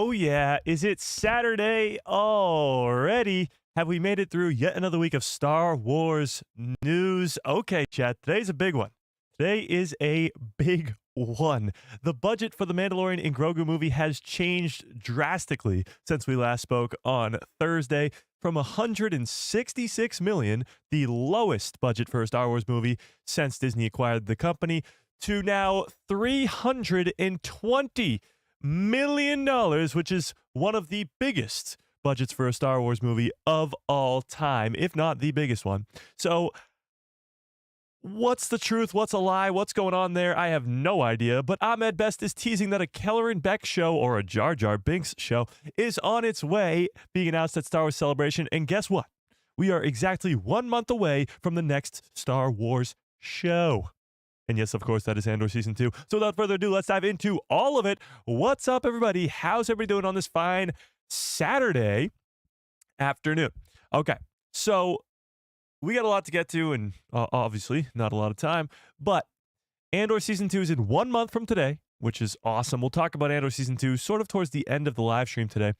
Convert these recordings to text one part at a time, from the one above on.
Oh, yeah. Is it Saturday already? Have we made it through yet another week of Star Wars news? Okay, chat. Today's a big one. Today is a big one. The budget for the Mandalorian and Grogu movie has changed drastically since we last spoke on Thursday, from 166 million, the lowest budget for a Star Wars movie since Disney acquired the company, to now $320 million, which is one of the biggest budgets for a Star Wars movie of all time, if not the biggest one. So, what's the truth? What's a lie? What's going on there? I have no idea. But Ahmed Best is teasing that a Kelleran Beq show, or a Jar Jar Binks show, is on its way, being announced at Star Wars Celebration. And guess what? We are exactly 1 month away from the next Star Wars show. And yes, of course, that is Andor Season 2. So without further ado, let's dive into all of it. What's up, everybody? How's everybody doing on this fine Saturday afternoon? Okay, so we got a lot to get to, and obviously not a lot of time, but Andor Season 2 is in 1 month from today, which is awesome. We'll talk about Andor Season 2 sort of towards the end of the live stream today.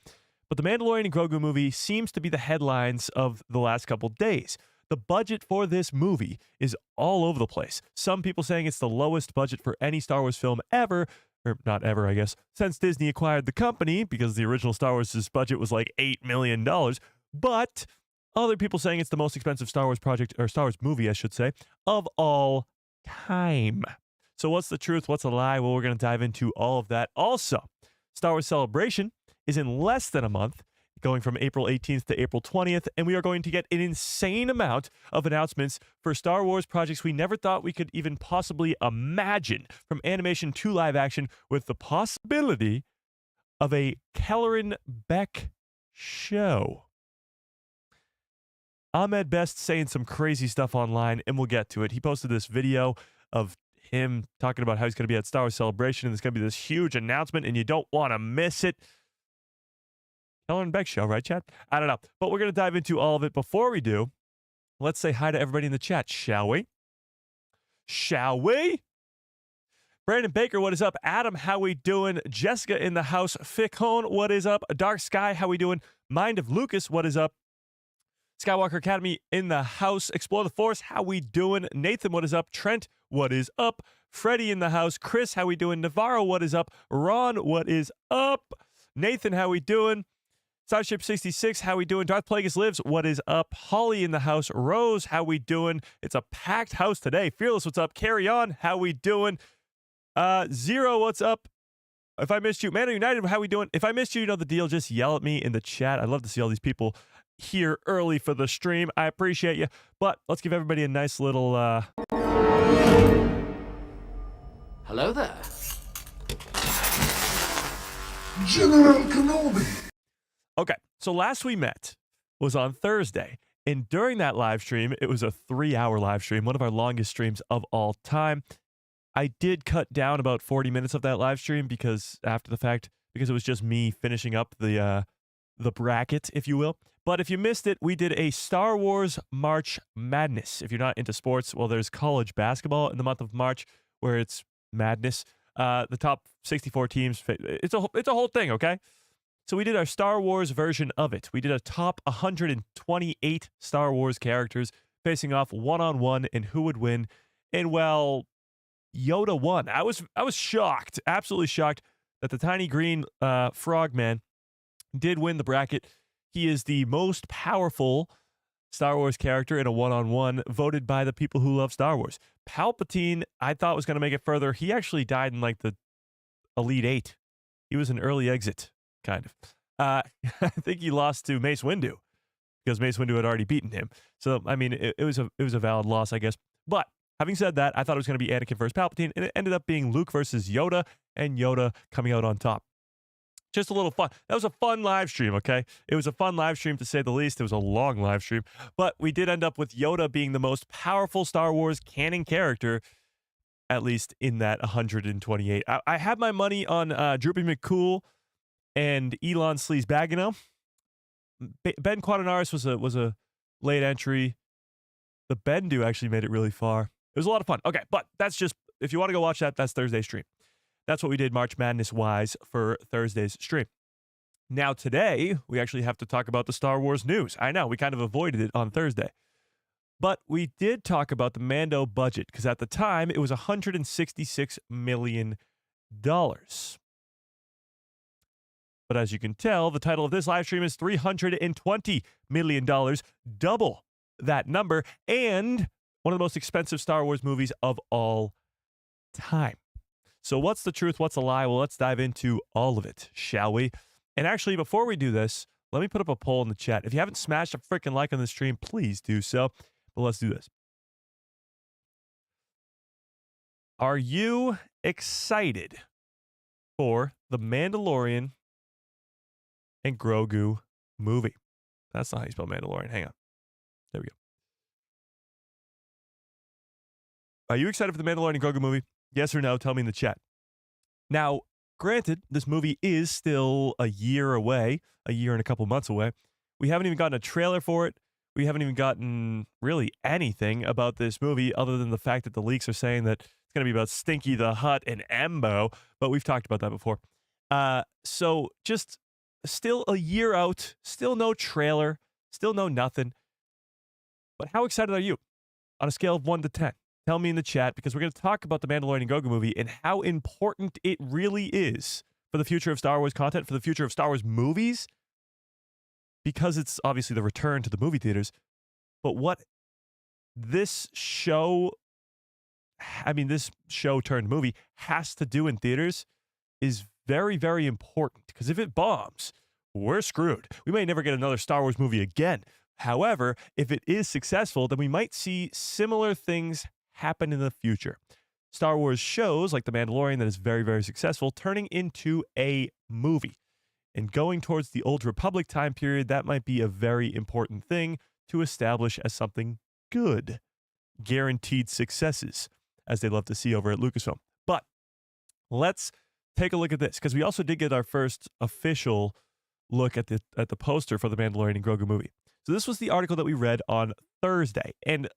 But the Mandalorian and Grogu movie seems to be the headlines of the last couple days. The budget for this movie is all over the place. Some people saying it's the lowest budget for any Star Wars film ever, or not ever, I guess, since Disney acquired the company, because the original Star Wars' budget was like $8 million. But other people saying it's the most expensive Star Wars project, or Star Wars movie, I should say, of all time. So what's the truth? What's a lie? Well, we're going to dive into all of that. Also, Star Wars Celebration is in less than a month, going from April 18th to April 20th, and we are going to get an insane amount of announcements for Star Wars projects we never thought we could even possibly imagine, from animation to live action, with the possibility of a Kelleran Beq show. Ahmed Best saying some crazy stuff online, and we'll get to it. He posted this video of him talking about how he's going to be at Star Wars Celebration, and there's going to be this huge announcement, and you don't want to miss it. Kelleran Beq show, right, chat? I don't know. But we're going to dive into all of it. Before we do, let's say hi to everybody in the chat, shall we? Shall we? Brandon Baker, what is up? Adam, how we doing? Jessica in the house. Ficone, what is up? Dark Sky, how we doing? Mind of Lucas, what is up? Skywalker Academy in the house. Explore the Force, how we doing? Nathan, what is up? Trent, what is up? Freddie in the house. Chris, how we doing? Navarro, what is up? Ron, what is up? Nathan, how we doing? Starship 66, how we doing? Darth Plagueis lives, what is up? Holly in the house. Rose, how we doing? It's a packed house today. Fearless, what's up? Carry on, how we doing? Zero, what's up? If I missed you, Mano United, how we doing? If I missed you, you know the deal. Just yell at me in the chat. I'd love to see all these people here early for the stream. I appreciate you. But let's give everybody a nice little Hello there. General Kenobi. Okay, so last we met was on Thursday, and during that live stream, it was a 3-hour live stream, one of our longest streams of all time. I did cut down about 40 minutes of that live stream because after the fact, because it was just me finishing up the bracket, if you will. But if you missed it, we did a Star Wars March Madness. If you're not into sports, well, there's college basketball in the month of March where it's madness. The top 64 teams, it's a whole thing, okay? So we did our Star Wars version of it. We did a top 128 Star Wars characters facing off one-on-one, and who would win. And well, Yoda won. I was shocked, absolutely shocked, that the tiny green frogman did win the bracket. He is the most powerful Star Wars character in a one-on-one, voted by the people who love Star Wars. Palpatine, I thought was going to make it further. He actually died in like the Elite Eight. He was an early exit. Kind of. I think he lost to Mace Windu because Mace Windu had already beaten him. So, I mean, it was a valid loss, I guess. But having said that, I thought it was going to be Anakin versus Palpatine, and it ended up being Luke versus Yoda, and Yoda coming out on top. Just a little fun. That was a fun live stream, okay? It was a fun live stream, to say the least. It was a long live stream. But we did end up with Yoda being the most powerful Star Wars canon character, at least in that 128. I had my money on Droopy McCool and Elon Sleaze Bagano. Ben Quaternaris was a late entry. The Bendu actually made it really far. It was a lot of fun. Okay, but that's just, if you want to go watch that, that's Thursday's stream. That's what we did March Madness-wise for Thursday's stream. Now, today, we actually have to talk about the Star Wars news. I know, we kind of avoided it on Thursday. But we did talk about the Mando budget, because at the time, it was $166 million. But as you can tell, the title of this live stream is $320 million, double that number, and one of the most expensive Star Wars movies of all time. So what's the truth? What's a lie? Well, let's dive into all of it, shall we? And actually, before we do this, let me put up a poll in the chat. If you haven't smashed a freaking like on the stream, please do so. But let's do this. Are you excited for the Mandalorian and Grogu movie? That's not how you spell Mandalorian. Hang on. There we go. Are you excited for the Mandalorian and Grogu movie? Yes or no? Tell me in the chat. Now, granted, this movie is still a year away, a year and a couple months away. We haven't even gotten a trailer for it. We haven't even gotten really anything about this movie other than the fact that the leaks are saying that it's going to be about Stinky the Hutt and Embo, but we've talked about that before. So just still a year out, still no trailer, still no nothing. But how excited are you on a scale of 1 to 10? Tell me in the chat, because we're going to talk about the Mandalorian and Grogu movie and how important it really is for the future of Star Wars content, for the future of Star Wars movies, because it's obviously the return to the movie theaters. But what this show turned movie has to do in theaters is very, very important, because if it bombs, we're screwed. We may never get another Star Wars movie again. However, if it is successful, then we might see similar things happen in the future. Star Wars shows like The Mandalorian that is very, very successful turning into a movie. And going towards the Old Republic time period, that might be a very important thing to establish as something good. Guaranteed successes, as they love to see over at Lucasfilm. But let's take a look at this, because we also did get our first official look at the poster for the Mandalorian and Grogu movie. So this was the article that we read on Thursday, and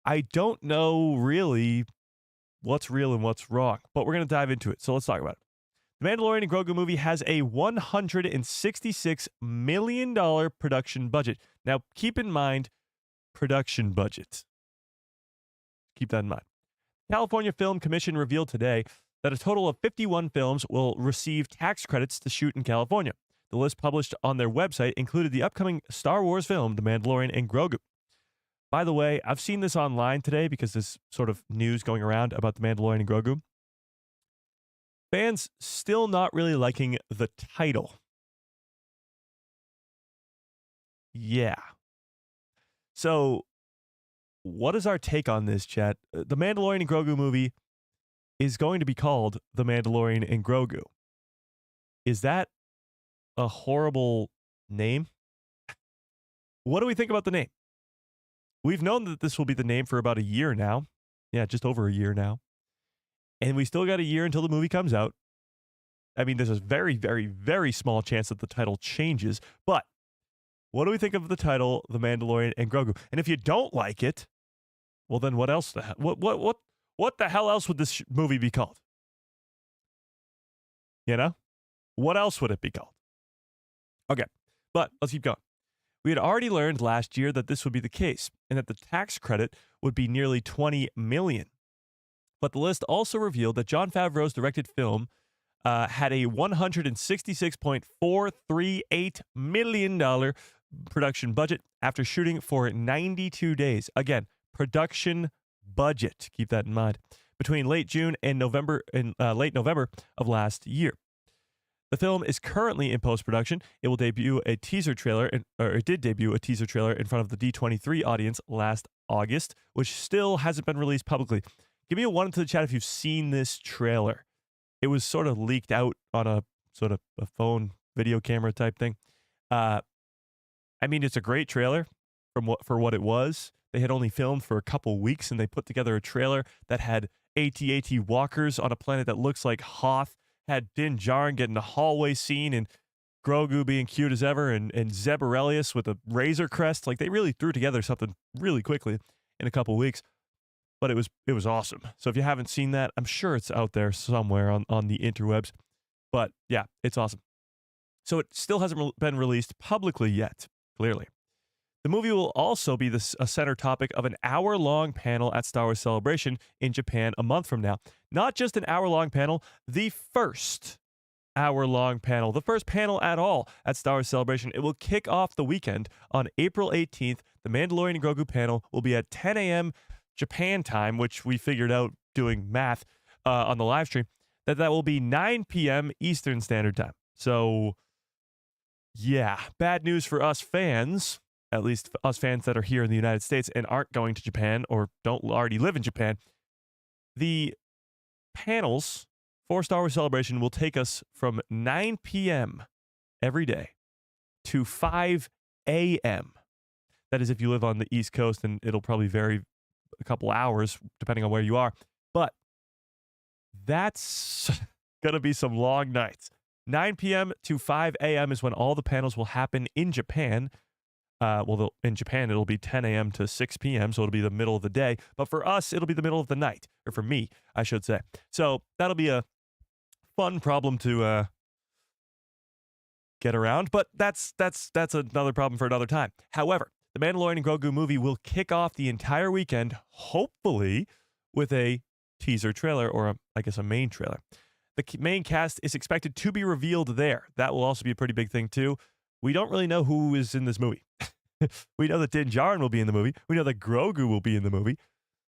I don't know really what's real and what's wrong, but we're going to dive into it. So let's talk about it. The Mandalorian and Grogu movie has a $166 million production budget. Now, keep in mind, production budget. Keep that in mind. California Film Commission revealed today that a total of 51 films will receive tax credits to shoot in California. The list published on their website included the upcoming Star Wars film, The Mandalorian and Grogu. By the way, I've seen this online today because there's sort of news going around about The Mandalorian and Grogu. Fans still not really liking the title. Yeah. So, what is our take on this, chat? The Mandalorian and Grogu movie is going to be called The Mandalorian and Grogu. Is that a horrible name? What do we think about the name? We've known that this will be the name for about a year now. Yeah, just over a year now. And we still got a year until the movie comes out. I mean, there's a very, very, very small chance that the title changes. But what do we think of the title, The Mandalorian and Grogu? And if you don't like it, well, then what else? What the hell else would this movie be called? You know? What else would it be called? Okay, but let's keep going. We had already learned last year that this would be the case, and that the tax credit would be nearly $20 million. But the list also revealed that Jon Favreau's directed film had a $166.438 million production budget after shooting for 92 days. Again, production budget. Keep that in mind. Between late June and late November of last year. The film is currently in post-production. It will debut a teaser trailer, it did debut a teaser trailer in front of the D23 audience last August, which still hasn't been released publicly. Give me a 1 into the chat if you've seen this trailer. It was sort of leaked out on a sort of a phone video camera type thing. I mean, it's a great trailer for what it was. They had only filmed for a couple weeks, and they put together a trailer that had AT-AT walkers on a planet that looks like Hoth, had Din Djarin getting a hallway scene, and Grogu being cute as ever, and Zeb Orrelios with a razor crest. Like, they really threw together something really quickly in a couple weeks. But it was awesome. So if you haven't seen that, I'm sure it's out there somewhere on the interwebs. But yeah, it's awesome. So it still hasn't been released publicly yet, clearly. The movie will also be a center topic of an hour-long panel at Star Wars Celebration in Japan a month from now. Not just an hour-long panel, the first hour-long panel, the first panel at all at Star Wars Celebration. It will kick off the weekend on April 18th. The Mandalorian and Grogu panel will be at 10 a.m. Japan time, which we figured out doing math on the live stream, that will be 9 p.m. Eastern Standard Time. So, yeah, bad news for us fans, at least us fans that are here in the United States and aren't going to Japan or don't already live in Japan. The panels for Star Wars Celebration will take us from 9 p.m. every day to 5 a.m. That is if you live on the East Coast, and it'll probably vary a couple hours depending on where you are. But that's going to be some long nights. 9 p.m. to 5 a.m. is when all the panels will happen in Japan. In Japan, it'll be 10 a.m. to 6 p.m., so it'll be the middle of the day. But for us, it'll be the middle of the night, or for me, I should say. So that'll be a fun problem to get around, but that's another problem for another time. However, the Mandalorian and Grogu movie will kick off the entire weekend, hopefully, with a teaser trailer, or I guess a main trailer. The main cast is expected to be revealed there. That will also be a pretty big thing, too. We don't really know who is in this movie. We know that Din Djarin will be in the movie. We know that Grogu will be in the movie.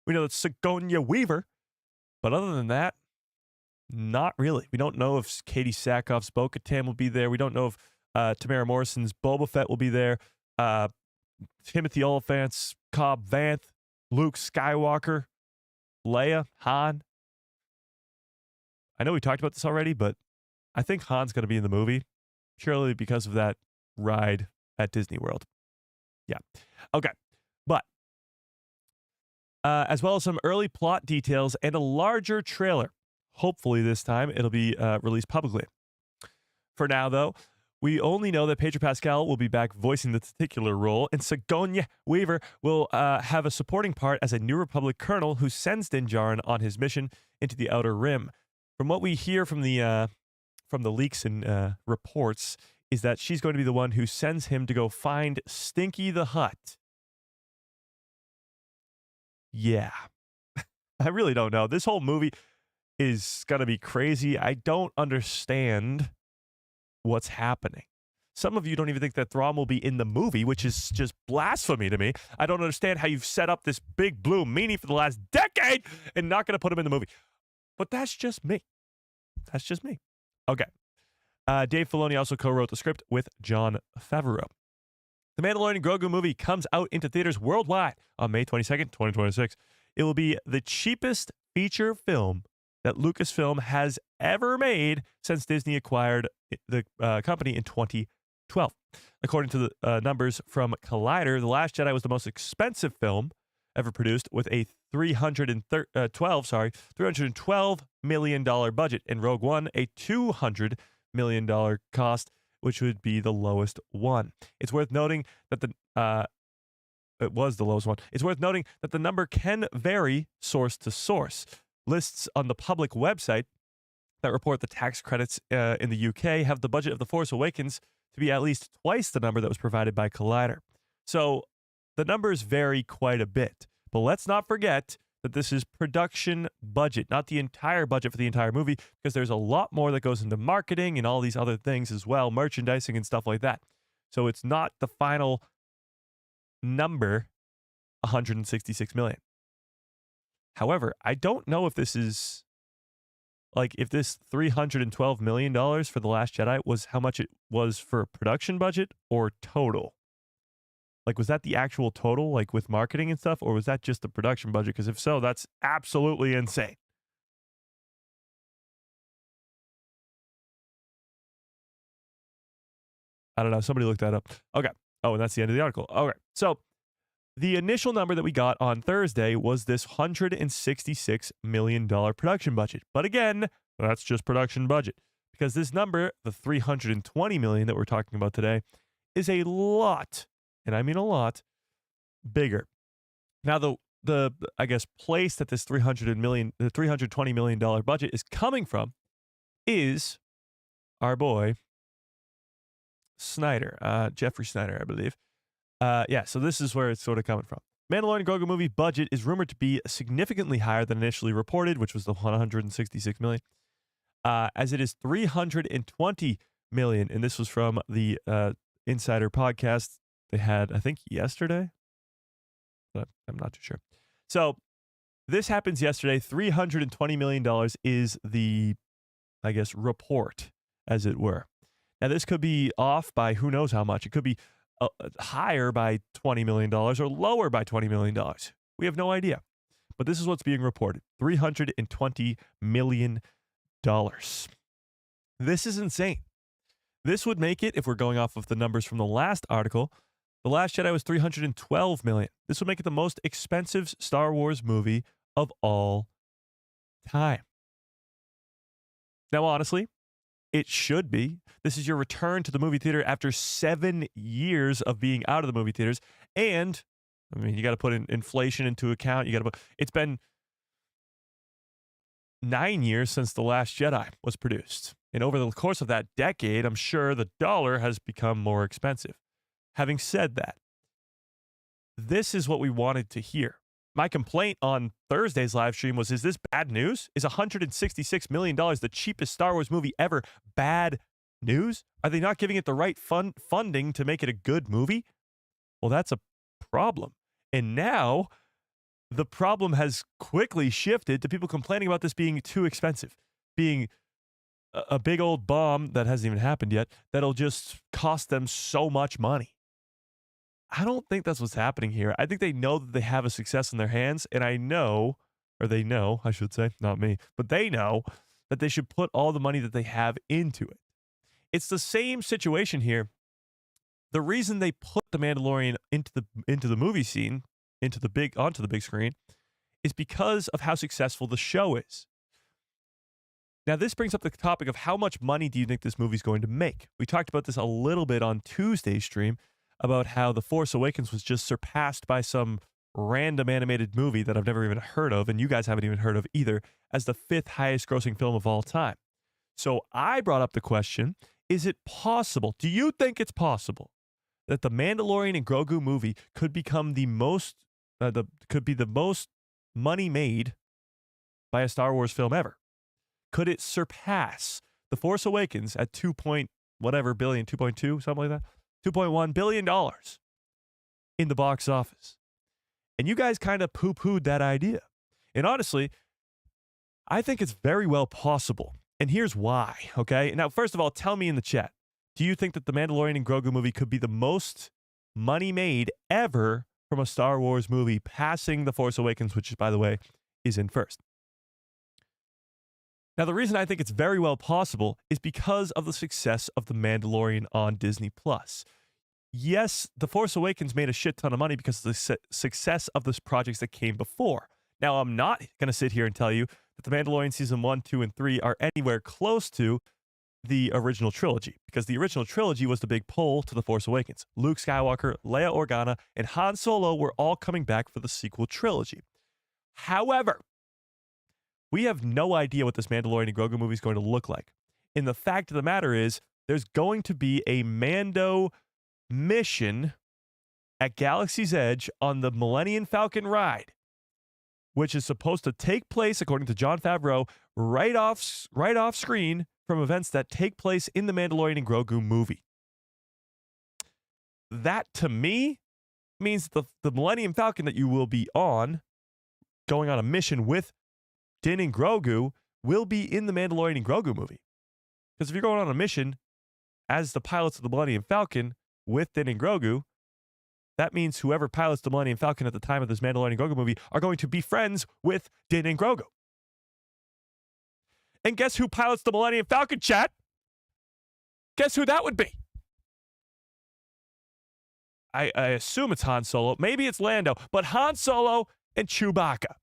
We know that Sigourney Weaver. But other than that, not really. We don't know if Katie Sackhoff's Bo-Katan will be there. We don't know if Tamara Morrison's Boba Fett will be there. Timothy Olyphant's Cobb Vanth. Luke Skywalker. Leia. Han. I know we talked about this already, but I think Han's going to be in the movie. Purely because of that ride at Disney World. Yeah. Okay. But as well as some early plot details and a larger trailer. Hopefully this time it'll be released publicly. For now, though, we only know that Pedro Pascal will be back voicing the titular role, and Sigourney Weaver will have a supporting part as a New Republic colonel who sends Din Djarin on his mission into the Outer Rim. From what we hear from the leaks and reports, is that she's going to be the one who sends him to go find Stinky the Hutt. Yeah. I really don't know. This whole movie is going to be crazy. I don't understand what's happening. Some of you don't even think that Thrawn will be in the movie, which is just blasphemy to me. I don't understand how you've set up this big blue meanie for the last decade and not going to put him in the movie. But that's just me. That's just me. Okay. Dave Filoni also co-wrote the script with Jon Favreau. The Mandalorian and Grogu movie comes out into theaters worldwide on May 22nd, 2026. It will be the cheapest feature film that Lucasfilm has ever made since Disney acquired the company in 2012. According to the numbers from Collider, The Last Jedi was the most expensive film ever produced with a $312 million budget, and Rogue One a $200 million cost, which would be the lowest one. It's worth noting that it was the lowest one. It's worth noting that the number can vary source to source. Lists on the public website that report the tax credits in the UK have the budget of The Force Awakens to be at least twice the number that was provided by Collider. So the numbers vary quite a bit. But let's not forget that this is production budget, not the entire budget for the entire movie, because there's a lot more that goes into marketing and all these other things as well, merchandising and stuff like that. So it's not the final number, 166 million. However, I don't know if this is, like, if this $312 million for The Last Jedi was how much it was for a production budget or total. Like, was that the actual total, like with marketing and stuff, or was that just the production budget? Because if so, that's absolutely insane. I don't know. Somebody looked that up. Okay. Oh, and that's the end of the article. Okay. So the initial number that we got on Thursday was this $166 million production budget. But again, that's just production budget. Because this number, the $320 million that we're talking about today, is a lot, and I mean a lot, bigger. Now, the I guess, place that this $320 million budget is coming from is our boy, Snyder, Jeffrey Snyder, I believe. Yeah, so this is where it's sort of coming from. Mandalorian and Grogu movie budget is rumored to be significantly higher than initially reported, which was the 166 million, as it is 320 million. And this was from the Insider podcast they had, I think, yesterday, but I'm not too sure. So this happens yesterday. $320 million is the, I guess, report, as it were. Now, this could be off by who knows how much. It could be higher by $20 million or lower by $20 million. We have no idea. But this is what's being reported. $320 million. This is insane. This would make it, if we're going off of the numbers from the last article, The Last Jedi was $312 million. This would make it the most expensive Star Wars movie of all time. Now, honestly, it should be. This is your return to the movie theater after 7 years of being out of the movie theaters. And, I mean, you got to put inflation into account. It's been 9 years since The Last Jedi was produced. And over the course of that decade, I'm sure the dollar has become more expensive. Having said that, this is what we wanted to hear. My complaint on Thursday's live stream was, is this bad news? Is $166 million the cheapest Star Wars movie ever bad news? Are they not giving it the right funding to make it a good movie? Well, that's a problem. And now the problem has quickly shifted to people complaining about this being too expensive, being a big old bomb that hasn't even happened yet, that'll just cost them so much money. I don't think that's what's happening here. I think they know that they have a success in their hands, and I know, or they know, I should say, not me, but they know that they should put all the money that they have into it. It's the same situation here. The reason they put The Mandalorian into the movie scene, onto the big screen, is because of how successful the show is. Now, this brings up the topic of how much money do you think this movie's going to make? We talked about this a little bit on Tuesday's stream, about how The Force Awakens was just surpassed by some random animated movie that I've never even heard of, and you guys haven't even heard of either, as the 5th highest grossing film of all time. So I brought up the question, is it possible, do you think it's possible, that the Mandalorian and Grogu movie could become the most money made by a Star Wars film ever? Could it surpass The Force Awakens at 2.2 billion, something like that? $2.1 billion in the box office. And you guys kind of poo-pooed that idea. And honestly, I think it's very well possible. And here's why, okay? Now, first of all, tell me in the chat, do you think that the Mandalorian and Grogu movie could be the most money made ever from a Star Wars movie, passing The Force Awakens, which, by the way, is in first? Now, the reason I think it's very well possible is because of the success of The Mandalorian on Disney+. Yes, The Force Awakens made a shit ton of money because of the success of the projects that came before. Now, I'm not going to sit here and tell you that The Mandalorian Season 1, 2, and 3 are anywhere close to the original trilogy, because the original trilogy was the big pull to The Force Awakens. Luke Skywalker, Leia Organa, and Han Solo were all coming back for the sequel trilogy. However, we have no idea what this Mandalorian and Grogu movie is going to look like. And the fact of the matter is, there's going to be a Mando mission at Galaxy's Edge on the Millennium Falcon ride, which is supposed to take place, according to Jon Favreau, right off screen from events that take place in the Mandalorian and Grogu movie. That, to me, means the Millennium Falcon that you will be on, going on a mission with Din and Grogu, will be in the Mandalorian and Grogu movie. Because if you're going on a mission as the pilots of the Millennium Falcon with Din and Grogu, that means whoever pilots the Millennium Falcon at the time of this Mandalorian and Grogu movie are going to be friends with Din and Grogu. And guess who pilots the Millennium Falcon, chat? Guess who that would be? I assume it's Han Solo. Maybe it's Lando, but Han Solo and Chewbacca.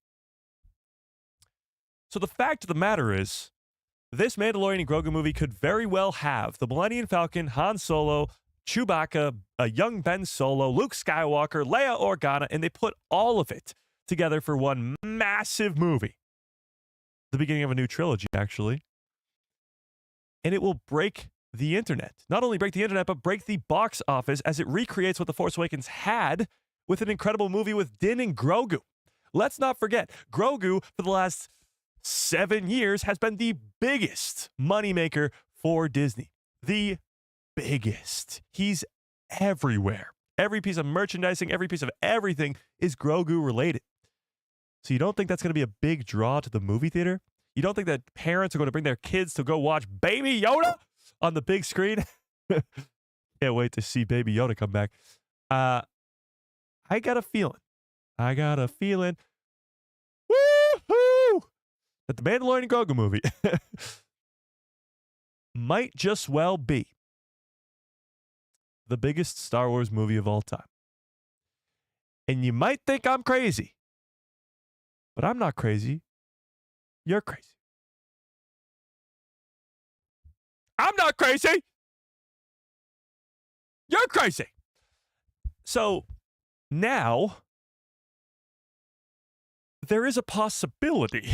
So the fact of the matter is, this Mandalorian and Grogu movie could very well have the Millennium Falcon, Han Solo, Chewbacca, a young Ben Solo, Luke Skywalker, Leia Organa, and they put all of it together for one massive movie. The beginning of a new trilogy, actually. And it will break the internet. Not only break the internet, but break the box office as it recreates what The Force Awakens had with an incredible movie with Din and Grogu. Let's not forget, Grogu, for the last 7 years, has been the biggest moneymaker for Disney. The biggest. He's everywhere. Every piece of merchandising, every piece of everything is Grogu related. So you don't think that's going to be a big draw to the movie theater? You don't think that parents are going to bring their kids to go watch Baby Yoda on the big screen? Can't wait to see Baby Yoda come back. I got a feeling. Woo-hoo! That the Mandalorian and Grogu movie might just well be the biggest Star Wars movie of all time. And you might think I'm crazy, but I'm not crazy. You're crazy. I'm not crazy. You're crazy. So now there is a possibility,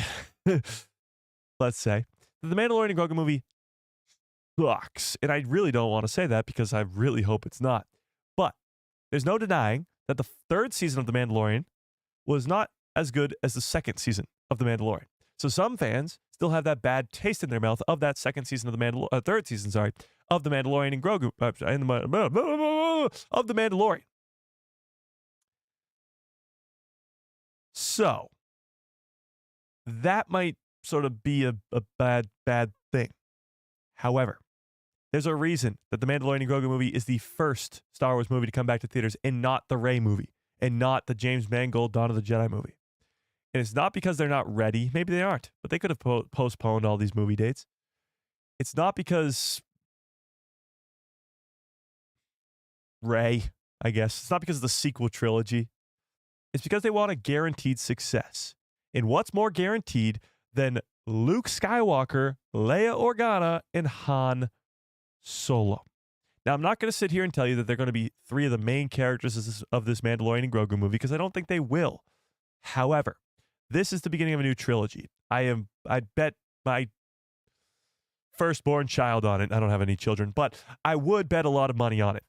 let's say, that the Mandalorian and Grogu movie sucks. And I really don't want to say that because I really hope it's not. But there's no denying that the third season of The Mandalorian was not as good as the second season of The Mandalorian. So some fans still have that bad taste in their mouth of that second season of the third season, of The Mandalorian and Grogu, of The Mandalorian. So that might sort of be a bad thing. However, there's a reason that the Mandalorian and Grogu movie is the first Star Wars movie to come back to theaters and not the Rey movie and not the James Mangold Dawn of the Jedi movie. And it's not because they're not ready. Maybe they aren't, but they could have postponed all these movie dates. It's not because Rey, I guess. It's not because of the sequel trilogy. It's because they want a guaranteed success. And what's more guaranteed than Luke Skywalker, Leia Organa, and Han Solo? Now, I'm not going to sit here and tell you that they're going to be three of the main characters of this Mandalorian and Grogu movie because I don't think they will. However, this is the beginning of a new trilogy. I'd bet my firstborn child on it. I don't have any children, but I would bet a lot of money on it.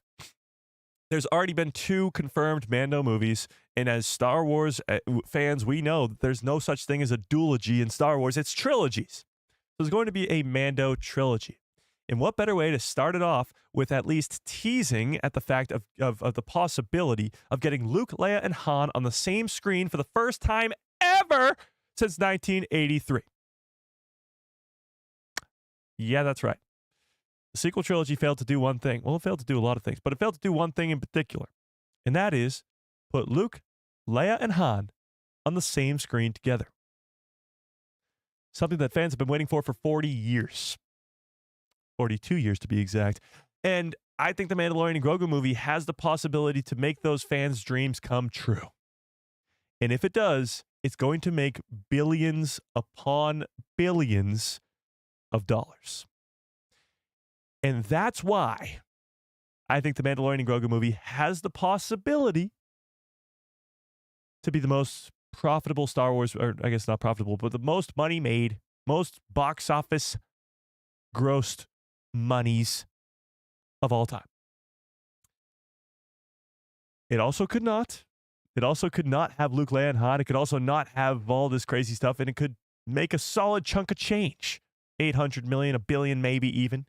There's already been 2 confirmed Mando movies, and as Star Wars fans, we know that there's no such thing as a duology in Star Wars. It's trilogies. So there's going to be a Mando trilogy. And what better way to start it off with at least teasing at the fact of the possibility of getting Luke, Leia, and Han on the same screen for the first time ever since 1983. Yeah, that's right. The sequel trilogy failed to do one thing. Well, it failed to do a lot of things, but it failed to do one thing in particular. And that is put Luke, Leia, and Han on the same screen together. Something that fans have been waiting for 40 years. 42 years to be exact. And I think the Mandalorian and Grogu movie has the possibility to make those fans' dreams come true. And if it does, it's going to make billions upon billions of dollars. And that's why I think the Mandalorian and Grogu movie has the possibility to be the most profitable Star Wars, or I guess not profitable, but the most money made, most box office grossed monies of all time. It also could not. It also could not have Luke, Leia, and Han. It could also not have all this crazy stuff, and it could make a solid chunk of change. 800 million, a billion maybe even,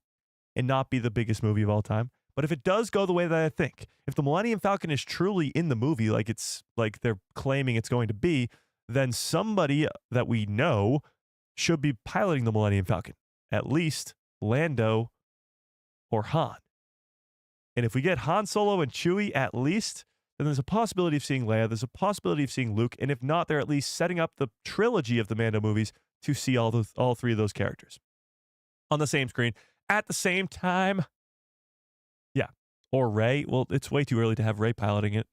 and not be the biggest movie of all time. But if it does go the way that I think, if the Millennium Falcon is truly in the movie like they're claiming it's going to be, then somebody that we know should be piloting the Millennium Falcon. At least Lando or Han. And if we get Han Solo and Chewie at least, then there's a possibility of seeing Leia, there's a possibility of seeing Luke, and if not, they're at least setting up the trilogy of the Mando movies to see all 3 of those characters on the same screen at the same time. Yeah. Or Rey. Well, it's way too early to have Rey piloting it.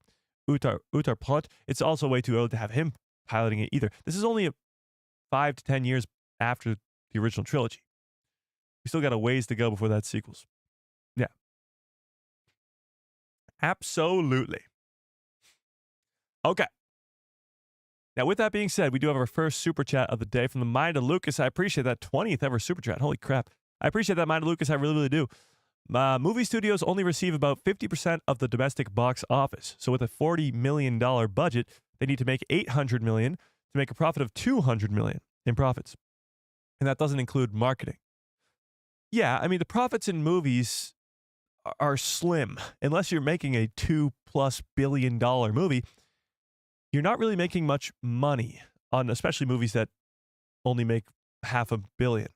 Utar Pont. It's also way too early to have him piloting it either. This is only 5 to 10 years after the original trilogy. We still got a ways to go before that sequels. Yeah. Absolutely. Okay. Now, with that being said, we do have our first super chat of the day from the Mind of Lucas. I appreciate that 20th ever super chat. Holy crap. I appreciate that, Mind of Lucas. I really, really do. Movie studios only receive about 50% of the domestic box office. So with a $40 million budget, they need to make $800 million to make a profit of $200 million in profits. And that doesn't include marketing. Yeah, I mean, the profits in movies are slim. Unless you're making a $2+ billion movie, you're not really making much money on especially movies that only make $500 million,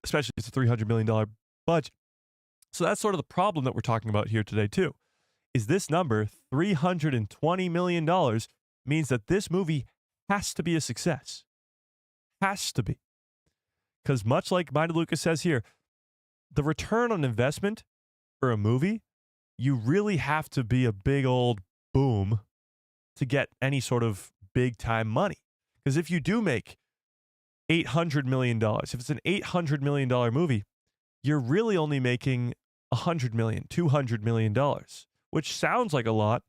especially if it's a $300 million budget. So that's sort of the problem that we're talking about here today, too, is this number, $320 million, means that this movie has to be a success. Has to be. Because much like Minded Lucas says here, the return on investment for a movie, you really have to be a big old boom to get any sort of big time money. Because if you do make $800 million, if it's an $800 million movie, you're really only making $100 million, $200 million, which sounds like a lot,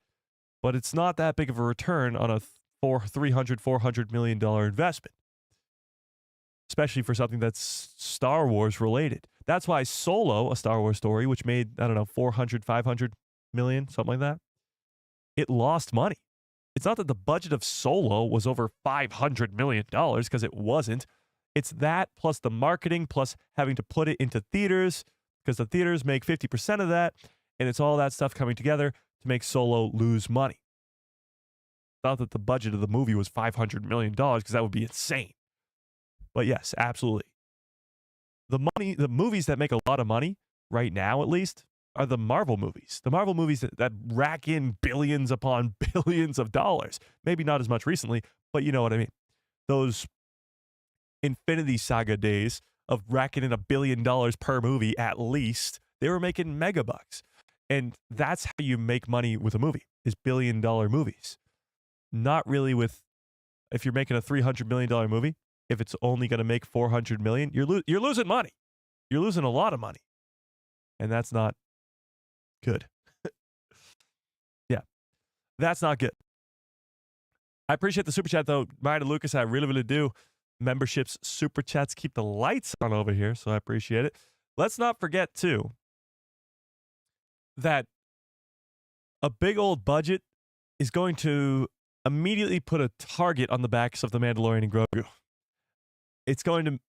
but it's not that big of a return on a $400 million investment, especially for something that's Star Wars related. That's why Solo, a Star Wars story, which made, I don't know, 500 million, something like that, it lost money. It's not that the budget of Solo was over $500 million, because it wasn't. It's that plus the marketing plus having to put it into theaters, because the theaters make 50% of that, and it's all that stuff coming together to make Solo lose money. Not that the budget of the movie was $500 million, because that would be insane. But yes, absolutely. The movies that make a lot of money, right now at least, are the Marvel movies. The Marvel movies that rack in billions upon billions of dollars. Maybe not as much recently, but you know what I mean. Those Infinity Saga days of racking in $1 billion per movie at least, they were making mega bucks. And that's how you make money with a movie, is $1 billion movies. Not really with, if you're making a $300 million movie, if it's only going to make $400 million, you're losing money. You're losing a lot of money. And that's not good. Yeah, that's not good. I appreciate the super chat, though. Myra Lucas, I really, really do. Memberships, super chats keep the lights on over here, so I appreciate it. Let's not forget, too, that a big old budget is going to immediately put a target on the backs of the Mandalorian and Grogu. It's going to...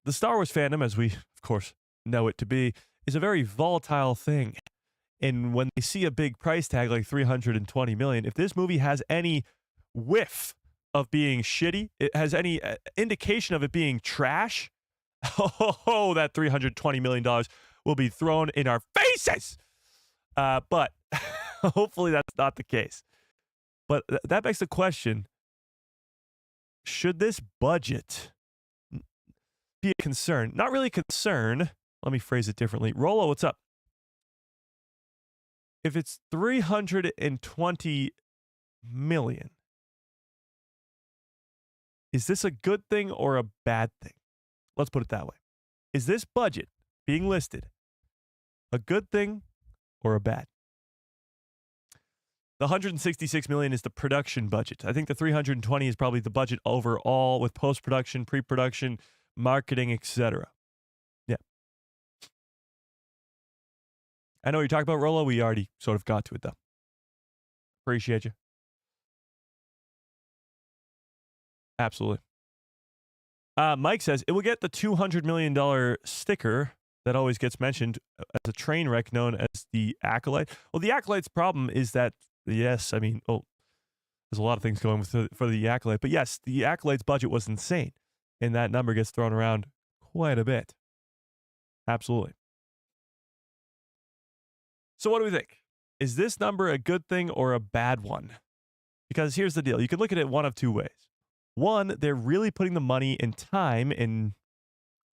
The Star Wars fandom, as we, of course, know it to be, is a very volatile thing. And when they see a big price tag like $320 million, if this movie has any whiff of being shitty, it has any indication of it being trash, oh, that $320 million will be thrown in our faces. But hopefully that's not the case. But that begs the question, should this budget be a concern? Not really a concern. Let me phrase it differently. Rolo, what's up? If it's $320 million, is this a good thing or a bad thing? Let's put it that way. Is this budget being listed a good thing or a bad? The $166 million is the production budget. I think the $320 is probably the budget overall with post-production, pre-production, marketing, etc. Yeah. I know what you're talking about, Rolo. We already sort of got to it, though. Appreciate you. Absolutely. Mike says, it will get the $200 million sticker that always gets mentioned as a train wreck known as the Acolyte. Well, the Acolyte's problem is that, yes, I mean, there's a lot of things going for the Acolyte. But yes, the Acolyte's budget was insane. And that number gets thrown around quite a bit. Absolutely. So what do we think? Is this number a good thing or a bad one? Because here's the deal. You can look at it one of two ways. One, they're really putting the money and time, and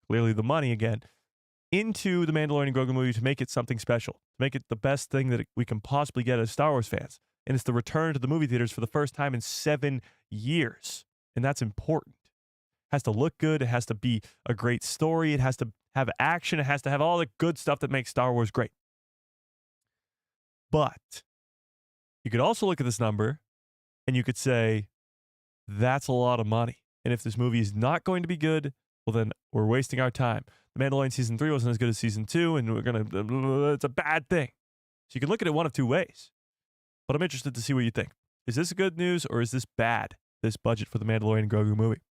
clearly the money again, into the Mandalorian and Grogu movie to make it something special, to make it the best thing that we can possibly get as Star Wars fans. And it's the return to the movie theaters for the first time in 7 years. And that's important. It has to look good. It has to be a great story. It has to have action. It has to have all the good stuff that makes Star Wars great. But you could also look at this number and you could say, that's a lot of money. And if this movie is not going to be good, well, then we're wasting our time. The Mandalorian season 3 wasn't as good as season 2, and it's a bad thing. So you can look at it one of two ways. But I'm interested to see what you think. Is this good news or is this bad, this budget for the Mandalorian and Grogu movie?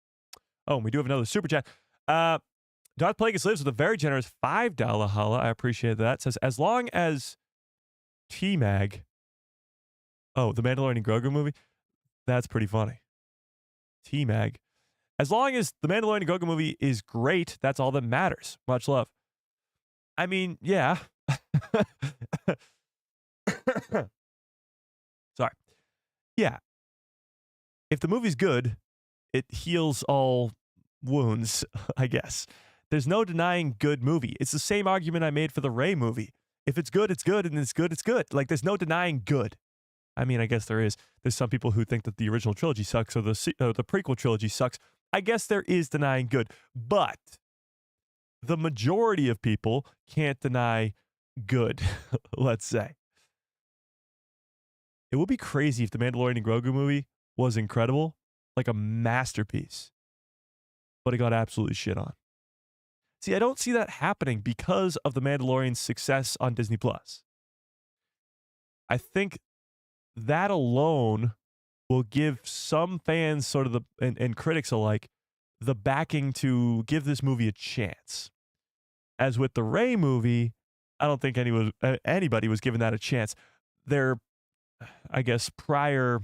Oh, and we do have another super chat. Darth Plagueis lives with a very generous $5 holla. I appreciate that. It says, as long as T-Mag, the Mandalorian and Grogu movie, that's pretty funny. T-Mag. As long as the Mandalorian and Grogu movie is great, that's all that matters. Much love. I mean, yeah. Sorry. Yeah. If the movie's good, it heals all wounds, I guess. There's no denying good movie. It's the same argument I made for the Rey movie. If it's good, it's good, and it's good, it's good. Like, there's no denying good. I mean, I guess there is. There's some people who think that the original trilogy sucks or the prequel trilogy sucks. I guess there is denying good. But the majority of people can't deny good, let's say. It would be crazy if the Mandalorian and Grogu movie was incredible, like a masterpiece, but it got absolutely shit on. See, I don't see that happening because of the Mandalorian's success on Disney+. I think that alone will give some fans sort of and critics alike the backing to give this movie a chance. As with the Rey movie, I don't think anybody was given that a chance. Their, I guess, prior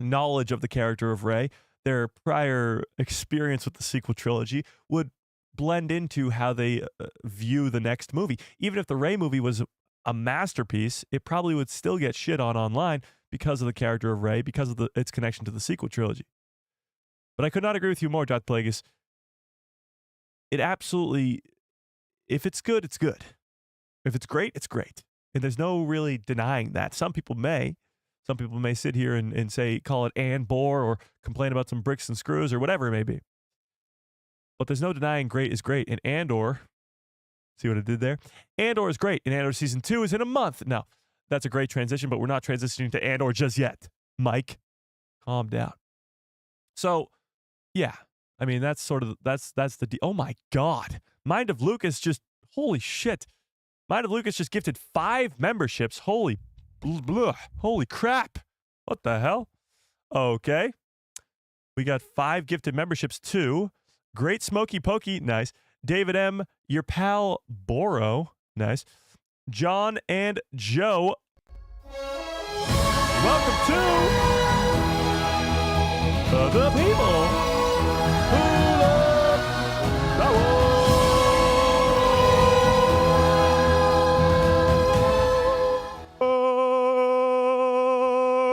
knowledge of the character of Rey, their prior experience with the sequel trilogy would blend into how they view the next movie. Even if the Rey movie was a masterpiece, it probably would still get shit on online because of the character of Rey, because of its connection to the sequel trilogy. But I could not agree with you more, Darth Plagueis. It absolutely, if it's good, it's good. If it's great, it's great. And there's no really denying that. Some people may sit here and say, call it Andor or complain about some bricks and screws or whatever it may be. But there's no denying great is great. And Andor, see what I did there? Andor is great. And Andor season 2 is in a month. Now, that's a great transition, but we're not transitioning to Andor just yet. Mike, calm down. So, yeah. I mean, that's the oh my God. Mind of Lucas just, holy shit. Mind of Lucas just gifted 5 memberships. Holy crap. What the hell? Okay. We got 5 gifted memberships too. Great Smoky Pokey, nice. David M., your pal Boro, nice. John and Joe, welcome to the people who love Star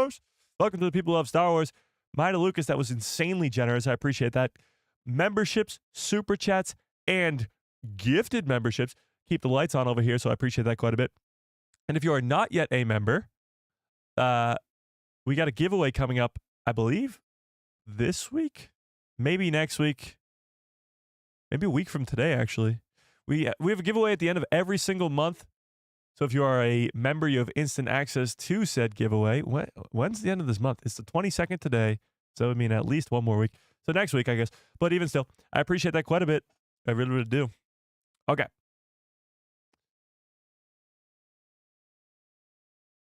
Wars. Welcome to the people who love Star Wars. Mida Lucas, that was insanely generous. I appreciate that. Memberships, super chats, and gifted memberships keep the lights on over here, so I appreciate that quite a bit. And if you are not yet a member, we got a giveaway coming up, I believe, this week, maybe next week, maybe a week from today, actually. We have a giveaway at the end of every single month. So if you are a member, you have instant access to said giveaway. When's the end of this month? It's the 22nd today, so I mean at least one more week. So next week, I guess. But even still, I appreciate that quite a bit. I really, really do. Okay.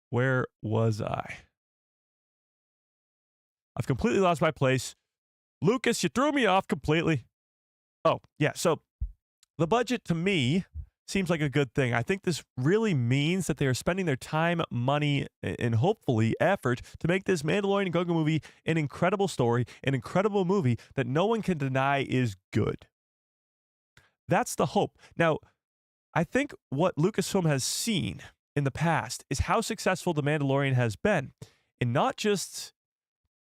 Where was I? I've completely lost my place. Lucas, you threw me off completely. Oh, yeah. So the budget to me seems like a good thing. I think this really means that they are spending their time, money, and hopefully effort to make this Mandalorian and Grogu movie an incredible story, an incredible movie that no one can deny is good. That's the hope. Now, I think what Lucasfilm has seen in the past is how successful The Mandalorian has been. And not just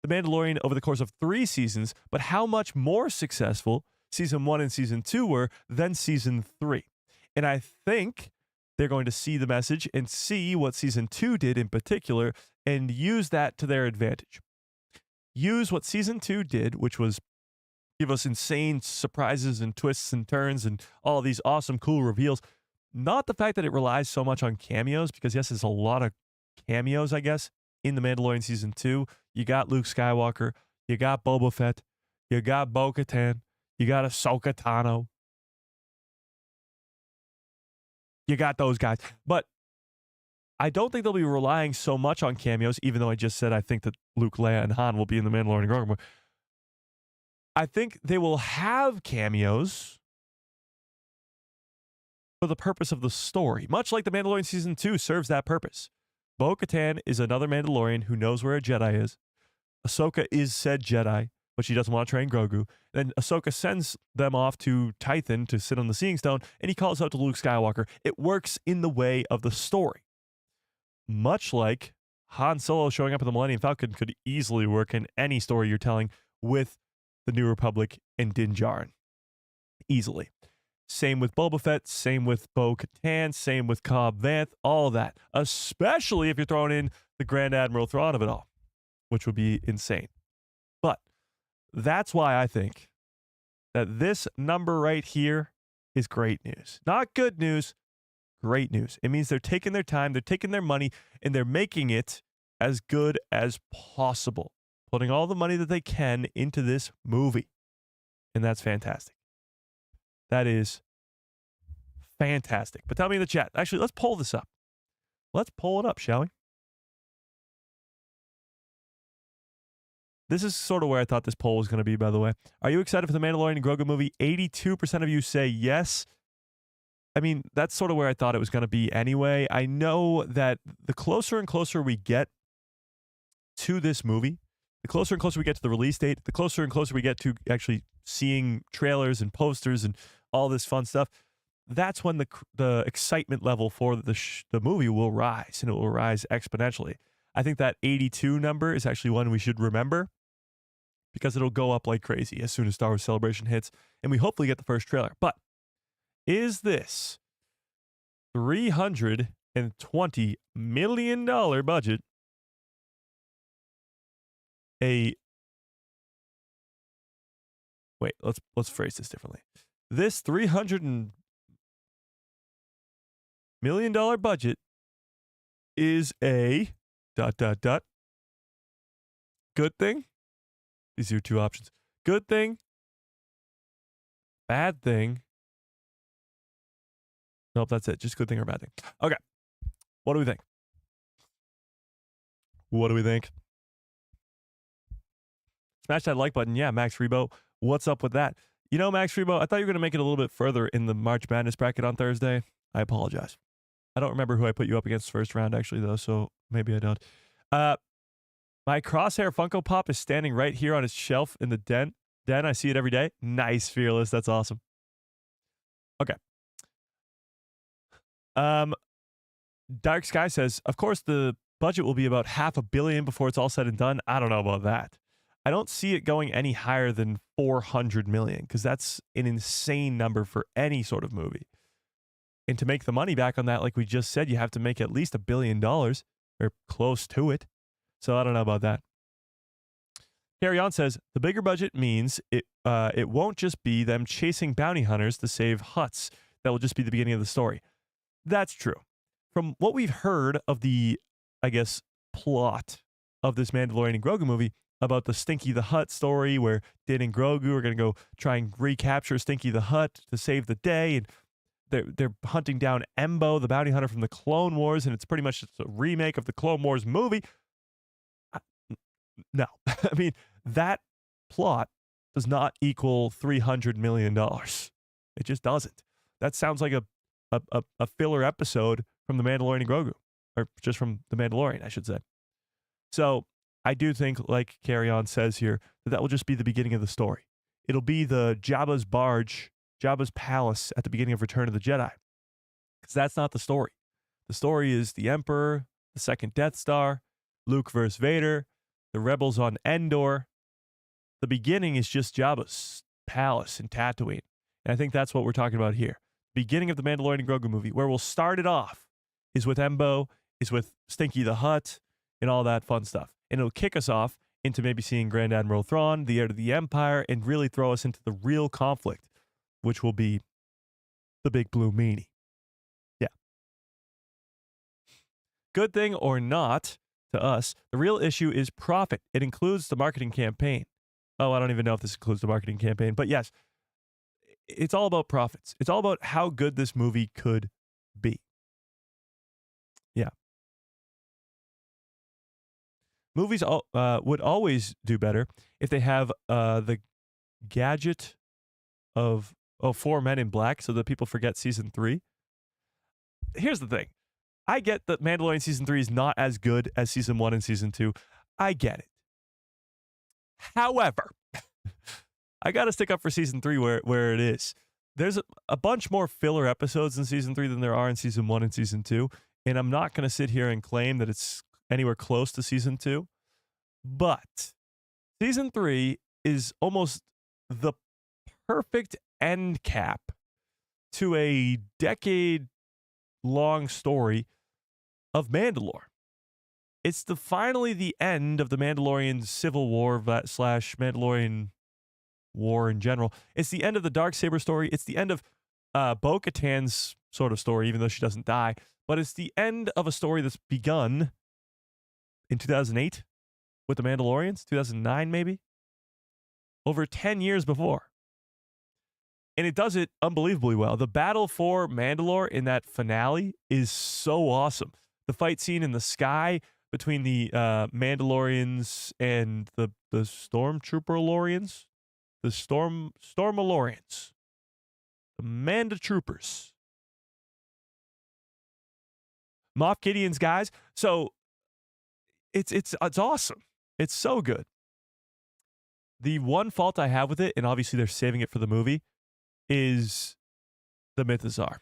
The Mandalorian over the course of 3 seasons, but how much more successful Season 1 and Season 2 were than Season 3. And I think they're going to see the message and see what Season 2 did in particular and use that to their advantage. Use what Season 2 did, which was give us insane surprises and twists and turns and all these awesome, cool reveals. Not the fact that it relies so much on cameos, because yes, there's a lot of cameos, I guess, in The Mandalorian Season 2. You got Luke Skywalker, you got Boba Fett, you got Bo-Katan, You got Ahsoka Tano. You got those guys. But I don't think they'll be relying so much on cameos, even though I just said I think that Luke, Leia, and Han will be in the Mandalorian and Grogu movie. I think they will have cameos for the purpose of the story, much like the Mandalorian Season 2 serves that purpose. Bo-Katan is another Mandalorian who knows where a Jedi is. Ahsoka is said Jedi, but she doesn't want to train Grogu. Then Ahsoka sends them off to Tython to sit on the Seeing Stone, and he calls out to Luke Skywalker. It works in the way of the story. Much like Han Solo showing up in the Millennium Falcon could easily work in any story you're telling with the New Republic and Din Djarin. Easily. Same with Boba Fett, same with Bo-Katan, same with Cobb Vanth, all of that. Especially if you're throwing in the Grand Admiral Thrawn of it all, which would be insane. But that's why I think that this number right here is great news. Not good news, great news. It means they're taking their time, they're taking their money, and they're making it as good as possible. Putting all the money that they can into this movie. And that's fantastic. That is fantastic. But tell me in the chat. Actually, let's pull this up. Let's pull it up, shall we? This is sort of where I thought this poll was going to be, by the way. Are you excited for the Mandalorian and Grogu movie? 82% of you say yes. I mean, that's sort of where I thought it was going to be anyway. I know that the closer and closer we get to this movie, the closer and closer we get to the release date, the closer and closer we get to actually seeing trailers and posters and all this fun stuff, that's when the excitement level for the movie will rise, and it will rise exponentially. I think that 82 number is actually one we should remember because it'll go up like crazy as soon as Star Wars Celebration hits, and we hopefully get the first trailer. But is this $320 million budget Wait, let's phrase this differently. This $300 million budget is a ... good thing? These are your two options. Good thing, bad thing. Nope, that's it. Just good thing or bad thing. Okay. What do we think? What do we think? Smash that like button. Yeah, Max Rebo. What's up with that? You know, Max Rebo, I thought you were going to make it a little bit further in the March Madness bracket on Thursday. I apologize. I don't remember who I put you up against first round, actually, though, so maybe I don't. My Crosshair Funko Pop is standing right here on its shelf in the den. I see it every day. Nice, Fearless. That's awesome. Okay. Dark Sky says, of course, the budget will be about $500 million before it's all said and done. I don't know about that. I don't see it going any higher than $400 million because that's an insane number for any sort of movie. And to make the money back on that, like we just said, you have to make at least $1 billion or close to it. So I don't know about that. Carry On says, the bigger budget means it won't just be them chasing bounty hunters to save Hutts. That will just be the beginning of the story. That's true. From what we've heard of the, I guess, plot of this Mandalorian and Grogu movie about the Stinky the Hutt story where Din and Grogu are going to go try and recapture Stinky the Hutt to save the day, and they're hunting down Embo, the bounty hunter from the Clone Wars, and it's pretty much just a remake of the Clone Wars movie. No. I mean, that plot does not equal $300 million. It just doesn't. That sounds like a filler episode from The Mandalorian and Grogu, or just from The Mandalorian, I should say. So I do think, like Carry On says here, that will just be the beginning of the story. It'll be the Jabba's barge, Jabba's palace at the beginning of Return of the Jedi. Because that's not the story. The story is the Emperor, the second Death Star, Luke versus Vader, the rebels on Andor. The beginning is just Jabba's palace in Tatooine. And I think that's what we're talking about here. Beginning of the Mandalorian and Grogu movie, where we'll start it off, is with Embo, is with Stinky the Hutt, and all that fun stuff. And it'll kick us off into maybe seeing Grand Admiral Thrawn, the heir to the Empire, and really throw us into the real conflict, which will be the big blue meanie. Yeah. Good thing or not, to us, the real issue is profit. It includes the marketing campaign. Oh, I don't even know if this includes the marketing campaign, but yes, it's all about profits. It's all about how good this movie could be. Yeah. Movies would always do better if they have the gadget of 4 Men in Black so that people forget season 3. Here's the thing. I get that Mandalorian season 3 is not as good as season 1 and season 2. I get it. However, I got to stick up for season 3 where it is. There's a bunch more filler episodes in season 3 than there are in season 1 and season 2, and I'm not going to sit here and claim that it's anywhere close to season 2. But season 3 is almost the perfect end cap to a decade-long story of Mandalore. It's finally the end of the Mandalorian Civil War / Mandalorian War in general. It's the end of the Darksaber story. It's the end of Bo-Katan's sort of story, even though she doesn't die. But it's the end of a story that's begun in 2008 with the Mandalorians, 2009 maybe, over 10 years before. And it does it unbelievably well. The battle for Mandalore in that finale is so awesome. The fight scene in the sky between the Mandalorians and the Stormtrooper-Lorians, the Stormalorians, the Manda-Troopers, Moff Gideon's guys. So it's awesome. It's so good. The one fault I have with it, and obviously they're saving it for the movie, is the Mythosaur.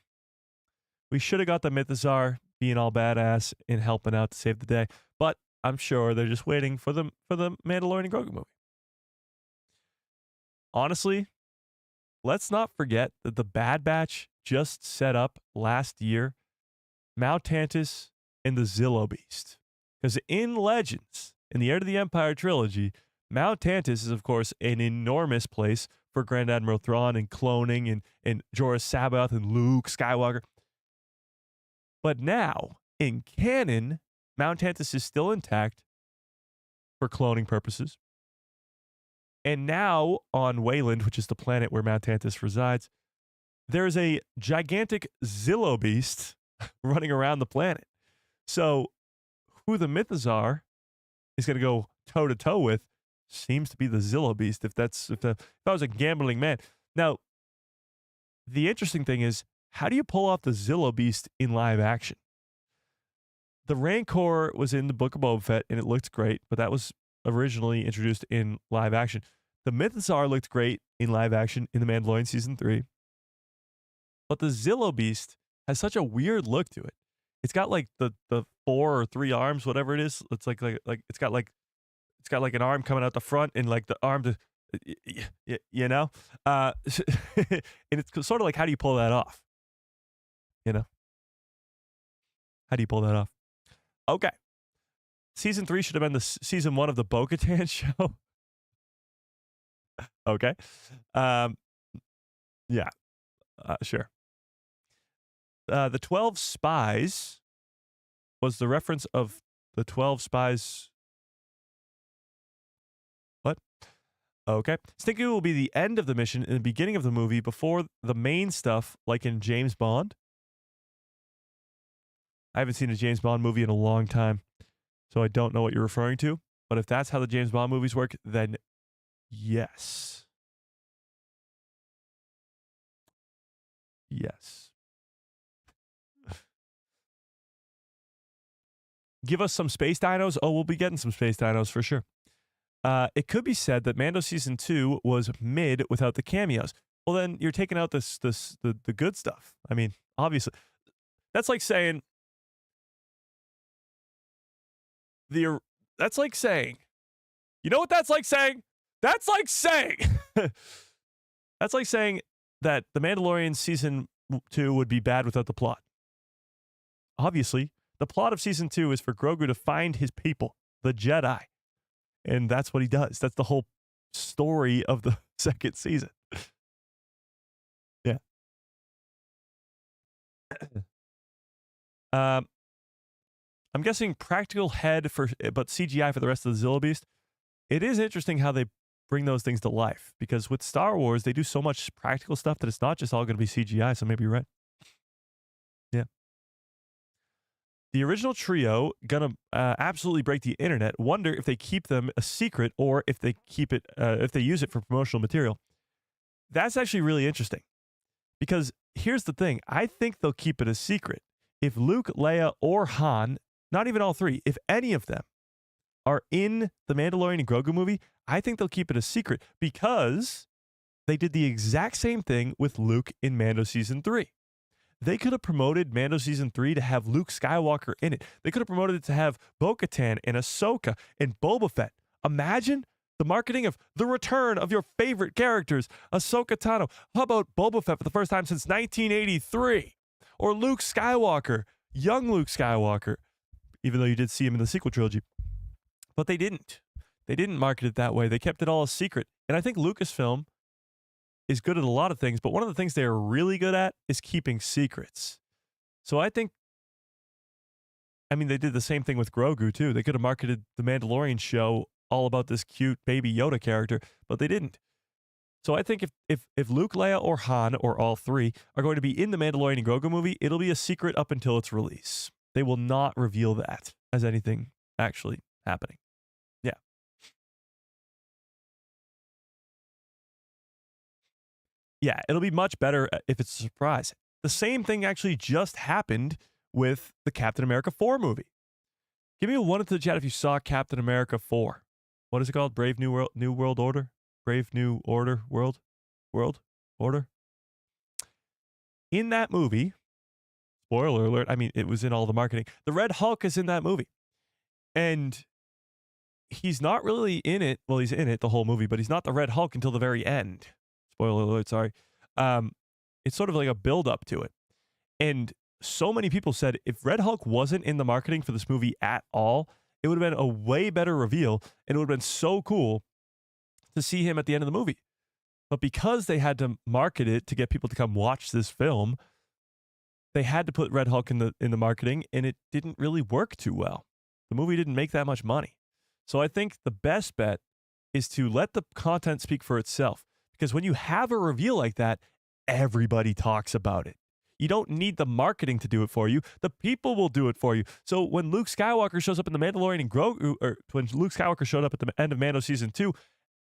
We should have got the Mythosaur being all badass and helping out to save the day, but I'm sure they're just waiting for the Mandalorian and Grogu movie. Honestly, let's not forget that the Bad Batch just set up last year Mount Tantus and the Zillo Beast. Because in Legends, in the Heir to the Empire trilogy, Mount Tantus is, of course, an enormous place for Grand Admiral Thrawn and cloning and Jorah Sabaoth and Luke Skywalker. But now, in canon, Mount Tantus is still intact for cloning purposes. And now, on Wayland, which is the planet where Mount Tantus resides, there's a gigantic Zillo Beast running around the planet. So, who the Mythosaur is going to go toe-to-toe with seems to be the Zillo Beast, if I was a gambling man. Now, the interesting thing is, how do you pull off the Zillo Beast in live action? The Rancor was in the Book of Boba Fett, and it looked great, but that was originally introduced in live action. The Mythosaur looked great in live action in The Mandalorian Season 3. But the Zillo Beast has such a weird look to it. It's got like the 4 or 3 arms, whatever it is. It's like it's got like an arm coming out the front and like the arm to, you know? And it's sort of like, how do you pull that off? You know? How do you pull that off? Okay. Season 3 should have been the season 1 of the Bo-Katan show. Okay. Yeah. Sure. The 12 Spies was the reference of the 12 Spies. What? Okay. Stinky will be the end of the mission in the beginning of the movie before the main stuff, like in James Bond. I haven't seen a James Bond movie in a long time, so I don't know what you're referring to. But if that's how the James Bond movies work, then yes. Yes. Give us some space dinos. Oh, we'll be getting some space dinos for sure. It could be said that Mando Season 2 was mid without the cameos. Well, then you're taking out the good stuff. I mean, obviously. That's like saying... That's like saying... You know what that's like saying? That's like saying... That's like saying that The Mandalorian Season 2 would be bad without the plot. Obviously, the plot of Season 2 is for Grogu to find his people, the Jedi. And that's what he does. That's the whole story of the second season. Yeah. I'm guessing practical head but CGI for the rest of the Zillo Beast. It is interesting how they bring those things to life. Because with Star Wars, they do so much practical stuff that it's not just all going to be CGI. So maybe you're right. Yeah. The original trio gonna absolutely break the internet. Wonder if they keep them a secret or if they keep it if they use it for promotional material. That's actually really interesting because here's the thing. I think they'll keep it a secret. If Luke, Leia, or Han, not even all three, if any of them are in the Mandalorian and Grogu movie, I think they'll keep it a secret because they did the exact same thing with Luke in Mando Season 3. They could have promoted Mando Season 3 to have Luke Skywalker in it. They could have promoted it to have Bo-Katan and Ahsoka and Boba Fett. Imagine the marketing of the return of your favorite characters, Ahsoka Tano. How about Boba Fett for the first time since 1983? Or Luke Skywalker, young Luke Skywalker, even though you did see him in the sequel trilogy. But they didn't. They didn't market it that way. They kept it all a secret. And I think Lucasfilm is good at a lot of things, but one of the things they're really good at is keeping secrets. So I think, I mean, they did the same thing with Grogu too. They could have marketed the Mandalorian show all about this cute baby Yoda character, but they didn't. So I think if Luke, Leia, or Han, or all three, are going to be in the Mandalorian and Grogu movie, it'll be a secret up until its release. They will not reveal that as anything actually happening. Yeah. Yeah, it'll be much better if it's a surprise. The same thing actually just happened with the Captain America 4 movie. Give me a 1 into the chat if you saw Captain America 4. What is it called? Brave New World Order? Brave New Order World Order? In that movie, spoiler alert, I mean, it was in all the marketing. The Red Hulk is in that movie. And he's not really in it. Well, he's in it the whole movie, but he's not the Red Hulk until the very end. Spoiler alert, sorry. It's sort of like a build up to it. And so many people said if Red Hulk wasn't in the marketing for this movie at all, it would have been a way better reveal and it would have been so cool to see him at the end of the movie. But because they had to market it to get people to come watch this film, they had to put Red Hulk in the marketing and it didn't really work too well. The movie didn't make that much money. So I think the best bet is to let the content speak for itself. Because when you have a reveal like that, everybody talks about it. You don't need the marketing to do it for you. The people will do it for you. So when Luke Skywalker shows up in The Mandalorian and Grogu, or when Luke Skywalker showed up at the end of Mando Season 2,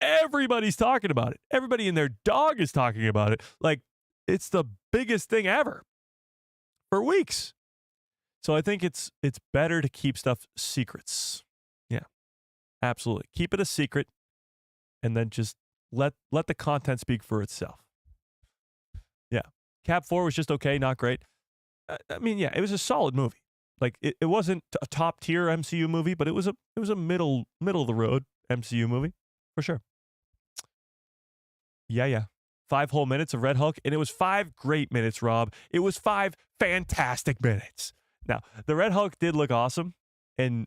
everybody's talking about it. Everybody and their dog is talking about it. Like, it's the biggest thing ever for weeks. So I think it's better to keep stuff secrets. Yeah, absolutely. Keep it a secret and then just let the content speak for itself. Yeah. Cap 4 was just okay, not great. I mean, yeah, it was a solid movie. Like it wasn't a top tier MCU movie, but it was a middle of the road MCU movie for sure. Yeah. 5 whole minutes of Red Hulk, and it was 5 great minutes, Rob. It was 5 fantastic minutes. Now, the Red Hulk did look awesome, and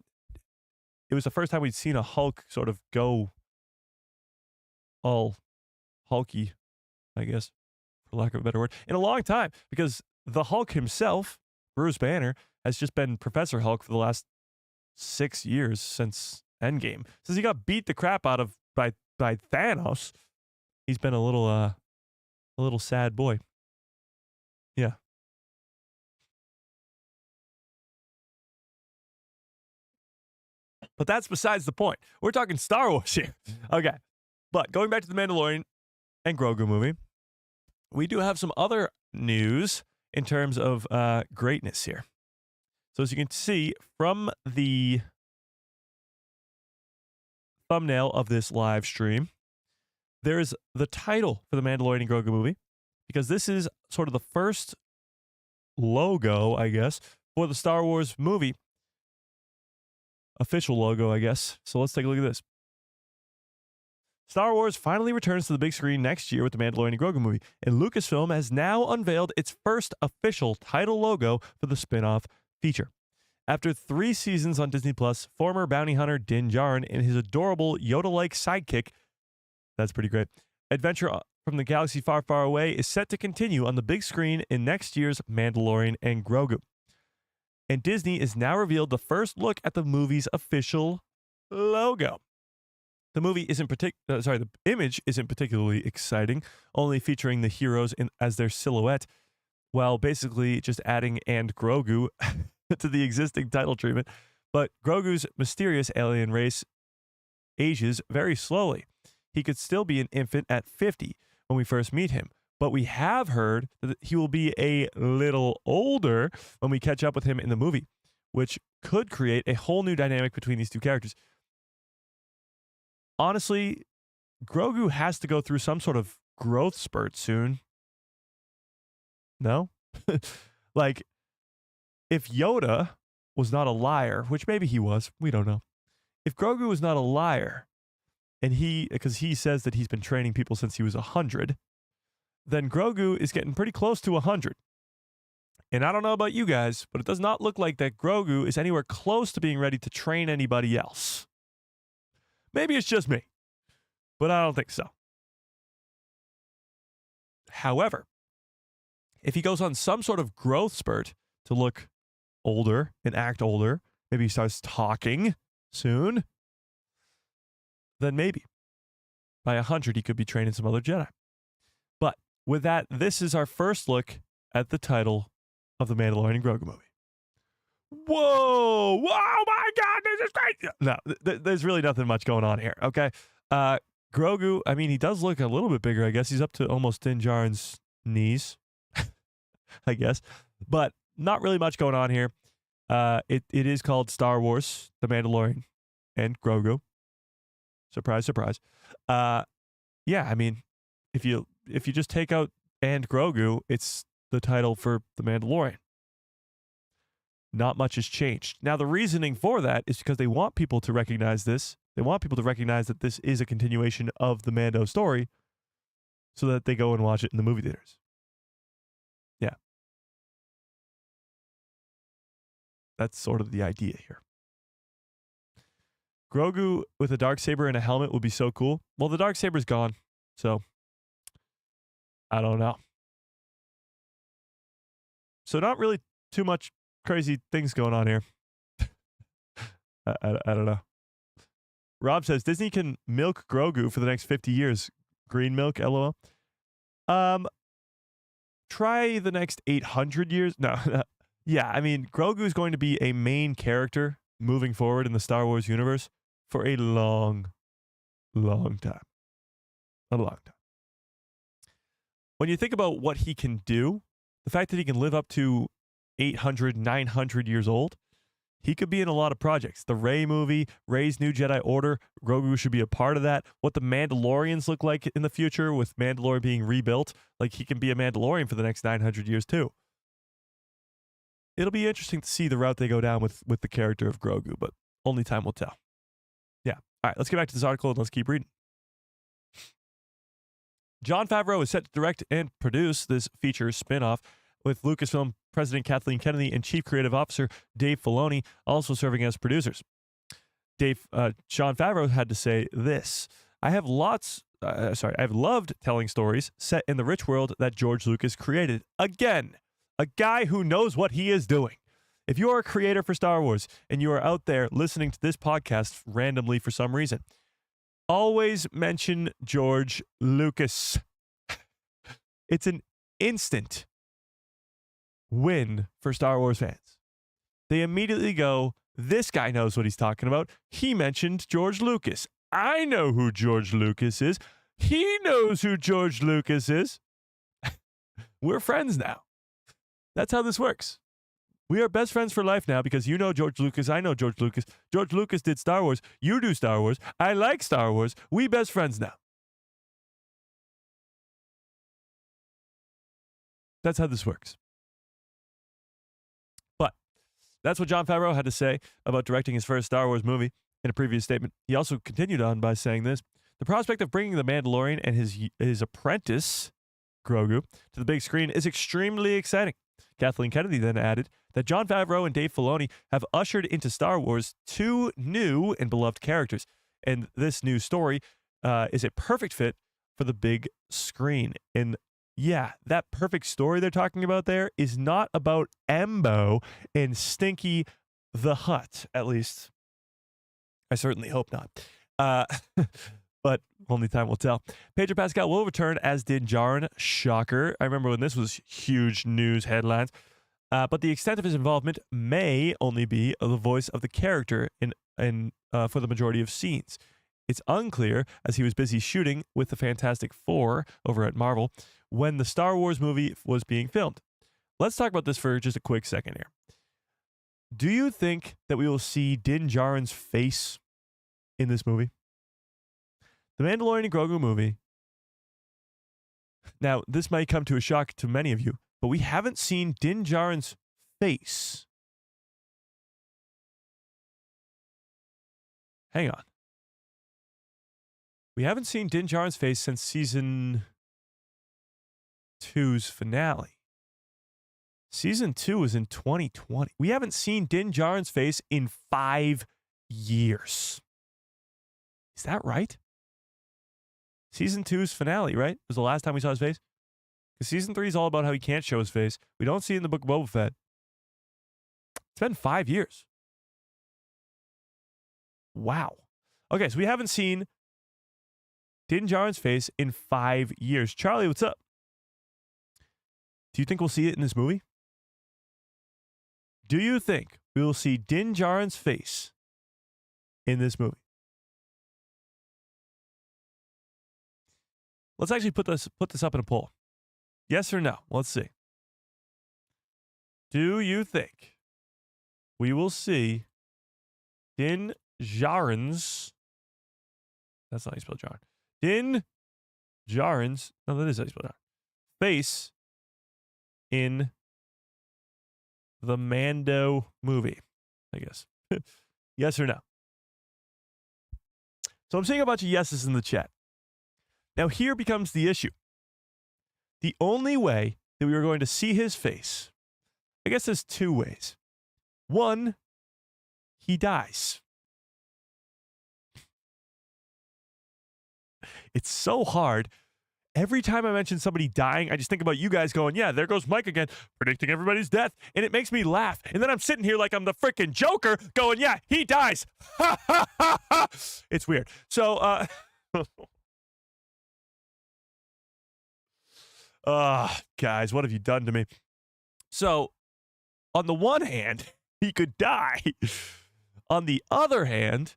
it was the first time we'd seen a Hulk sort of go all hulky, I guess, for lack of a better word, in a long time, because the Hulk himself, Bruce Banner, has just been Professor Hulk for the last 6 years since Endgame. Since he got beat the crap out of by Thanos, he's been a little sad boy. Yeah. But that's besides the point. We're talking Star Wars here. Okay. But going back to the Mandalorian and Grogu movie, we do have some other news in terms of greatness here. So as you can see from the thumbnail of this live stream, there's the title for the Mandalorian and Grogu movie, because this is sort of the first logo, I guess, for the Star Wars movie. Official logo, I guess. So let's take a look at this. Star Wars finally returns to the big screen next year with the Mandalorian and Grogu movie, and Lucasfilm has now unveiled its first official title logo for the spin-off feature. After 3 seasons on Disney+, former bounty hunter Din Djarin and his adorable Yoda-like sidekick, that's pretty great, adventure from the galaxy far, far away is set to continue on the big screen in next year's Mandalorian and Grogu. And Disney has now revealed the first look at the movie's official logo. The movie isn't the image isn't particularly exciting, only featuring the heroes as their silhouette, while basically just adding and Grogu to the existing title treatment. But Grogu's mysterious alien race ages very slowly. He could still be an infant at 50 when we first meet him, but we have heard that he will be a little older when we catch up with him in the movie, which could create a whole new dynamic between these two characters. Honestly, Grogu has to go through some sort of growth spurt soon. No? Like, if Yoda was not a liar, which maybe he was, we don't know. If Grogu was not a liar, and because he says that he's been training people since he was 100, then Grogu is getting pretty close to 100. And I don't know about you guys, but it does not look like that Grogu is anywhere close to being ready to train anybody else. Maybe it's just me, but I don't think so. However, if he goes on some sort of growth spurt to look older and act older, maybe he starts talking soon, then maybe by 100 he could be training some other Jedi. But with that, this is our first look at the title of the Mandalorian and Grogu movie. Whoa! Oh my God, this is great! No, there's really nothing much going on here, okay? Grogu, I mean, he does look a little bit bigger, I guess. He's up to almost Din Djarin's knees, I guess. But not really much going on here. It is called Star Wars, The Mandalorian and Grogu. Surprise, surprise. Yeah, I mean, if you just take out and Grogu, it's the title for The Mandalorian. Not much has changed. Now, the reasoning for that is because they want people to recognize this. They want people to recognize that this is a continuation of the Mando story so that they go and watch it in the movie theaters. Yeah. That's sort of the idea here. Grogu with a Darksaber and a helmet would be so cool. Well, the Darksaber's gone, so I don't know. So not really too much crazy things going on here. I don't know. Rob says Disney can milk Grogu for the next 50 years. Green milk, LOL. Try the next 800 years. No. Yeah, I mean, Grogu is going to be a main character moving forward in the Star Wars universe for a long, long time. A long time. When you think about what he can do, the fact that he can live up to 800, 900 years old, he could be in a lot of projects. The Rey movie, Rey's New Jedi Order, Grogu should be a part of that. What the Mandalorians look like in the future with Mandalore being rebuilt, like he can be a Mandalorian for the next 900 years too. It'll be interesting to see the route they go down with the character of Grogu, but only time will tell. Yeah. All right, let's get back to this article and let's keep reading. Jon Favreau is set to direct and produce this feature spin-off with Lucasfilm President Kathleen Kennedy and Chief Creative Officer Dave Filoni also serving as producers. Jon Favreau had to say this: I have loved telling stories set in the rich world that George Lucas created. Again, a guy who knows what he is doing. If you are a creator for Star Wars and you are out there listening to this podcast randomly for some reason, always mention George Lucas. It's an instant win for Star Wars fans. They immediately go, this guy knows what he's talking about. He mentioned George Lucas. I know who George Lucas is. He knows who George Lucas is. We're friends now. That's how this works. We are best friends for life now because you know George Lucas. I know George Lucas. George Lucas did Star Wars. You do Star Wars. I like Star Wars. We best friends now. That's how this works. But that's what Jon Favreau had to say about directing his first Star Wars movie in a previous statement. He also continued on by saying this: the prospect of bringing the Mandalorian and his apprentice, Grogu, to the big screen is extremely exciting. Kathleen Kennedy then added that Jon Favreau and Dave Filoni have ushered into Star Wars two new and beloved characters, and this new story is a perfect fit for the big screen. And yeah, that perfect story they're talking about there is not about Embo and Stinky the Hutt, at least I certainly hope not. But only time will tell. Pedro Pascal will return as Din Djarin. Shocker. I remember when this was huge news headlines. But the extent of his involvement may only be the voice of the character for the majority of scenes. It's unclear, as he was busy shooting with the Fantastic Four over at Marvel when the Star Wars movie was being filmed. Let's talk about this for just a quick second here. Do you think that we will see Din Djarin's face in this movie? The Mandalorian and Grogu movie. Now, this might come to a shock to many of you, but we haven't seen Din Djarin's face. Hang on. We haven't seen Din Djarin's face since season 2's finale. Season 2 was in 2020. We haven't seen Din Djarin's face in 5 years. Is that right? Season 2's finale, right? Was the last time we saw his face? Because season 3 is all about how he can't show his face. We don't see it in the book of Boba Fett. It's been 5 years. Wow. Okay, so we haven't seen Din Djarin's face in 5 years. Charlie, what's up? Do you think we'll see it in this movie? Do you think we will see Din Djarin's face in this movie? Let's actually put this up in a poll. Yes or no? Let's see. Do you think we will see Din Djarin's... That's not how you spell Djarin. Din Djarin's... No, that is how you spell Djarin. Face in the Mando movie, I guess. Yes or no? So I'm seeing a bunch of yeses in the chat. Now, here becomes the issue. The only way that we are going to see his face, I guess there's 2 ways. One, he dies. It's so hard. Every time I mention somebody dying, I just think about you guys going, yeah, there goes Mike again, predicting everybody's death. And it makes me laugh. And then I'm sitting here like I'm the freaking Joker going, yeah, he dies. It's weird. So, guys, what have you done to me? So, on the one hand, he could die. On the other hand,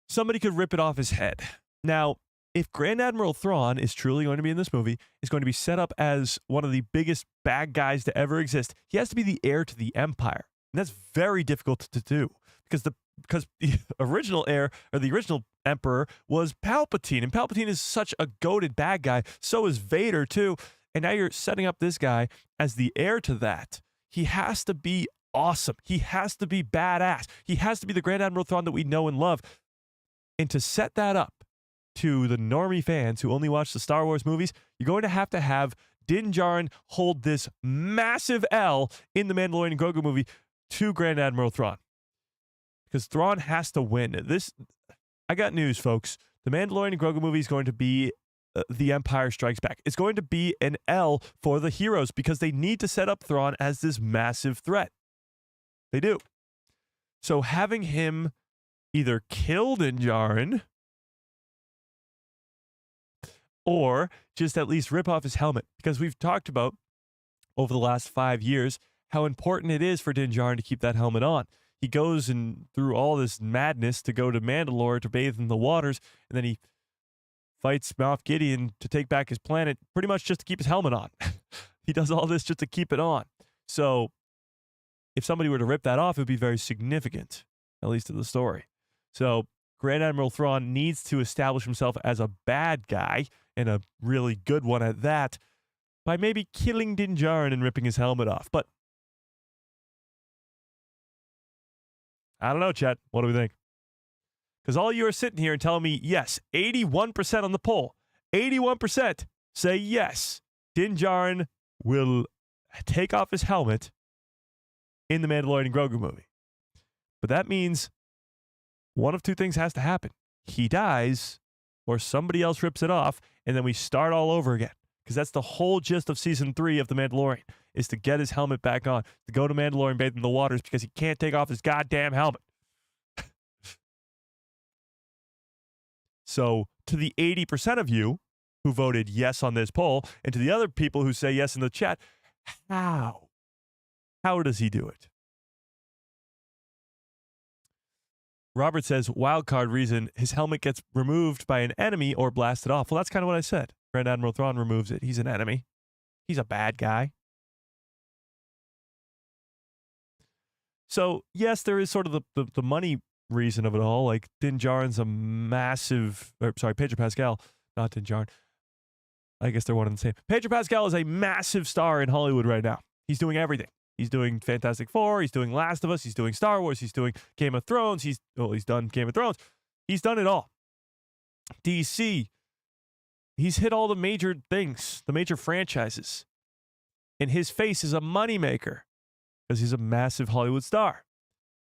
somebody could rip it off his head. Now, if Grand Admiral Thrawn is truly going to be in this movie, is going to be set up as one of the biggest bad guys to ever exist, he has to be the heir to the Empire. And that's very difficult to do because the original heir, or the original emperor, was Palpatine. And Palpatine is such a goated bad guy. So is Vader, too. And now you're setting up this guy as the heir to that. He has to be awesome. He has to be badass. He has to be the Grand Admiral Thrawn that we know and love. And to set that up to the normie fans who only watch the Star Wars movies, you're going to have Din Djarin hold this massive L in the Mandalorian and Grogu movie to Grand Admiral Thrawn. Because Thrawn has to win. I got news, folks. The Mandalorian and Grogu movie is going to be The Empire Strikes Back. It's going to be an L for the heroes because they need to set up Thrawn as this massive threat. They do. So having him either kill Din Djarin or just at least rip off his helmet. Because we've talked about over the last 5 years how important it is for Din Djarin to keep that helmet on. He goes and through all this madness to go to Mandalore to bathe in the waters, and then he fights Moff Gideon to take back his planet pretty much just to keep his helmet on. He does all this just to keep it on. So if somebody were to rip that off, it would be very significant, at least to the story. So Grand Admiral Thrawn needs to establish himself as a bad guy, and a really good one at that, by maybe killing Din Djarin and ripping his helmet off. But I don't know, chat. What do we think? Because all you are sitting here and telling me, yes, 81% on the poll, 81% say yes, Din Djarin will take off his helmet in the Mandalorian and Grogu movie. But that means one of 2 things has to happen. He dies, or somebody else rips it off, and then we start all over again. Because that's the whole gist of season 3 of The Mandalorian, is to get his helmet back on, to go to Mandalore and bathe in the waters because he can't take off his goddamn helmet. So to the 80% of you who voted yes on this poll, and to the other people who say yes in the chat, how? How does he do it? Robert says, wildcard reason, his helmet gets removed by an enemy or blasted off. Well, that's kind of what I said. Grand Admiral Thrawn removes it. He's an enemy. He's a bad guy. So, yes, there is sort of the money reason of it all. Like, Din Djarin's a massive... Pedro Pascal, not Din Djarin. I guess they're one and the same. Pedro Pascal is a massive star in Hollywood right now. He's doing everything. He's doing Fantastic Four. He's doing Last of Us. He's doing Star Wars. He's doing Game of Thrones. He's done Game of Thrones. He's done it all. DC. He's hit all the major things, the major franchises. And his face is a moneymaker because he's a massive Hollywood star.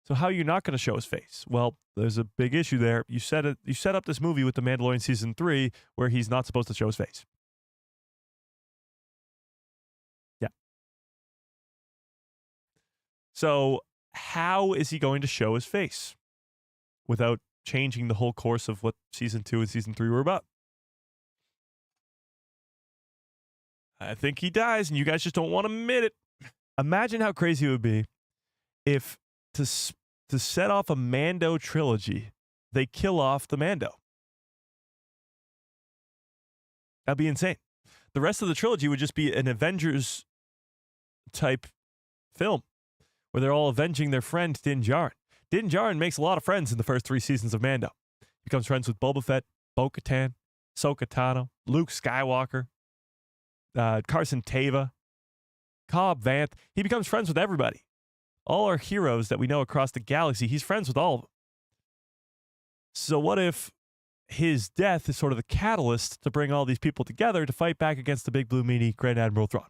So how are you not going to show his face? Well, there's a big issue there. You set up this movie with The Mandalorian Season 3 where he's not supposed to show his face. Yeah. So how is he going to show his face without changing the whole course of what Season 2 and Season 3 were about? I think he dies, and you guys just don't want to admit it. Imagine how crazy it would be if to set off a Mando trilogy, they kill off the Mando. That'd be insane. The rest of the trilogy would just be an Avengers type film where they're all avenging their friend Din Djarin. Din Djarin makes a lot of friends in the first 3 seasons of Mando. He becomes friends with Boba Fett, Bo-Katan, Ahsoka Tano, Luke Skywalker, Carson Teva, Cobb Vanth. He becomes friends with everybody. All our heroes that we know across the galaxy, he's friends with all of them. So what if his death is sort of the catalyst to bring all these people together to fight back against the big blue meanie Grand Admiral Thrawn?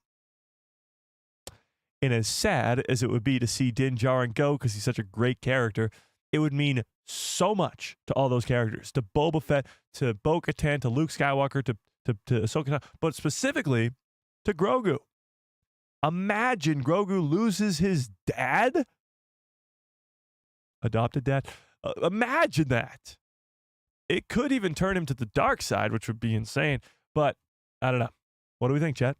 And as sad as it would be to see Din Djarin go because he's such a great character, it would mean so much to all those characters, to Boba Fett, to Bo-Katan, to Luke Skywalker, to Ahsoka Tano, but specifically to Grogu. Imagine Grogu loses his dad? Adopted dad? Imagine that. It could even turn him to the dark side, which would be insane. But I don't know. What do we think, chat?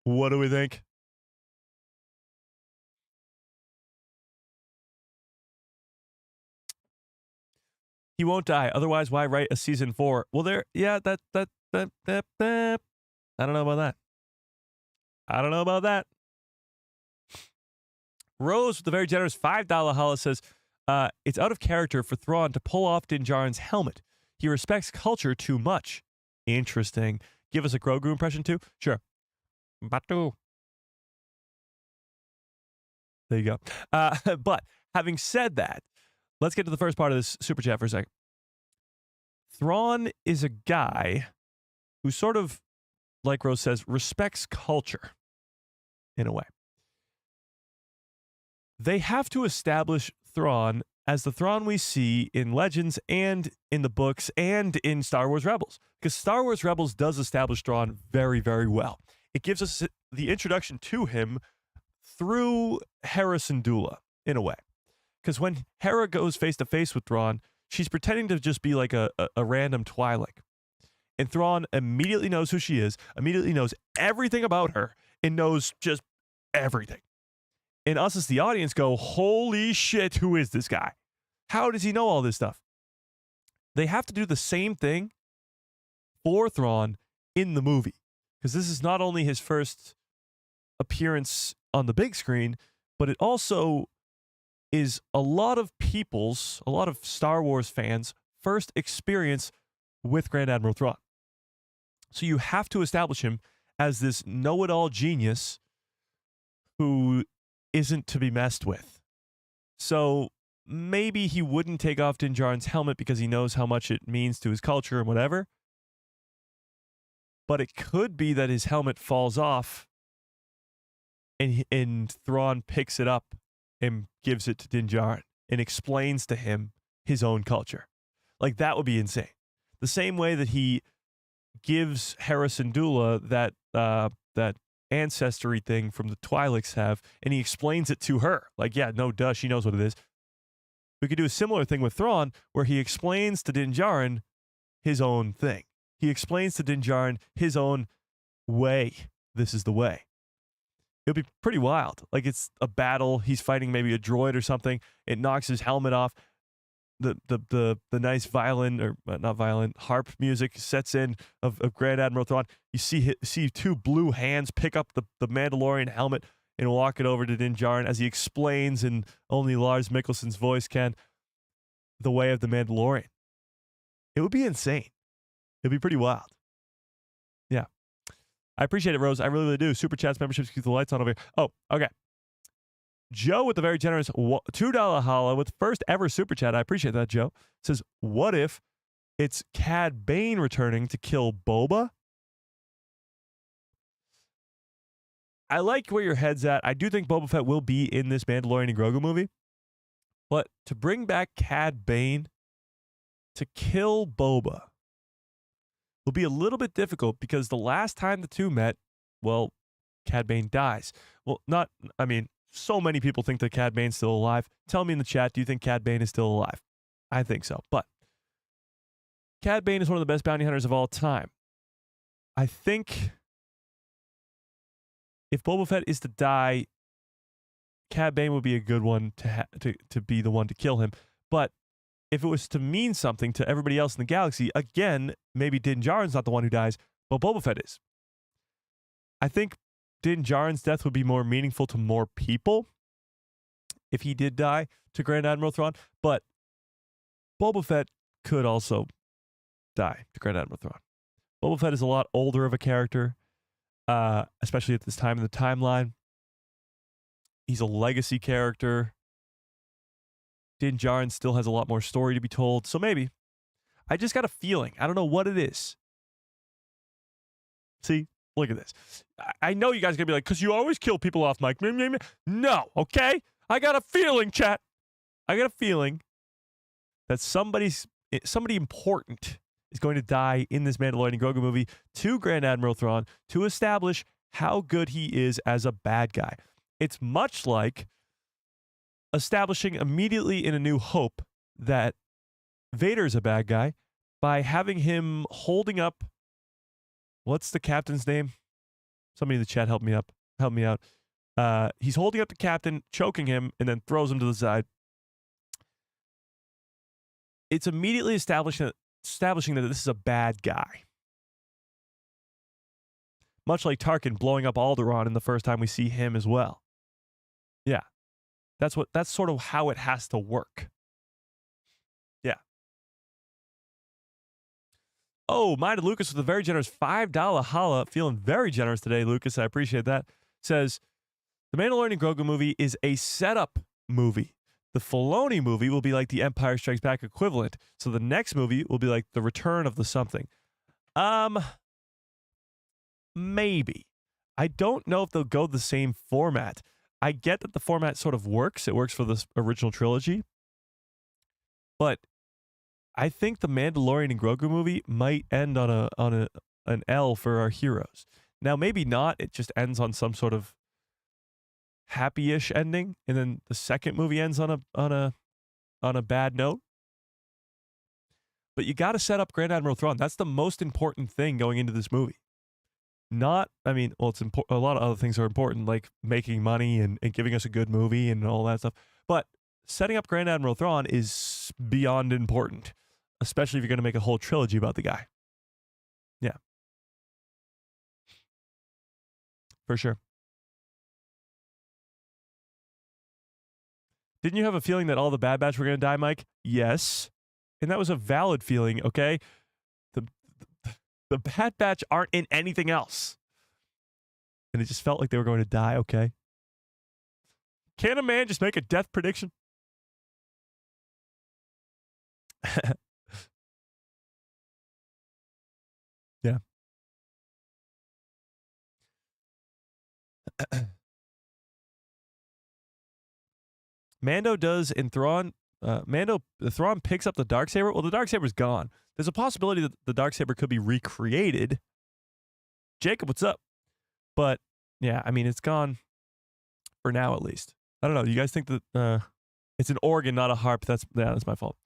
What do we think? He won't die. Otherwise, why write a season 4? Well, I don't know about that. I don't know about that. Rose with the very generous $5 holla says, it's out of character for Thrawn to pull off Din Djarin's helmet. He respects culture too much. Interesting. Give us a Grogu impression too? Sure. Batu. There you go. But having said that, let's get to the first part of this super chat for a second. Thrawn is a guy who sort of, like Rose says, respects culture in a way. They have to establish Thrawn as the Thrawn we see in Legends and in the books and in Star Wars Rebels. Because Star Wars Rebels does establish Thrawn very, very well. It gives us the introduction to him through Hera Syndulla, in a way. Because when Hera goes face-to-face with Thrawn, she's pretending to just be like a random Twi'lek. And Thrawn immediately knows who she is, immediately knows everything about her, and knows just everything. And us as the audience go, holy shit, who is this guy? How does he know all this stuff? They have to do the same thing for Thrawn in the movie. Because this is not only his first appearance on the big screen, but it also is a lot of Star Wars fans' first experience with Grand Admiral Thrawn. So you have to establish him as this know-it-all genius who isn't to be messed with. So maybe he wouldn't take off Din Djarin's helmet because he knows how much it means to his culture and whatever. But it could be that his helmet falls off and Thrawn picks it up and gives it to Din Djarin and explains to him his own culture. Like, that would be insane. The same way that he gives Hera Syndulla that ancestry thing from the Twi'leks have, and he explains it to her. Like, yeah, no duh, she knows what it is. We could do a similar thing with Thrawn, where he explains to Din Djarin his own thing. He explains to Din Djarin his own way. This is the way. It'll be pretty wild. Like, it's a battle. He's fighting maybe a droid or something. It knocks his helmet off. The nice violin, or not violin, harp music sets in of Grand Admiral Thrawn. You see two blue hands pick up the Mandalorian helmet and walk it over to Din Djarin as he explains in only Lars Mikkelsen's voice can the way of the Mandalorian. It would be insane. It'd be pretty wild. Yeah. I appreciate it, Rose. I really, really do. Super chats, memberships, keep the lights on over here. Oh, okay. Joe with the very generous $2 holla with first ever super chat. I appreciate that, Joe. Says, what if it's Cad Bane returning to kill Boba? I like where your head's at. I do think Boba Fett will be in this Mandalorian and Grogu movie. But to bring back Cad Bane to kill Boba will be a little bit difficult because the last time the two met, well, Cad Bane dies. Well, so many people think that Cad Bane's still alive. Tell me in the chat, do you think Cad Bane is still alive? I think so. But Cad Bane is one of the best bounty hunters of all time. I think if Boba Fett is to die, Cad Bane would be a good one to be the one to kill him. But if it was to mean something to everybody else in the galaxy, again, maybe Din Djarin's not the one who dies, but Boba Fett is. I think Din Djarin's death would be more meaningful to more people if he did die to Grand Admiral Thrawn, but Boba Fett could also die to Grand Admiral Thrawn. Boba Fett is a lot older of a character, especially at this time in the timeline. He's a legacy character. Din Djarin still has a lot more story to be told, so maybe. I just got a feeling. I don't know what it is. See? Look at this. I know you guys are going to be like, because you always kill people off mic. No, okay? I got a feeling, chat. I got a feeling that somebody important is going to die in this Mandalorian and Grogu movie to Grand Admiral Thrawn to establish how good he is as a bad guy. It's much like establishing immediately in A New Hope that Vader is a bad guy by having him holding up, what's the captain's name? Somebody in the chat help me out. He's holding up the captain, choking him, and then throws him to the side. It's immediately establishing that this is a bad guy. Much like Tarkin blowing up Alderaan in the first time we see him as well. Yeah. That's sort of how it has to work. Yeah. Oh, Minded Lucas with a very generous $5 holla. Feeling very generous today, Lucas. I appreciate that. Says, the Mandalorian and Grogu movie is a setup movie. The Filoni movie will be like the Empire Strikes Back equivalent. So the next movie will be like the Return of the something. Maybe. I don't know if they'll go the same format. I get that the format sort of works. It works for this original trilogy. But I think the Mandalorian and Grogu movie might end on an L for our heroes. Now, maybe not. It just ends on some sort of happy-ish ending, and then the second movie ends on a bad note. But you got to set up Grand Admiral Thrawn. That's the most important thing going into this movie. It's a lot of other things are important, like making money and giving us a good movie and all that stuff. But setting up Grand Admiral Thrawn is beyond important, especially if you're going to make a whole trilogy about the guy. Yeah. For sure. Didn't you have a feeling that all the Bad Batch were going to die, Mike? Yes. And that was a valid feeling, okay? The Bad Batch aren't in anything else. And it just felt like they were going to die, okay? Can a man just make a death prediction? Yeah. Mando does in Thrawn. Thrawn picks up the Darksaber. Well, the Darksaber's gone. There's a possibility that the Darksaber could be recreated. Jacob, what's up? But yeah, I mean, it's gone for now, at least. I don't know. You guys think that it's an organ, not a harp? That's my fault.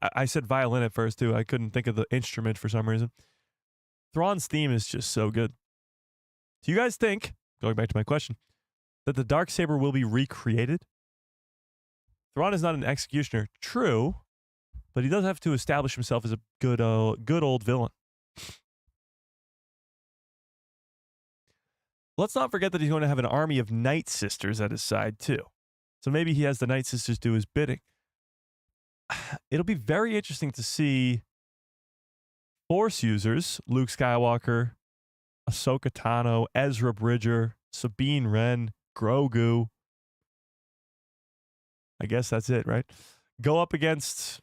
I said violin at first too. I couldn't think of the instrument for some reason. Thrawn's theme is just so good. Do you guys think, going back to my question, that the Darksaber will be recreated? Thrawn is not an executioner, true, but he does have to establish himself as a good old villain. Let's not forget that he's going to have an army of Night Sisters at his side too. So maybe he has the Night Sisters do his bidding. It'll be very interesting to see Force users, Luke Skywalker, Ahsoka Tano, Ezra Bridger, Sabine Wren, Grogu. I guess that's it, right? Go up against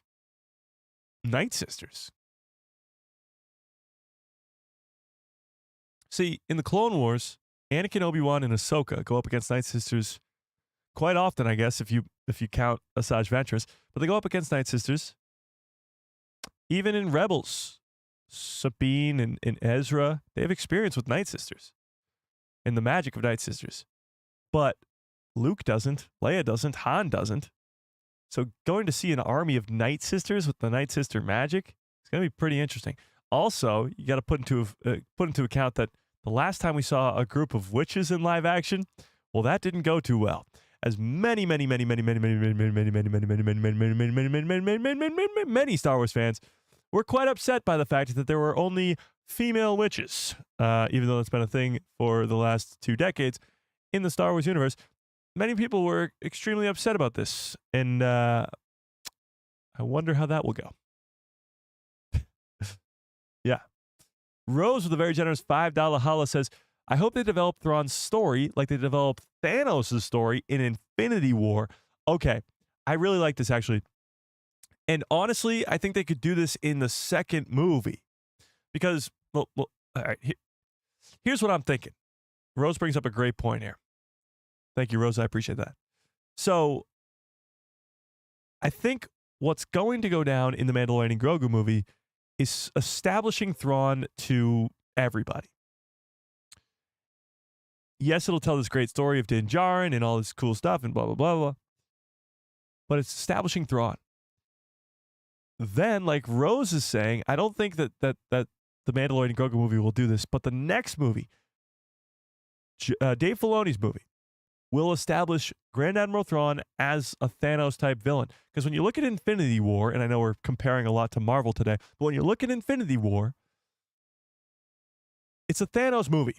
Night Sisters. See, in the Clone Wars, Anakin, Obi-Wan, and Ahsoka go up against Night Sisters quite often, I guess, if you count Asajj Ventress. But they go up against Night Sisters. Even in Rebels, Sabine and Ezra, they have experience with Night Sisters and the magic of Night Sisters. But Luke doesn't, Leia doesn't, Han doesn't. So going to see an army of Night Sisters with the Night Sister magic, it's going to be pretty interesting. Also, you got to put into account that the last time we saw a group of witches in live action, well, that didn't go too well. As many Star Wars fans were quite upset by the fact that there were only female witches, even though that's been a thing for the last 2 decades in the Star Wars universe. Many people were extremely upset about this, and I wonder how that will go. Yeah. Rose with a very generous $5 holla says, I hope they develop Thrawn's story like they developed Thanos' story in Infinity War. Okay, I really like this, actually. And honestly, I think they could do this in the second movie. Because, well all right, here's what I'm thinking. Rose brings up a great point here. Thank you, Rose. I appreciate that. So, I think what's going to go down in the Mandalorian and Grogu movie is establishing Thrawn to everybody. Yes, it'll tell this great story of Din Djarin and all this cool stuff and blah, blah, blah, blah. But it's establishing Thrawn. Then, like Rose is saying, I don't think that the Mandalorian and Grogu movie will do this, but the next movie, Dave Filoni's movie, will establish Grand Admiral Thrawn as a Thanos-type villain. Because when you look at Infinity War, and I know we're comparing a lot to Marvel today, but when you look at Infinity War, it's a Thanos movie.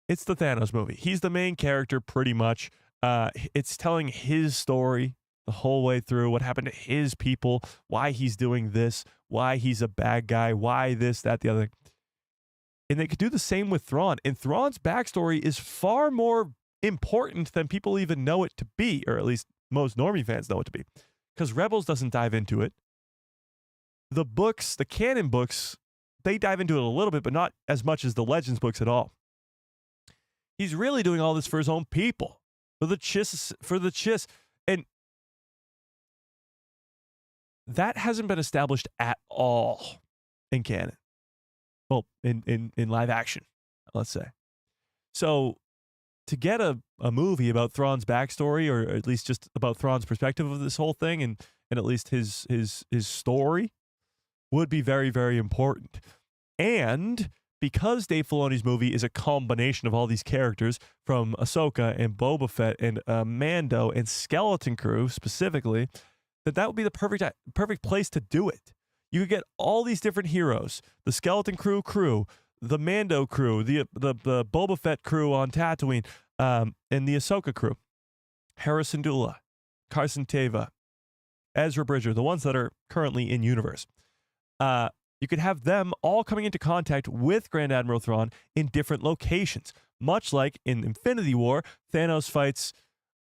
It's the Thanos movie. He's the main character pretty much. It's telling his story the whole way through, what happened to his people, why he's doing this, why he's a bad guy, why this, that, the other. And they could do the same with Thrawn. And Thrawn's backstory is far more important than people even know it to be, or at least most normie fans know it to be. Because Rebels doesn't dive into it. The books, the canon books, they dive into it a little bit, but not as much as the Legends books at all. He's really doing all this for his own people, for the Chiss, and that hasn't been established at all in canon. Well, in live action, let's say. So to get a movie about Thrawn's backstory, or at least just about Thrawn's perspective of this whole thing, and at least his story, would be very, very important. And because Dave Filoni's movie is a combination of all these characters, from Ahsoka and Boba Fett and Mando and Skeleton Crew specifically, that would be the perfect place to do it. You could get all these different heroes, the Skeleton Crew, the Mando crew, the Boba Fett crew on Tatooine, and the Ahsoka crew, Hera Syndulla, Carson Teva, Ezra Bridger, the ones that are currently in universe. You could have them all coming into contact with Grand Admiral Thrawn in different locations. Much like in Infinity War, Thanos fights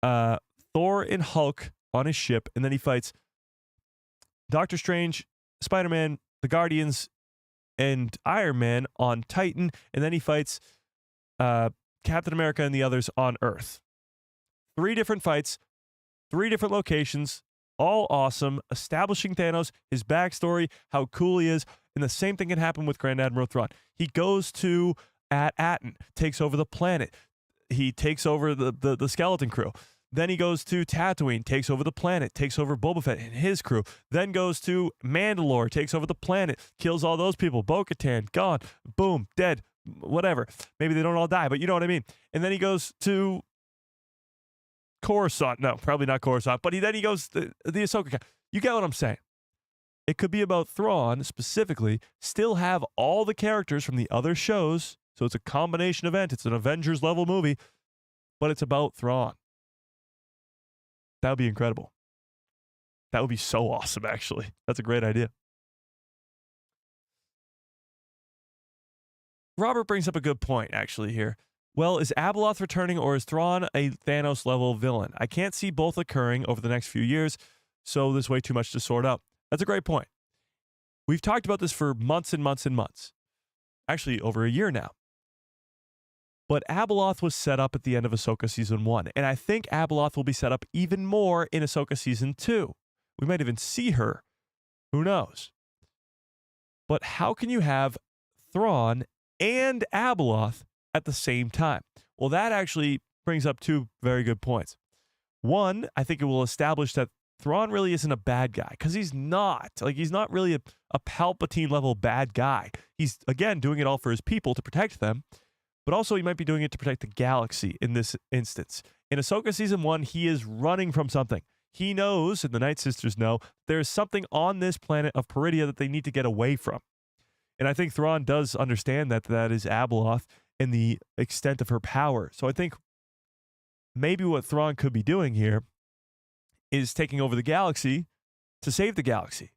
Thor and Hulk on his ship, and then he fights Doctor Strange, Spider-Man, the Guardians, and Iron Man on Titan, and then he fights Captain America and the others on Earth. 3 different fights, 3 different locations, all awesome, establishing Thanos, his backstory, how cool he is, and the same thing can happen with Grand Admiral Thrawn. He goes to Aten, takes over the planet. He takes over the Skeleton Crew. Then he goes to Tatooine, takes over the planet, takes over Boba Fett and his crew. Then goes to Mandalore, takes over the planet, kills all those people. Bo-Katan, gone. Boom, dead. Whatever. Maybe they don't all die, but you know what I mean. And then he goes to Coruscant. No, probably not Coruscant. But then he goes to the Ahsoka. You get what I'm saying. It could be about Thrawn specifically, still have all the characters from the other shows. So it's a combination event. It's an Avengers level movie, but it's about Thrawn. That would be incredible. That would be so awesome, actually. That's a great idea. Robert brings up a good point, actually, here. Well, is Abeloth returning or is Thrawn a Thanos-level villain? I can't see both occurring over the next few years, so there's way too much to sort out. That's a great point. We've talked about this for months and months and months. Actually, over a year now. But Abeloth was set up at the end of Ahsoka Season 1, and I think Abeloth will be set up even more in Ahsoka Season 2. We might even see her. Who knows? But how can you have Thrawn and Abeloth at the same time? Well, that actually brings up two very good points. One, I think it will establish that Thrawn really isn't a bad guy, because he's not. Like, he's not really a Palpatine-level bad guy. He's, again, doing it all for his people to protect them. But also, he might be doing it to protect the galaxy in this instance. In Ahsoka Season 1, he is running from something. He knows, and the Night Sisters know, there's something on this planet of Peridea that they need to get away from. And I think Thrawn does understand that that is Abeloth and the extent of her power. So I think maybe what Thrawn could be doing here is taking over the galaxy to save the galaxy.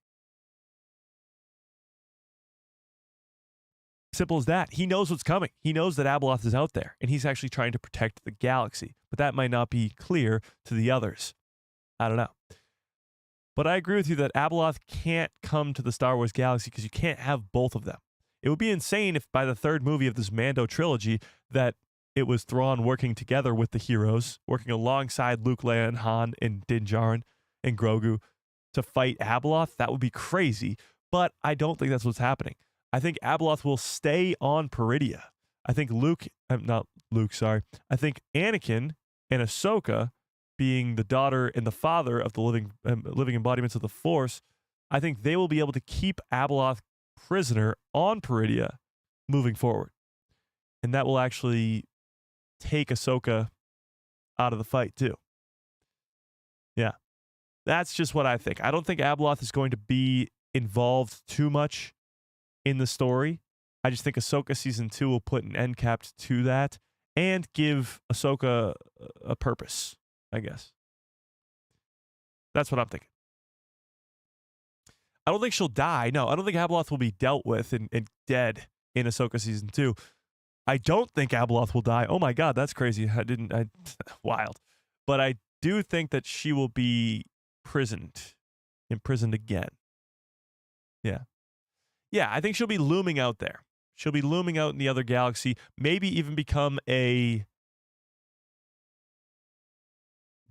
Simple as that. He knows what's coming. He knows that Abeloth is out there, and he's actually trying to protect the galaxy. But that might not be clear to the others. I don't know. But I agree with you that Abeloth can't come to the Star Wars galaxy because you can't have both of them. It would be insane if by the third movie of this Mando trilogy that it was Thrawn working together with the heroes, working alongside Luke, Leia, and Han, and Din Djarin, and Grogu to fight Abeloth. That would be crazy. But I don't think that's what's happening. I think Abeloth will stay on Peridea. I think I think Anakin and Ahsoka, being the daughter and the father of the living embodiments of the Force, I think they will be able to keep Abeloth prisoner on Peridea moving forward. And that will actually take Ahsoka out of the fight too. Yeah. That's just what I think. I don't think Abeloth is going to be involved too much in the story. I just think Ahsoka Season 2 will put an end cap to that and give Ahsoka a purpose, I guess. That's what I'm thinking. I don't think she'll die. No, I don't think Abeloth will be dealt with and dead in Ahsoka Season 2. I don't think Abeloth will die. Oh my God, that's crazy. Wild. But I do think that she will be imprisoned again. Yeah. Yeah, I think she'll be looming out there. She'll be looming out in the other galaxy, maybe even become a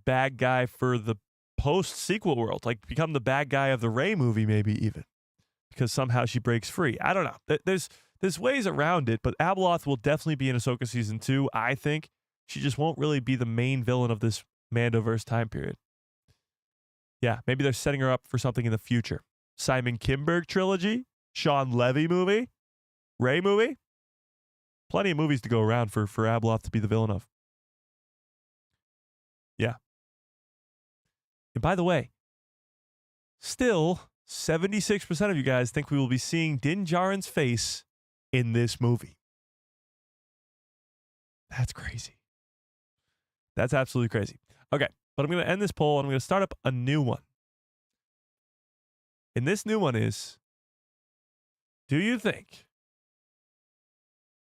bad guy for the post-sequel world, like become the bad guy of the Rey movie maybe even, because somehow she breaks free. I don't know. There's ways around it, but Abeloth will definitely be in Ahsoka Season 2, I think. She just won't really be the main villain of this Mandoverse time period. Yeah, maybe they're setting her up for something in the future. Simon Kinberg trilogy? Sean Levy movie? Rey movie? Plenty of movies to go around for Abeloth to be the villain of. Yeah. And by the way, still, 76% of you guys think we will be seeing Din Djarin's face in this movie. That's crazy. That's absolutely crazy. Okay, but I'm going to end this poll and I'm going to start up a new one. And this new one is, do you think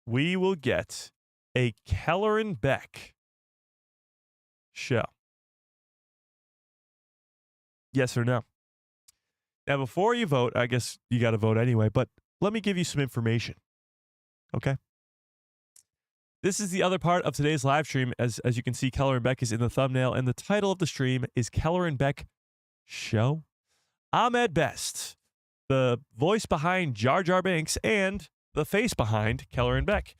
we will get a Kelleran Beq show? Yes or no? Now, before you vote, I guess you got to vote anyway, but let me give you some information. Okay? This is the other part of today's live stream. As you can see, Kelleran Beq is in the thumbnail, and the title of the stream is Kelleran Beq Show. Ahmed Best, the voice behind Jar Jar Binks and the face behind Kelleran Beq.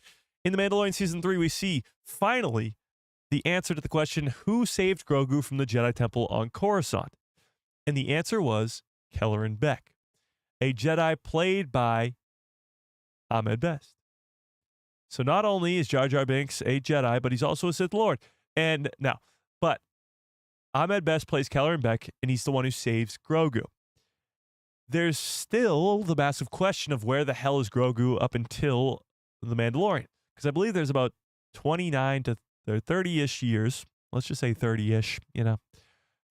In The Mandalorian Season 3, we see, finally, the answer to the question, who saved Grogu from the Jedi Temple on Coruscant? And the answer was Kelleran Beq, a Jedi played by Ahmed Best. So not only is Jar Jar Binks a Jedi, but he's also a Sith Lord. And now, but Ahmed Best plays Kelleran Beq, and he's the one who saves Grogu. There's still the massive question of where the hell is Grogu up until The Mandalorian. Because I believe there's about 29 to 30-ish years. Let's just say 30-ish,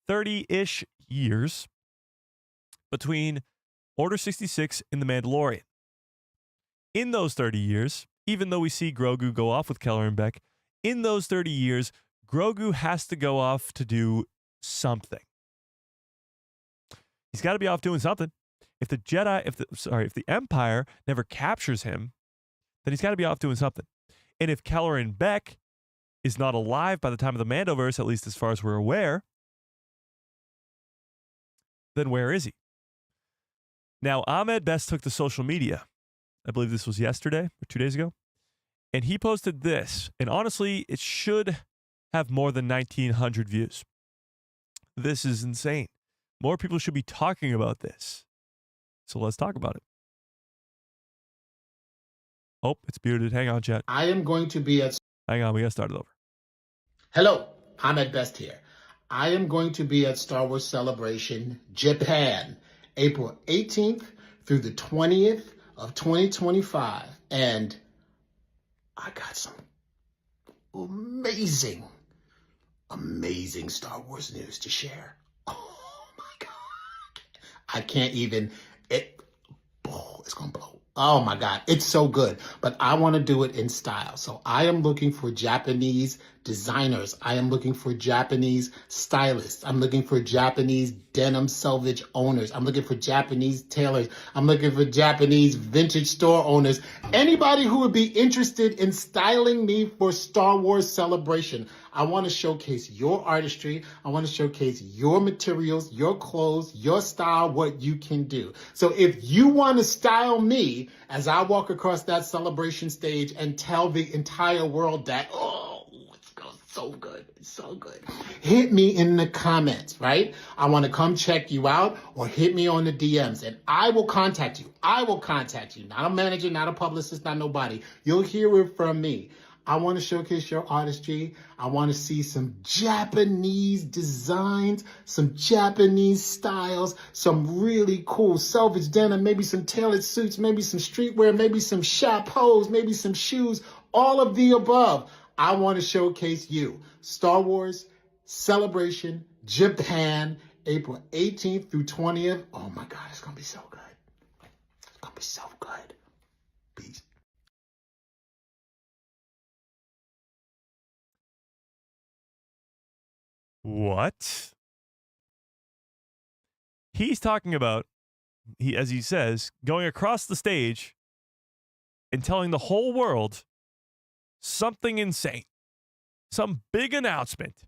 30-ish years between Order 66 and The Mandalorian. In those 30 years, even though we see Grogu go off with Kelleran Beq, in those 30 years, Grogu has to go off to do something. He's got to be off doing something. If the Empire never captures him, then he's got to be off doing something. And if Kelleran Beq is not alive by the time of the Mandoverse, at least as far as we're aware, then where is he? Now, Ahmed Best took to social media. I believe this was yesterday or 2 days ago. And he posted this. And honestly, it should have more than 1,900 views. This is insane. More people should be talking about this. So let's talk about it. Oh, it's muted. Hang on, chat. I am going to be at... Hang on, we got to start it over. Hello, Ahmed Best here. I am going to be at Star Wars Celebration Japan, April 18th through the 20th of 2025. And I got some amazing Star Wars news to share. Oh my God. I can't even... It's going to blow. Oh my God, it's so good. But I want to do it in style. So I am looking for Japanese designers. I am looking for Japanese stylists. I'm looking for Japanese denim selvage owners. I'm looking for Japanese tailors. I'm looking for Japanese vintage store owners. Anybody who would be interested in styling me for Star Wars Celebration. I want to showcase your artistry. I want to showcase your materials, your clothes, your style, what you can do. So if you want to style me as I walk across that celebration stage and tell the entire world that, oh, it's so good, it's so good, hit me in the comments, right? I want to come check you out, or hit me on the DMs and I will contact you. I will contact you. Not a manager, not a publicist, not nobody. You'll hear it from me. I want to showcase your artistry. I want to see some Japanese designs, some Japanese styles, some really cool selvage denim, maybe some tailored suits, maybe some streetwear, maybe some chapeaus, maybe some shoes, all of the above. I want to showcase you. Star Wars Celebration Japan, April 18th through 20th. Oh my God, it's going to be so good. It's going to be so good. Peace. What? He's talking about, as he says, going across the stage and telling the whole world something insane. Some big announcement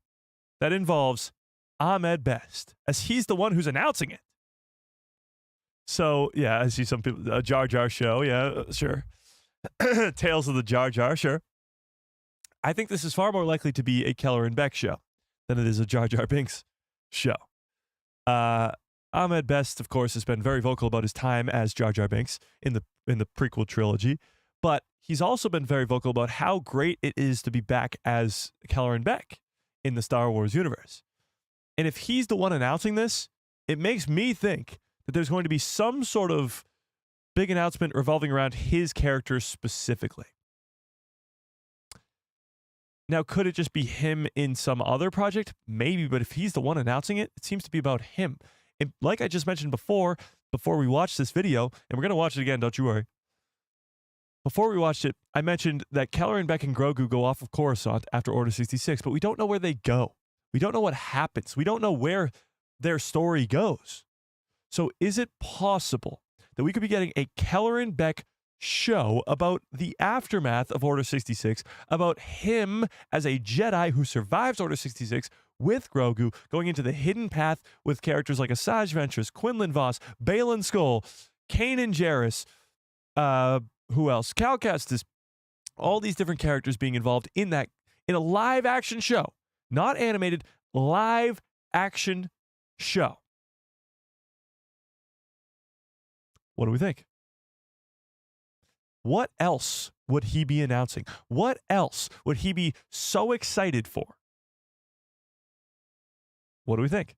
that involves Ahmed Best, as he's the one who's announcing it. So, yeah, I see some people, a Jar Jar show, yeah, sure. Tales of the Jar Jar, sure. I think this is far more likely to be a Kelleran Beq show than it is a Jar Jar Binks show. Ahmed Best, of course, has been very vocal about his time as Jar Jar Binks in the prequel trilogy, but he's also been very vocal about how great it is to be back as Kelleran Beq in the Star Wars universe. And if he's the one announcing this, it makes me think that there's going to be some sort of big announcement revolving around his character specifically. Now, could it just be him in some other project? Maybe, but if he's the one announcing it, it seems to be about him. And like I just mentioned before we watched this video, and we're going to watch it again, don't you worry. Before we watched it, I mentioned that Kelleran Beq and Grogu go off of Coruscant after Order 66, but we don't know where they go. We don't know what happens. We don't know where their story goes. So is it possible that we could be getting a Kelleran Beq show about the aftermath of Order 66, about him as a Jedi who survives Order 66 with Grogu, going into the hidden path with characters like Asajj Ventress, Quinlan Vos, Baylan Skoll, Kanan Jarrus, who else? Cal Kestis, all these different characters being involved in in a live action show, not animated, live action show. What do we think? What else would he be announcing? What else would he be so excited for? What do we think?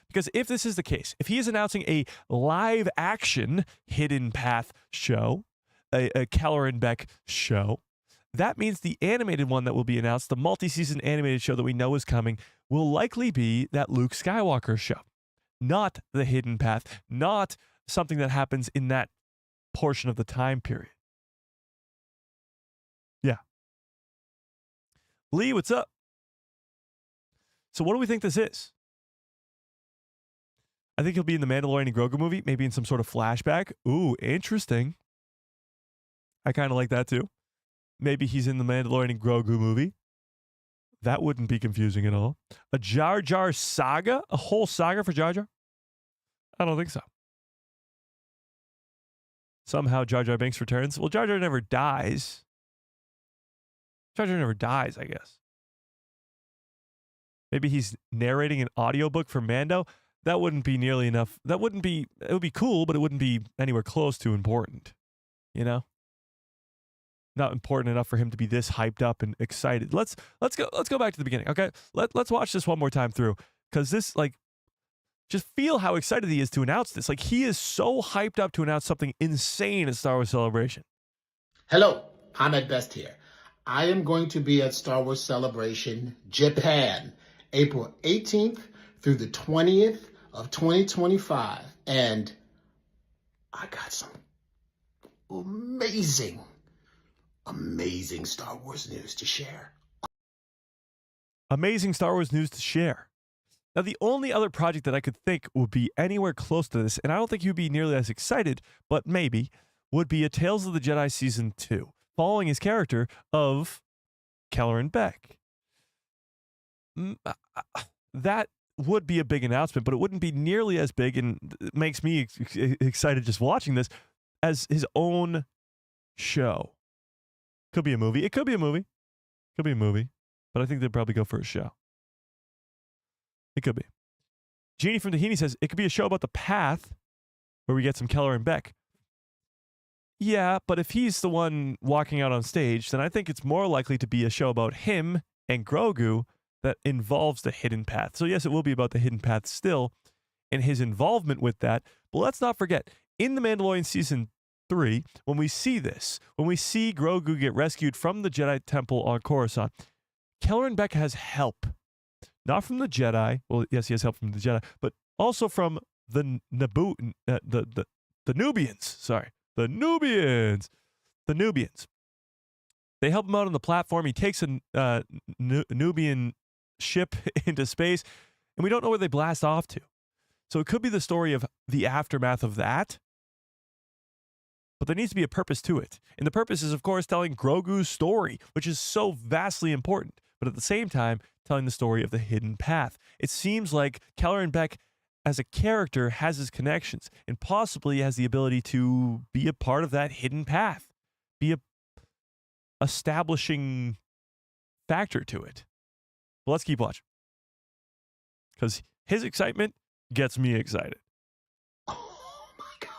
Because if this is the case, if he is announcing a live action Hidden Path show, a Kelleran Beq show, that means the animated one that will be announced, the multi-season animated show that we know is coming, will likely be that Luke Skywalker show, not the Hidden Path, not something that happens in that portion of the time period. Yeah. Lee, what's up? So what do we think this is? I think he'll be in the Mandalorian and Grogu movie, maybe in some sort of flashback. Ooh, interesting. I kind of like that too. Maybe he's in the Mandalorian and Grogu movie. That wouldn't be confusing at all. A Jar Jar saga? A whole saga for Jar Jar? I don't think so. Somehow Jar Jar Binks returns. Well, Jar Jar never dies. Jar Jar never dies, I guess. Maybe he's narrating an audiobook for Mando. That wouldn't be nearly enough. That wouldn't be, it would be cool, but it wouldn't be anywhere close to important. You know? Not important enough for him to be this hyped up and excited. Let's go back to the beginning, okay? Let's watch this one more time through, because this, like, just feel how excited he is to announce this. Like, he is so hyped up to announce something insane at Star Wars Celebration. Hello, Ahmed Best here. I am going to be at Star Wars Celebration Japan, April 18th through the 20th of 2025. And I got some amazing Star Wars news to share. Amazing Star Wars news to share. Now, the only other project that I could think would be anywhere close to this, and I don't think you'd be nearly as excited, but maybe, would be a Tales of the Jedi Season 2, following his character of Kelleran Beq. That would be a big announcement, but it wouldn't be nearly as big, and it makes me excited just watching this, as his own show. Could be a movie. It could be a movie. Could be a movie. But I think they'd probably go for a show. It could be. Jeannie from Tahini says, it could be a show about the path where we get some Kelleran Beq. Yeah, but if he's the one walking out on stage, then I think it's more likely to be a show about him and Grogu that involves the hidden path. So yes, it will be about the hidden path still and his involvement with that. But let's not forget, in The Mandalorian Season 3, when we see this, when we see Grogu get rescued from the Jedi Temple on Coruscant, Kelleran Beq has help. Not from the Jedi. Well, yes, he has help from the Jedi, but also from the Nubians. Sorry, the Nubians. The Nubians. They help him out on the platform. He takes a Nubian ship into space, and we don't know where they blast off to. So it could be the story of the aftermath of that. But there needs to be a purpose to it. And the purpose is, of course, telling Grogu's story, which is so vastly important. But at the same time, telling the story of the hidden path. It seems like Kelleran Beq, as a character, has his connections and possibly has the ability to be a part of that hidden path, be a establishing factor to it. But let's keep watching, because his excitement gets me excited. Oh my God.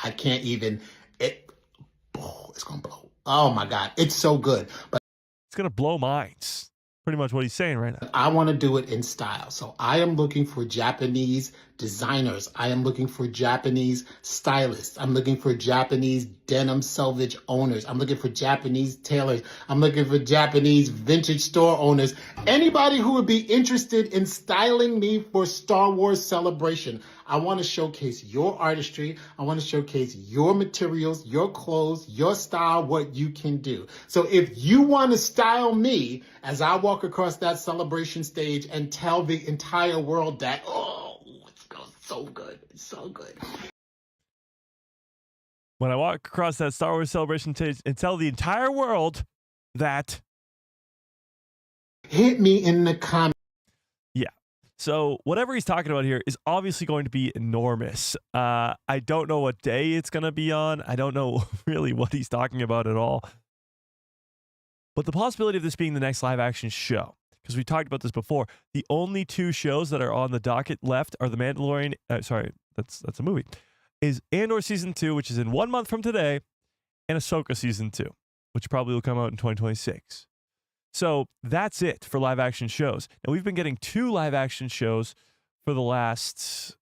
I can't even, it's going to blow. Oh my God. It's so good. But it's going to blow minds. Pretty much what he's saying right now. I want to do it in style. So I am looking for Japanese designers. I am looking for Japanese stylists. I'm looking for Japanese denim selvage owners. I'm looking for Japanese tailors. I'm looking for Japanese vintage store owners. Anybody who would be interested in styling me for Star Wars Celebration. I want to showcase your artistry. I want to showcase your materials, your clothes, your style, what you can do. So if you want to style me as I walk across that celebration stage and tell the entire world that, oh, it's so good. It's so good. When I walk across that Star Wars Celebration stage and tell the entire world that. Hit me in the comments. Yeah. So whatever he's talking about here is obviously going to be enormous. I don't know what day it's going to be on. I don't know really what he's talking about at all. But the possibility of this being the next live action show, because we talked about this before, the only 2 shows that are on the docket left are The Mandalorian. Sorry, that's a movie. Is Andor season 2, which is in 1 month from today, and Ahsoka season 2, which probably will come out in 2026. So that's it for live action shows. Now we've been getting 2 live action shows for the last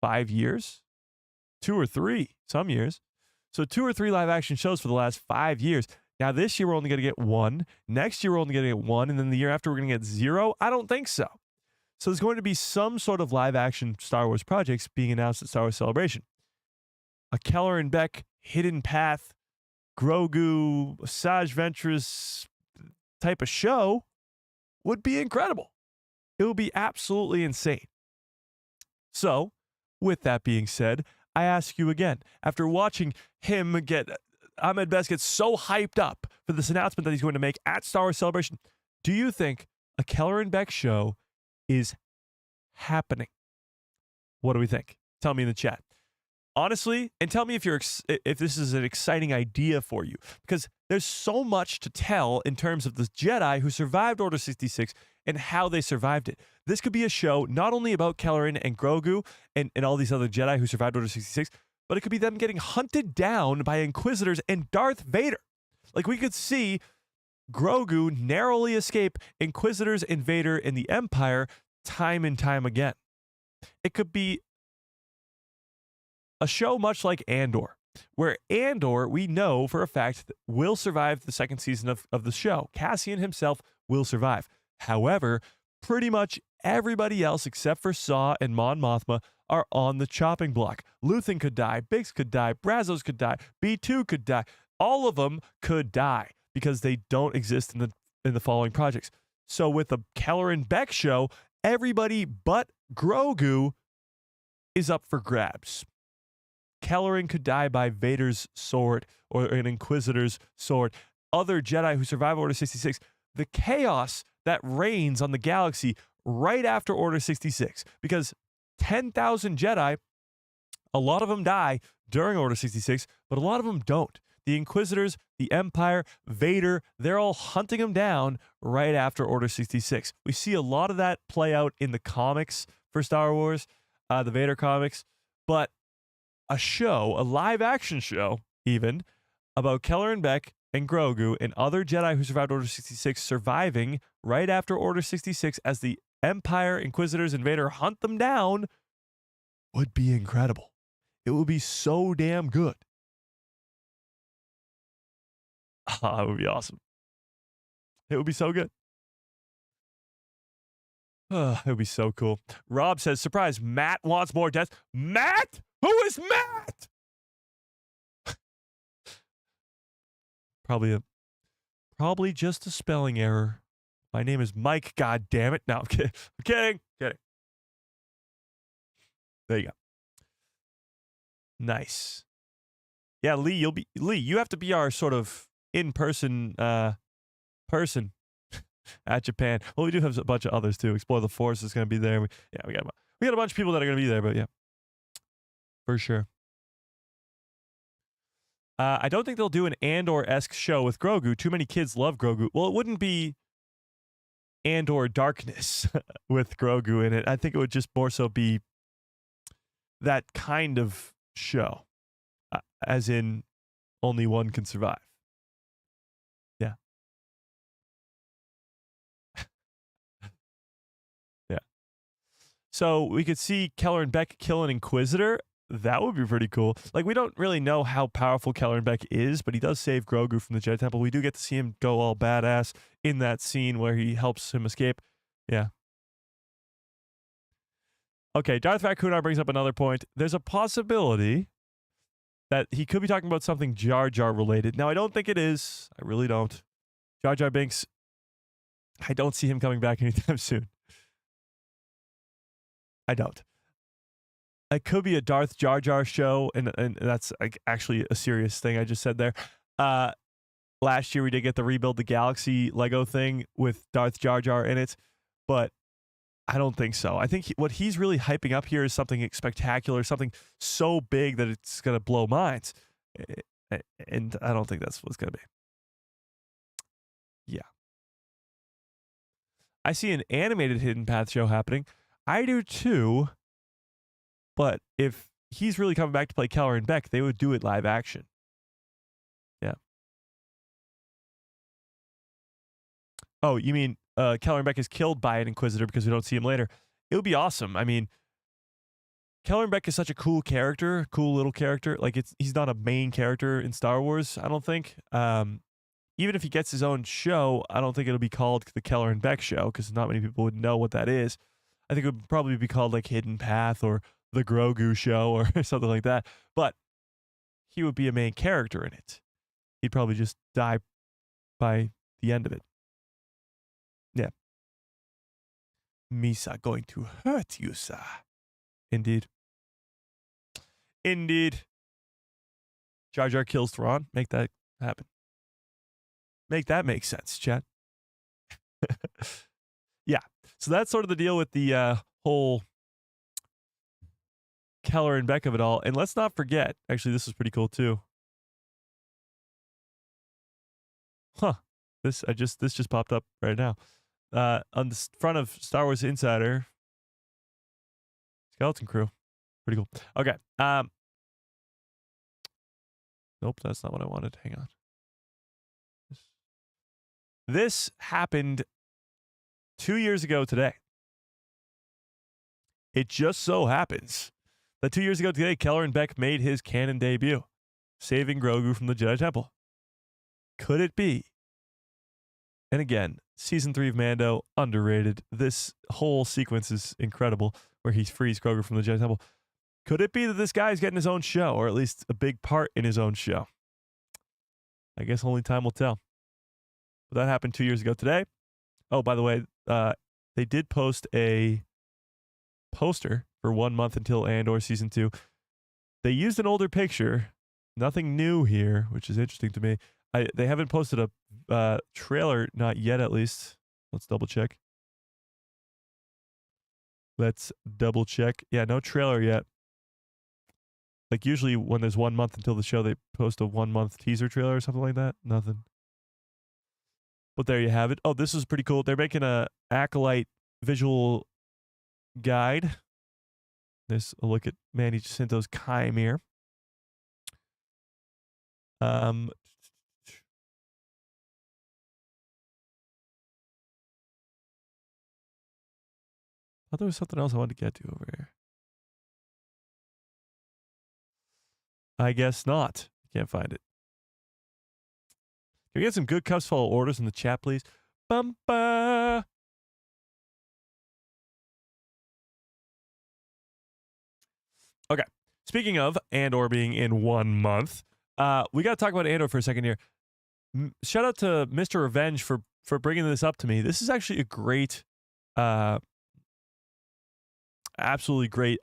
5 years, 2 or 3, some years. So 2 or 3 live action shows for the last 5 years. Now this year we're only going to get 1. Next year we're only going to get 1. And then the year after we're going to get 0. I don't think so. So there's going to be some sort of live action Star Wars projects being announced at Star Wars Celebration. A Kelleran Beq Hidden Path Grogu Asajj Ventress type of show would be incredible. It would be absolutely insane. So, with that being said, I ask you again, after watching him Ahmed Best get so hyped up for this announcement that he's going to make at Star Wars Celebration, do you think a Kelleran Beq show is happening? What do we think? Tell me in the chat. Honestly, and tell me if this is an exciting idea for you, because there's so much to tell in terms of the Jedi who survived Order 66 and how they survived it. This could be a show not only about Kelleran and Grogu and all these other Jedi who survived Order 66, but it could be them getting hunted down by Inquisitors and Darth Vader. Like, we could see Grogu narrowly escape Inquisitors and Vader in the Empire time and time again. It could be a show much like Andor, where Andor, we know for a fact, will survive the second season of the show. Cassian himself will survive. However, pretty much everybody else except for Saw and Mon Mothma are on the chopping block. Luthen could die, Biggs could die, Brazos could die, B2 could die. All of them could die because they don't exist in the following projects. So with the Kelleran Beq show, everybody but Grogu is up for grabs. Kelleran could die by Vader's sword or an Inquisitor's sword. Other Jedi who survive Order 66. The chaos that reigns on the galaxy right after Order 66. Because 10,000 Jedi, a lot of them die during Order 66, but a lot of them don't. The Inquisitors, the Empire, Vader, they're all hunting them down right after Order 66. We see a lot of that play out in the comics for Star Wars, the Vader comics, but a show, a live action show even, about Kelleran Beq and Grogu and other Jedi who survived Order 66 surviving right after Order 66 as the Empire, Inquisitors, and Vader hunt them down would be incredible. It would be so damn good. It would be awesome. It would be so good. It would be so cool. Rob says, surprise, Matt wants more deaths. Matt? Who is Matt? Probably just a spelling error. My name is Mike, god damn it. No, I'm kidding. I'm kidding. There you go. Nice. Yeah, Lee, you have to be our sort of in-person person at Japan. Well, we do have a bunch of others too. Explore the Force is going to be there. We got a bunch of people that are going to be there, but yeah, for sure. I don't think they'll do an Andor-esque show with Grogu. Too many kids love Grogu. Well, it wouldn't be Andor Darkness with Grogu in it. I think it would just more so be that kind of show, as in only one can survive. Yeah. Yeah. So we could see Kelleran Beq kill an Inquisitor. That would be pretty cool. Like, we don't really know how powerful Kelleran Beq is, but he does save Grogu from the Jedi Temple. We do get to see him go all badass in that scene where he helps him escape. Yeah. Okay, Darth Vacunar brings up another point. There's a possibility that he could be talking about something Jar Jar related. Now, I don't think it is. I really don't. Jar Jar Binks, I don't see him coming back anytime soon. I don't. It could be a Darth Jar Jar show, and that's like actually a serious thing I just said there. Last year we did get the Rebuild the Galaxy Lego thing with Darth Jar Jar in it, but I don't think so. I think what he's really hyping up here is something spectacular, something so big that it's going to blow minds, and I don't think that's what it's going to be. I see an animated Hidden Path show happening. I do too. But if he's really coming back to play Kelleran Beq, they would do it live action. Yeah. Oh, you mean Kelleran Beq is killed by an Inquisitor because we don't see him later? It would be awesome. I mean, Kelleran Beq is such a cool character, cool little character. Like he's not a main character in Star Wars, I don't think. Even if he gets his own show, I don't think it'll be called the Kelleran Beq show because not many people would know what that is. I think it would probably be called like Hidden Path or the Grogu show or something like that. But he would be a main character in it. He'd probably just die by the end of it. Yeah. Misa going to hurt you, sir. Indeed. Indeed. Jar Jar kills Thrawn. Make that happen. Make that make sense, chat. Yeah. So that's sort of the deal with the whole Kelleran Beq of it all. And let's not forget, actually, this is pretty cool too. Huh. This just popped up right now. On the front of Star Wars Insider, Skeleton Crew. Pretty cool. Okay. Nope, that's not what I wanted. Hang on. This happened 2 years ago today. It just so happens that 2 years ago today, Kelleran Beq made his canon debut, saving Grogu from the Jedi Temple. Could it be? And again, season 3 of Mando, underrated. This whole sequence is incredible, where he frees Grogu from the Jedi Temple. Could it be that this guy's getting his own show, or at least a big part in his own show? I guess only time will tell. But that happened 2 years ago today. Oh, by the way, they did post a poster for 1 month until Andor Season 2. They used an older picture. Nothing new here, which is interesting to me. They haven't posted a trailer, not yet at least. Let's double check. Yeah, no trailer yet. Like usually when there's 1 month until the show, they post a 1 month teaser trailer or something like that. Nothing. But there you have it. Oh, this is pretty cool. They're making a Acolyte visual guide. There's a look at Manny Jacinto's Chimere. Oh, there was something else I wanted to get to over here. I guess not. Can't find it. Can we get some good cups full of orders in the chat, please? Bumpa. Okay. Speaking of Andor being in 1 month, we got to talk about Andor for a second here. Shout out to Mr. Revenge for bringing this up to me. This is actually a great, absolutely great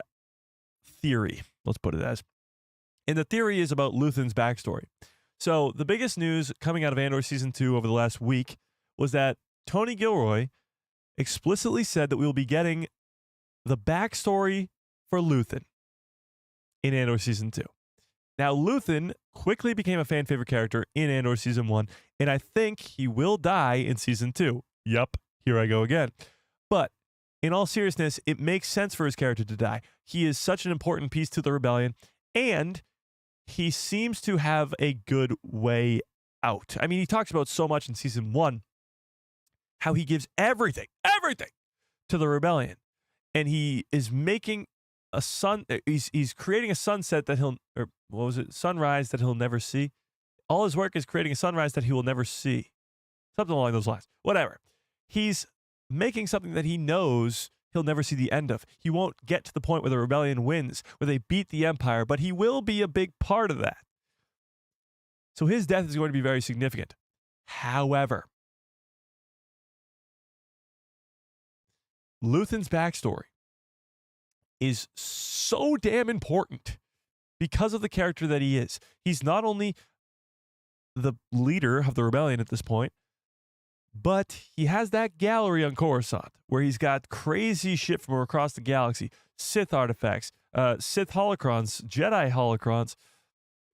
theory. Let's put it as. And the theory is about Luthen's backstory. So the biggest news coming out of Andor Season 2 over the last week was that Tony Gilroy explicitly said that we will be getting the backstory for Luthen in Andor Season 2. Now, Luthen quickly became a fan favorite character in Andor Season 1, and I think he will die in Season 2. Yup, here I go again. But in all seriousness, it makes sense for his character to die. He is such an important piece to the rebellion, and he seems to have a good way out. I mean, he talks about so much in Season 1, how he gives everything to the rebellion. And he is making a he's creating a sunset that sunrise that he'll never see. All his work is creating a sunrise that he will never see. Something along those lines. Whatever. He's making something that he knows he'll never see the end of. He won't get to the point where the rebellion wins, where they beat the Empire, but he will be a big part of that. So his death is going to be very significant. However, Luthen's backstory is so damn important because of the character that he is. He's not only the leader of the rebellion at this point, but he has that gallery on Coruscant where he's got crazy shit from across the galaxy. Sith artifacts, Sith holocrons, Jedi holocrons,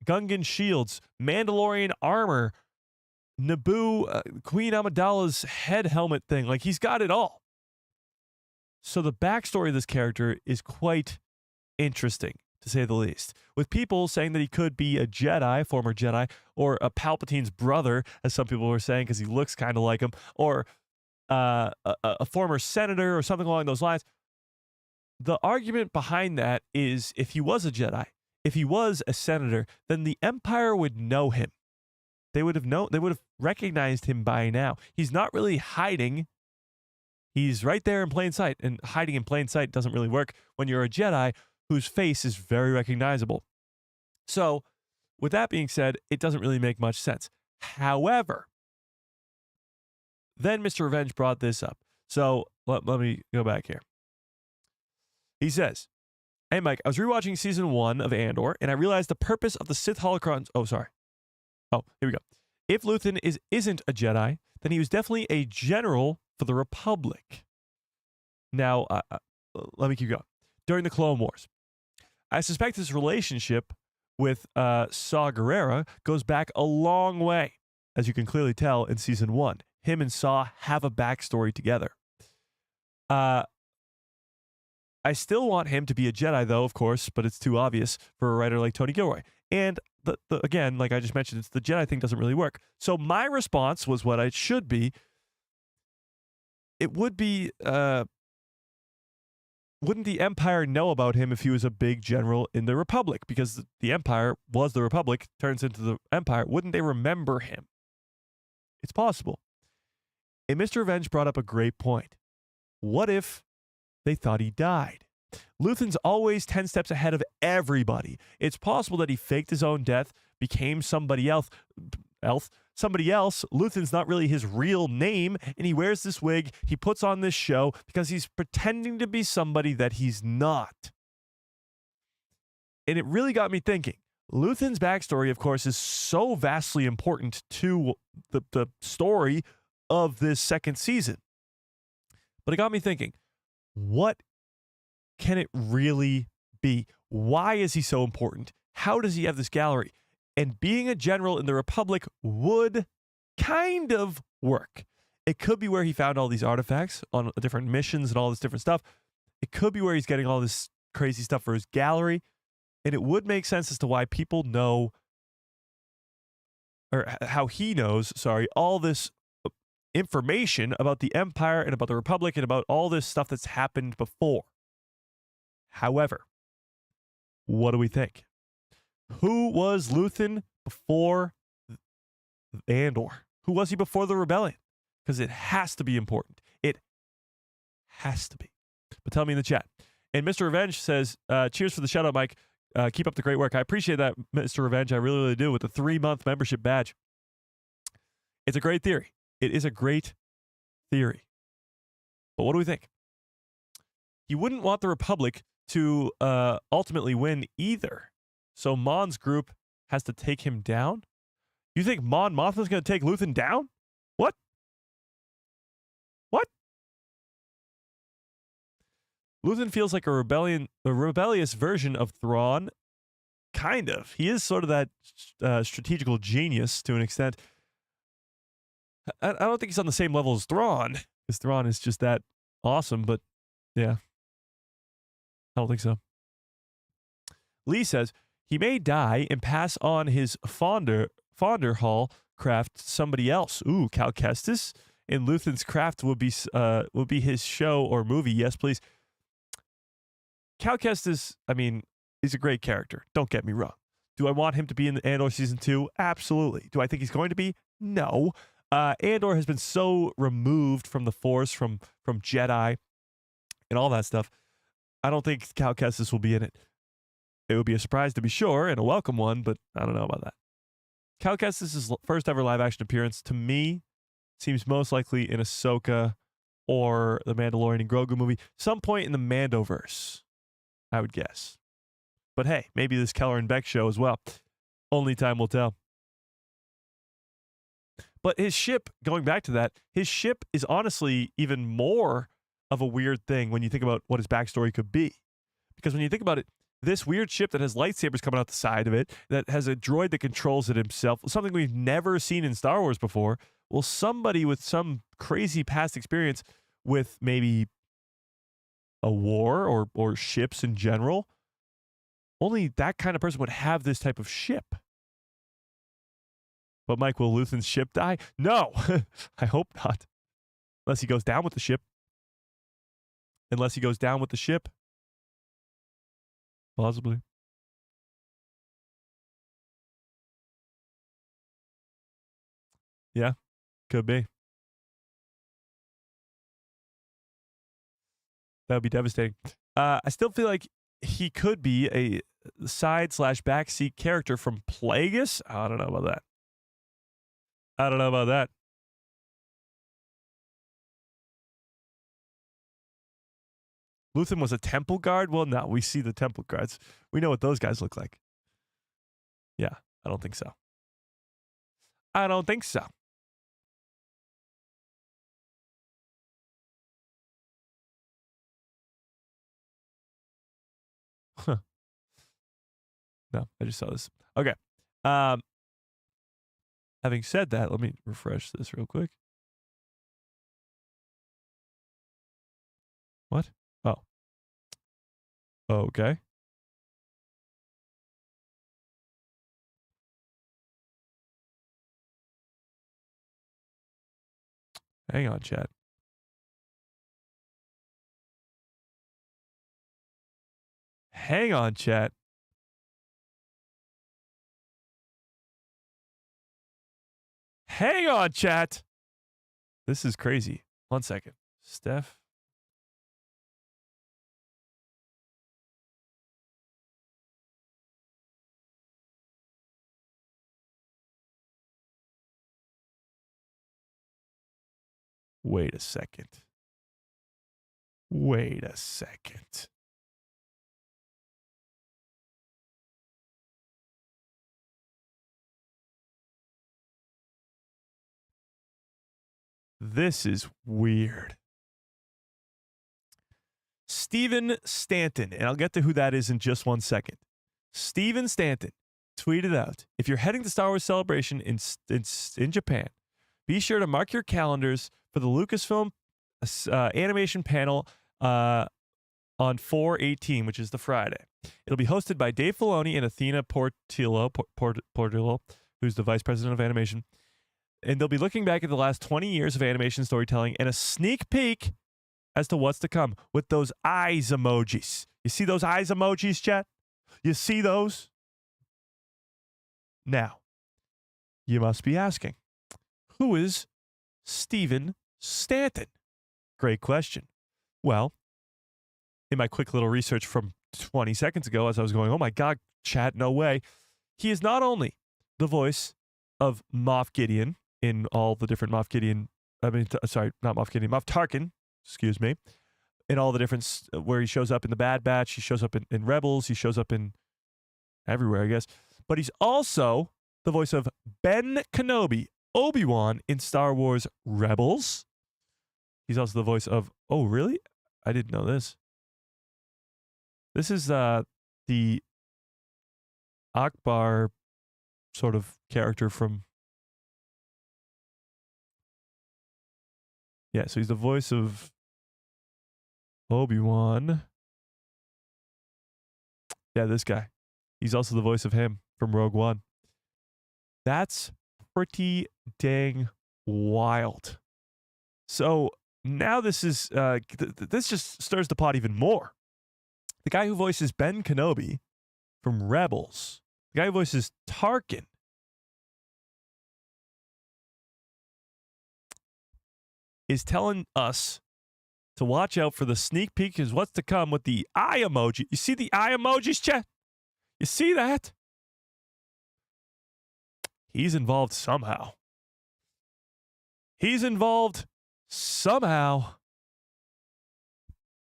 Gungan shields, Mandalorian armor, Naboo, Queen Amidala's head helmet thing. Like, he's got it all. So the backstory of this character is quite interesting, to say the least. With people saying that he could be a Jedi, former Jedi, or a Palpatine's brother, as some people were saying, because he looks kind of like him, or a former senator or something along those lines. The argument behind that is if he was a Jedi, if he was a senator, then the Empire would know him. They would have recognized him by now. He's not really hiding. He's right there in plain sight, and hiding in plain sight doesn't really work when you're a Jedi whose face is very recognizable. So, with that being said, it doesn't really make much sense. However, then Mr. Revenge brought this up. So, let me go back here. He says, "Hey, Mike, I was rewatching season 1 of Andor, and I realized the purpose of the Sith holocrons." Oh, sorry. Oh, here we go. If Luthen isn't a Jedi, then he was definitely a general for the Republic. Now, let me keep going. During the Clone Wars, I suspect his relationship with Saw Gerrera goes back a long way, as you can clearly tell in season 1. Him and Saw have a backstory together. I still want him to be a Jedi, though, of course, but it's too obvious for a writer like Tony Gilroy. And again, like I just mentioned, it's the Jedi thing doesn't really work. So my response was what it should be. It would be, wouldn't the Empire know about him if he was a big general in the Republic? Because the Empire was the Republic, turns into the Empire. Wouldn't they remember him? It's possible. And Mr. Revenge brought up a great point. What if they thought he died? Luthen's always 10 steps ahead of everybody. It's possible that he faked his own death, became somebody else. Luthen's not really his real name, and he wears this wig, he puts on this show because he's pretending to be somebody that he's not. And it really got me thinking. Luthen's backstory, of course, is so vastly important to the story of this second season. But it got me thinking, what can it really be? Why is he so important? How does he have this gallery? And being a general in the Republic would kind of work. It could be where he found all these artifacts on different missions and all this different stuff. It could be where he's getting all this crazy stuff for his gallery. And it would make sense as to why people know, or how he knows, all this information about the Empire and about the Republic and about all this stuff that's happened before. However, what do we think? Who was Luthen before Andor? Who was he before the rebellion? Because it has to be important. It has to be. But tell me in the chat. And Mr. Revenge says, cheers for the shout out, Mike. Keep up the great work. I appreciate that, Mr. Revenge. I really, really do, with the 3-month membership badge. It's a great theory. It is a great theory. But what do we think? You wouldn't want the Republic to ultimately win either. So Mon's group has to take him down? You think Mon Mothma's going to take Luthen down? What? Luthen feels like a rebellious version of Thrawn. Kind of. He is sort of that strategical genius to an extent. I don't think he's on the same level as Thrawn, because Thrawn is just that awesome, but yeah. I don't think so. Lee says, he may die and pass on his Fonder Hall craft to somebody else. Ooh, Cal Kestis. And Luthen's craft will be his show or movie. Yes, please. Cal Kestis, I mean, he's a great character. Don't get me wrong. Do I want him to be in the Andor season 2? Absolutely. Do I think he's going to be? No. Andor has been so removed from the Force, from Jedi, and all that stuff. I don't think Cal Kestis will be in it. It would be a surprise to be sure, and a welcome one, but I don't know about that. Cal Kestis' first ever live action appearance, to me, seems most likely in Ahsoka or the Mandalorian and Grogu movie, some point in the Mandoverse, I would guess. But hey, maybe this Kelleran Beq show as well. Only time will tell. But his ship, going back to that, his ship is honestly even more of a weird thing when you think about what his backstory could be. Because when you think about it, this weird ship that has lightsabers coming out the side of it, that has a droid that controls it himself, something we've never seen in Star Wars before. Well, somebody with some crazy past experience with maybe a war or ships in general, only that kind of person would have this type of ship. But Mike, will Luthen's ship die? No, I hope not. Unless he goes down with the ship. Possibly. Yeah, could be. That would be devastating. I still feel like he could be a side/backseat character from Plagueis. I don't know about that. Luthen was a temple guard? Well, no, we see the temple guards. We know what those guys look like. Yeah, I don't think so. Huh. No, I just saw this. Okay. Having said that, let me refresh this real quick. What? Oh. Okay. Hang on, chat. Hang on, chat. Hang on, chat. This is crazy. 1 second. Steph. Wait a second. This is weird. Steven Stanton, and I'll get to who that is in just 1 second. Steven Stanton tweeted out, if you're heading to Star Wars Celebration in Japan, be sure to mark your calendars for the Lucasfilm animation panel on 4/18, which is the Friday. It'll be hosted by Dave Filoni and Athena Portillo, who's the vice president of animation. And they'll be looking back at the last 20 years of animation storytelling and a sneak peek as to what's to come with those eyes emojis. You see those eyes emojis, chat? You see those? Now, you must be asking, who is Steven Stanton? Great question. Well, in my quick little research from 20 seconds ago, as I was going, oh my God, chat, no way. He is not only the voice of Moff Gideon in all the different Moff Tarkin, excuse me, in all the different, where he shows up in the Bad Batch, he shows up in Rebels, he shows up in everywhere, I guess. But he's also the voice of Ben Kenobi, Obi-Wan in Star Wars Rebels. He's also the voice of, oh, really? I didn't know this. This is the Akbar sort of character from... Yeah, so he's the voice of Obi-Wan. Yeah, this guy. He's also the voice of him from Rogue One. That's pretty dang wild. So now this is this just stirs the pot even more. The guy who voices Ben Kenobi from Rebels, the guy who voices Tarkin, is telling us to watch out for the sneak peek because what's to come with the eye emoji. You see the eye emojis, chat? You see that? He's involved somehow.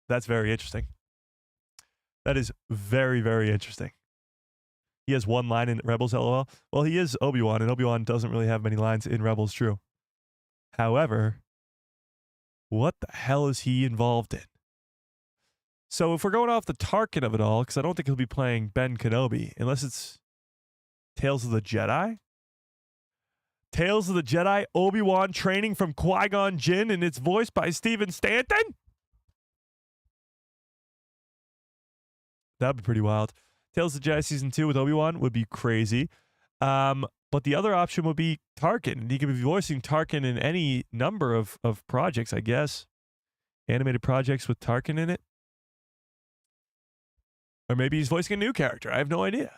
That's very interesting. That is very, very interesting. He has one line in Rebels, LOL. Well, he is Obi-Wan, and Obi-Wan doesn't really have many lines in Rebels, true. However, what the hell is he involved in? So if we're going off the Tarkin of it all, because I don't think he'll be playing Ben Kenobi, unless it's Tales of the Jedi. Tales of the Jedi, Obi-Wan training from Qui-Gon Jinn, and it's voiced by Steven Stanton? That'd be pretty wild. Tales of the Jedi Season 2 with Obi-Wan would be crazy. But the other option would be Tarkin. And he could be voicing Tarkin in any number of projects, I guess. Animated projects with Tarkin in it. Or maybe he's voicing a new character. I have no idea.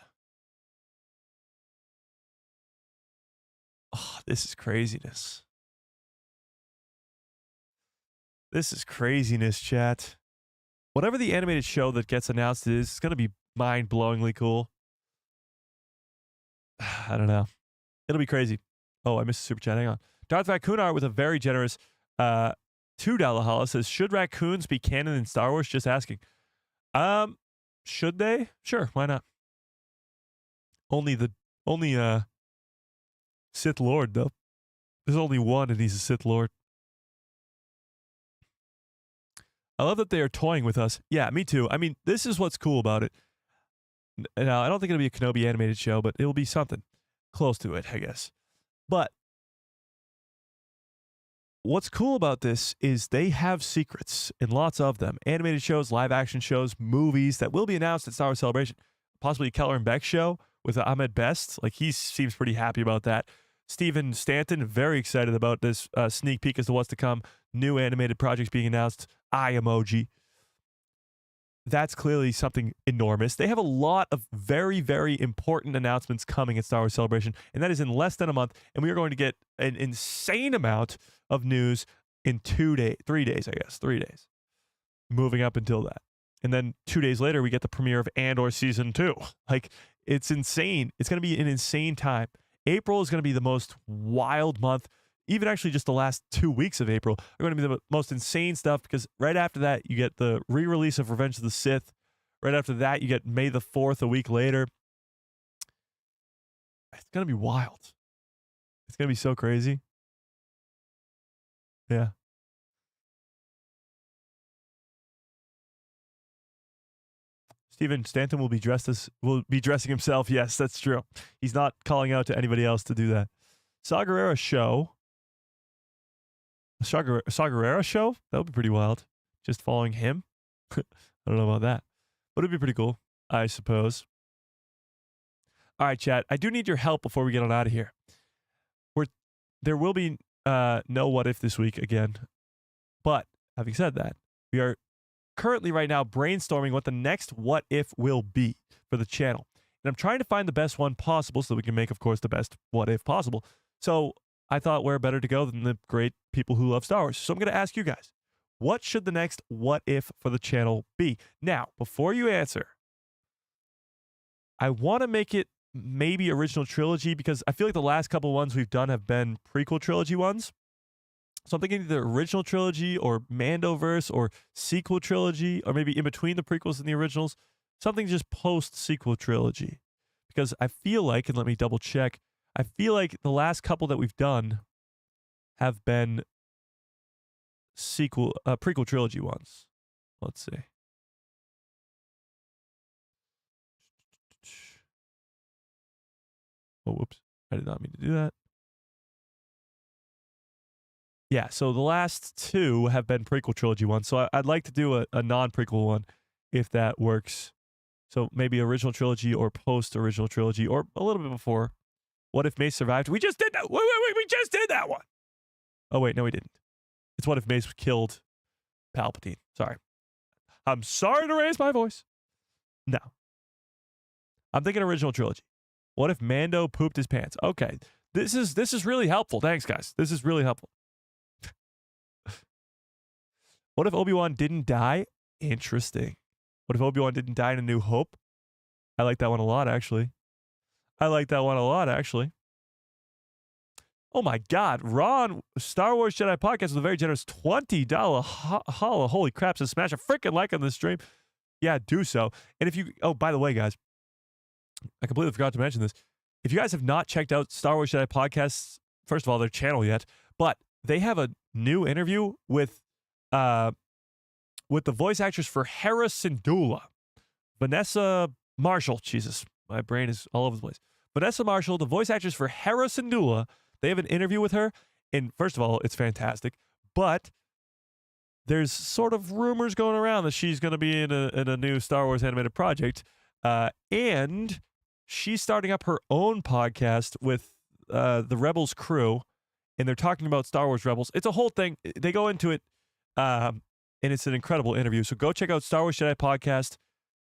Oh, this is craziness. This is craziness, chat. Whatever the animated show that gets announced is, it's going to be mind-blowingly cool. I don't know. It'll be crazy. Oh, I missed a super chat. Hang on. Darth Raccoon Art with a very generous $2 holla says, should raccoons be canon in Star Wars? Just asking. Should they? Sure, why not? Only Sith Lord, though. There's only one, and he's a Sith Lord. I love that they are toying with us. Yeah, me too. I mean, this is what's cool about it. Now, I don't think it'll be a Kenobi animated show, but it'll be something close to it, I guess. But what's cool about this is they have secrets, and lots of them. Animated shows, live action shows, movies that will be announced at Star Wars Celebration. Possibly a Kelleran Beq show with Ahmed Best. Like, he seems pretty happy about that. Steven Stanton, very excited about this sneak peek as to what's to come. New animated projects being announced. Eye emoji. That's clearly something enormous. They have a lot of very, very important announcements coming at Star Wars Celebration, and that is in less than a month. And we are going to get an insane amount of news in 3 days, I guess. 3 days. Moving up until that. And then 2 days later, we get the premiere of Andor Season 2. Like, it's insane. It's going to be an insane time. April is going to be the most wild month. Even actually just the last 2 weeks of April are going to be the most insane stuff, because right after that, you get the re-release of Revenge of the Sith. Right after that, you get May the 4th a week later. It's going to be wild. It's going to be so crazy. Yeah. Steven Stanton will be dressing himself. Yes, that's true. He's not calling out to anybody else to do that. Saw Gerrera show. Saw Gerrera show? That would be pretty wild. Just following him. I don't know about that. But it'd be pretty cool, I suppose. All right, chat. I do need your help before we get on out of here. There will be no what if this week again. But having said that, we are currently right now brainstorming what the next what if will be for the channel. And I'm trying to find the best one possible so that we can make, of course, the best what if possible. So I thought where better to go than the great people who love Star Wars. So I'm going to ask you guys, what should the next what if for the channel be? Now, before you answer, I want to make it maybe original trilogy, because I feel like the last couple ones we've done have been prequel trilogy ones. So I'm thinking either original trilogy or Mandoverse or sequel trilogy, or maybe in between the prequels and the originals, something just post-sequel trilogy. Because I feel like, and let me double check, I feel like the last couple that we've done have been prequel trilogy ones. Let's see. Oh, whoops. I did not mean to do that. Yeah, so the last two have been prequel trilogy ones. So I'd like to do a non-prequel one, if that works. So maybe original trilogy or post-original trilogy, or a little bit before. What if Mace survived? We just did that. Wait, we just did that one. Oh, wait, no, we didn't. It's what if Mace killed Palpatine. Sorry. I'm sorry to raise my voice. No. I'm thinking original trilogy. What if Mando pooped his pants? Okay. This is really helpful. Thanks, guys. This is really helpful. What if Obi-Wan didn't die? Interesting. What if Obi-Wan didn't die in A New Hope? I like that one a lot, actually. Oh my God. Ron, Star Wars Jedi Podcast with a very generous $20 holla. Holy crap. So smash a freaking like on this stream. Yeah, do so. And if you, oh, by the way, guys, I completely forgot to mention this. If you guys have not checked out Star Wars Jedi Podcasts, first of all, their channel yet, but they have a new interview with with the voice actress for Hera Syndulla, Vanessa Marshall. Jesus, my brain is all over the place. Vanessa Marshall, the voice actress for Hera Syndulla. They have an interview with her, and first of all, it's fantastic. But there's sort of rumors going around that she's going to be in a new Star Wars animated project, and she's starting up her own podcast with the Rebels crew, and they're talking about Star Wars Rebels. It's a whole thing. They go into it, and it's an incredible interview. So go check out Star Wars Jedi podcast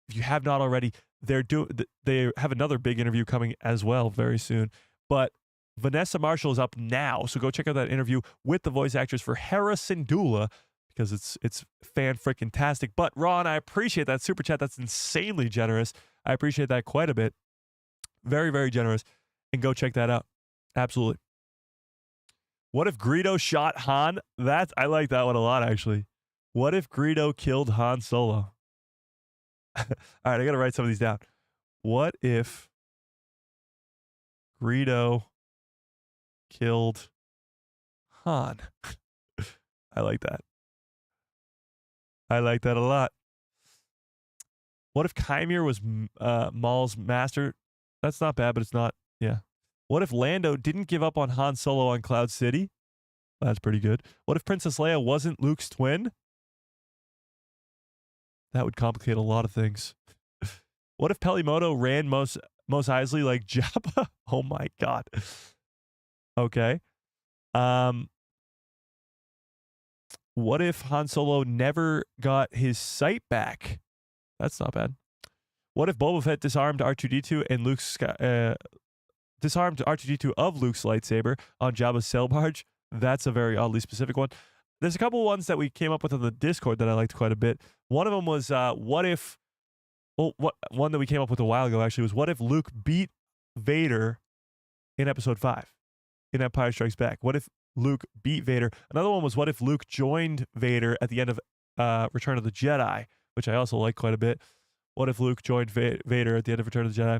if you have not already. They have another big interview coming as well very soon, but Vanessa Marshall is up now, so go check out that interview with the voice actress for Hera Syndulla because it's fan-freaking-tastic. But Ron, I appreciate that super chat. That's insanely generous. I appreciate that quite a bit. Very, very generous. And go check that out. Absolutely. What if Greedo shot Han? I like that one a lot, actually. What if Greedo killed Han Solo? All right, I got to write some of these down. What if Greedo killed Han? I like that. I like that a lot. What if Chimere was Maul's master? That's not bad, but it's not. Yeah. What if Lando didn't give up on Han Solo on Cloud City? That's pretty good. What if Princess Leia wasn't Luke's twin? That would complicate a lot of things. What if Pelimoto ran Mos Eisley like Jabba? Oh my God. Okay. What if Han Solo never got his sight back? That's not bad. What if Boba Fett disarmed R2-D2 and disarmed R2-D2 of Luke's lightsaber on Jabba's sail barge? That's a very oddly specific one. There's a couple ones that we came up with on the Discord that I liked quite a bit. One of them was one that we came up with a while ago actually was what if Luke beat Vader in Episode 5 in Empire Strikes Back? What if Luke beat Vader? Another one was what if Luke joined Vader at the end of Return of the Jedi, which I also like quite a bit. What if Luke joined Vader at the end of Return of the Jedi?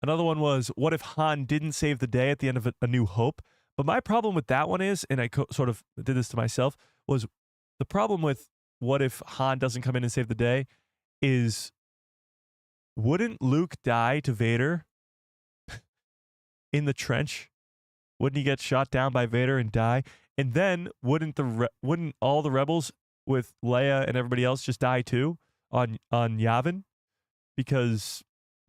Another one was what if Han didn't save the day at the end of A New Hope? But my problem with that one is, and I sort of did this to myself, was the problem with what if Han doesn't come in and save the day is wouldn't Luke die to Vader in the trench? Wouldn't he get shot down by Vader and die? And then wouldn't all the rebels with Leia and everybody else just die too on Yavin because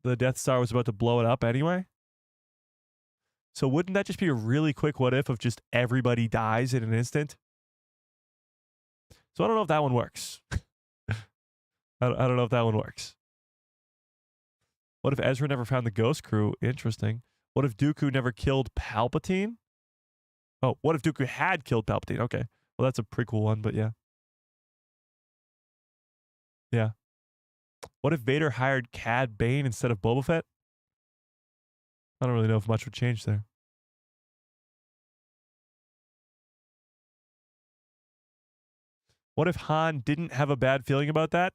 the Death Star was about to blow it up anyway? So wouldn't that just be a really quick what if of just everybody dies in an instant? So I don't know if that one works. I don't know if that one works. What if Ezra never found the Ghost Crew? Interesting. What if Dooku never killed Palpatine? Oh, what if Dooku had killed Palpatine? Okay. Well, that's a prequel one, but yeah. Yeah. What if Vader hired Cad Bane instead of Boba Fett? I don't really know if much would change there. What if Han didn't have a bad feeling about that?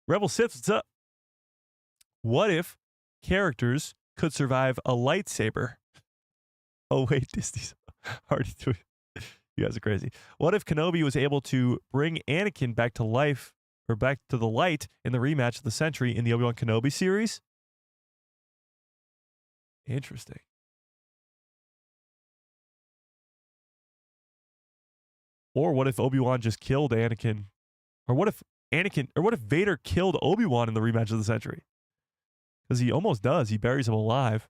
Rebel Sith, what's up? What if characters could survive a lightsaber? Oh, wait, Disney's already doing it. You guys are crazy. What if Kenobi was able to bring Anakin back to life or back to the light in the rematch of the century in the Obi-Wan Kenobi series? Interesting. Or what if Obi-Wan just killed Anakin? Or what if Vader killed Obi-Wan in the rematch of the century? Because he almost does. He buries him alive.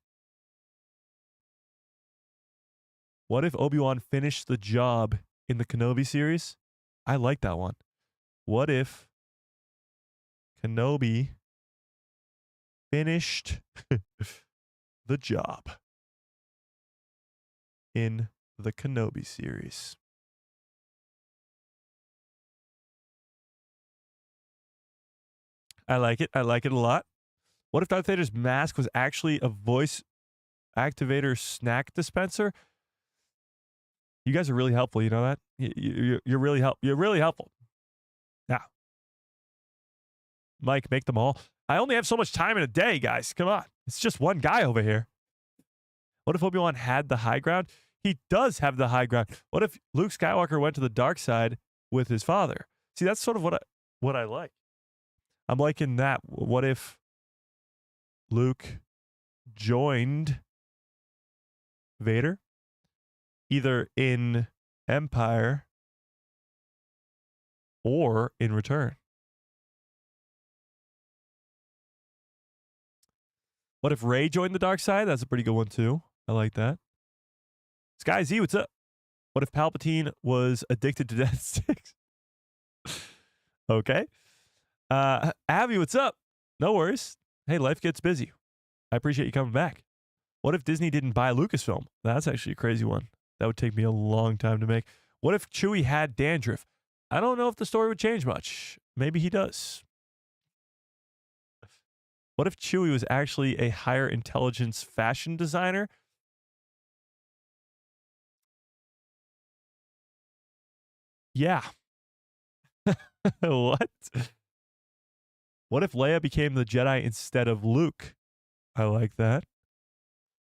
What if Obi-Wan finished the job in the Kenobi series? I like that one. What if Kenobi finished the job in the Kenobi series? I like it. I like it a lot. What if Darth Vader's mask was actually a voice activator snack dispenser? You guys are really helpful. You know that? You're really You're really helpful. Yeah. Mike, make them all. I only have so much time in a day, guys. Come on. It's just one guy over here. What if Obi-Wan had the high ground? He does have the high ground. What if Luke Skywalker went to the dark side with his father? See, that's sort of what I like. I'm liking that. What if Luke joined Vader either in Empire or in Return? What if Rey joined the dark side? That's a pretty good one too. I like that. Sky Z, what's up? What if Palpatine was addicted to death sticks? Okay. Abby, what's up? No worries. Hey, life gets busy. I appreciate you coming back. What if Disney didn't buy Lucasfilm? That's actually a crazy one. That would take me a long time to make. What if Chewie had dandruff? I don't know if the story would change much. Maybe he does. What if Chewie was actually a higher intelligence fashion designer? Yeah. What? What if Leia became the Jedi instead of Luke? I like that.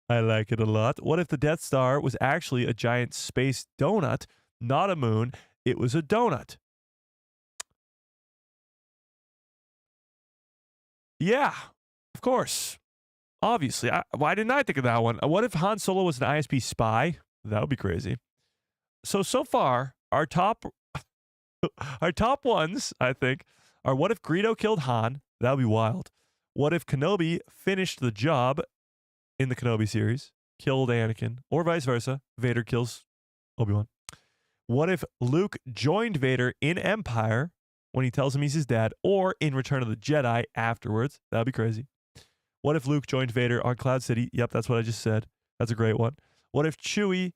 I like it a lot. What if the Death Star was actually a giant space donut, not a moon? It was a donut. Yeah, of course. Obviously. Why didn't I think of that one? What if Han Solo was an ISP spy? That would be crazy. So far, our top ones, I think, are what if Greedo killed Han? That would be wild. What if Kenobi finished the job in the Kenobi series, killed Anakin, or vice versa, Vader kills Obi-Wan? What if Luke joined Vader in Empire when he tells him he's his dad, or in Return of the Jedi afterwards? That would be crazy. What if Luke joined Vader on Cloud City? Yep, that's what I just said. That's a great one. What if Chewie...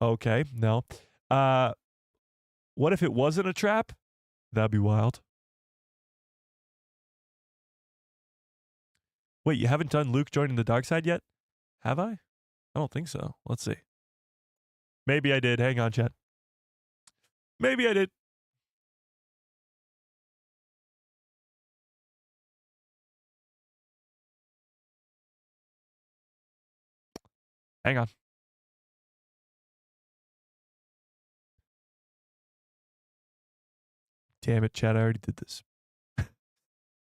Okay, no. What if it wasn't a trap? That'd be wild. Wait, you haven't done Luke joining the dark side yet? Have I? I don't think so. Let's see. Maybe I did. Hang on, chat. Maybe I did. Hang on. Damn it, chat. I already did this.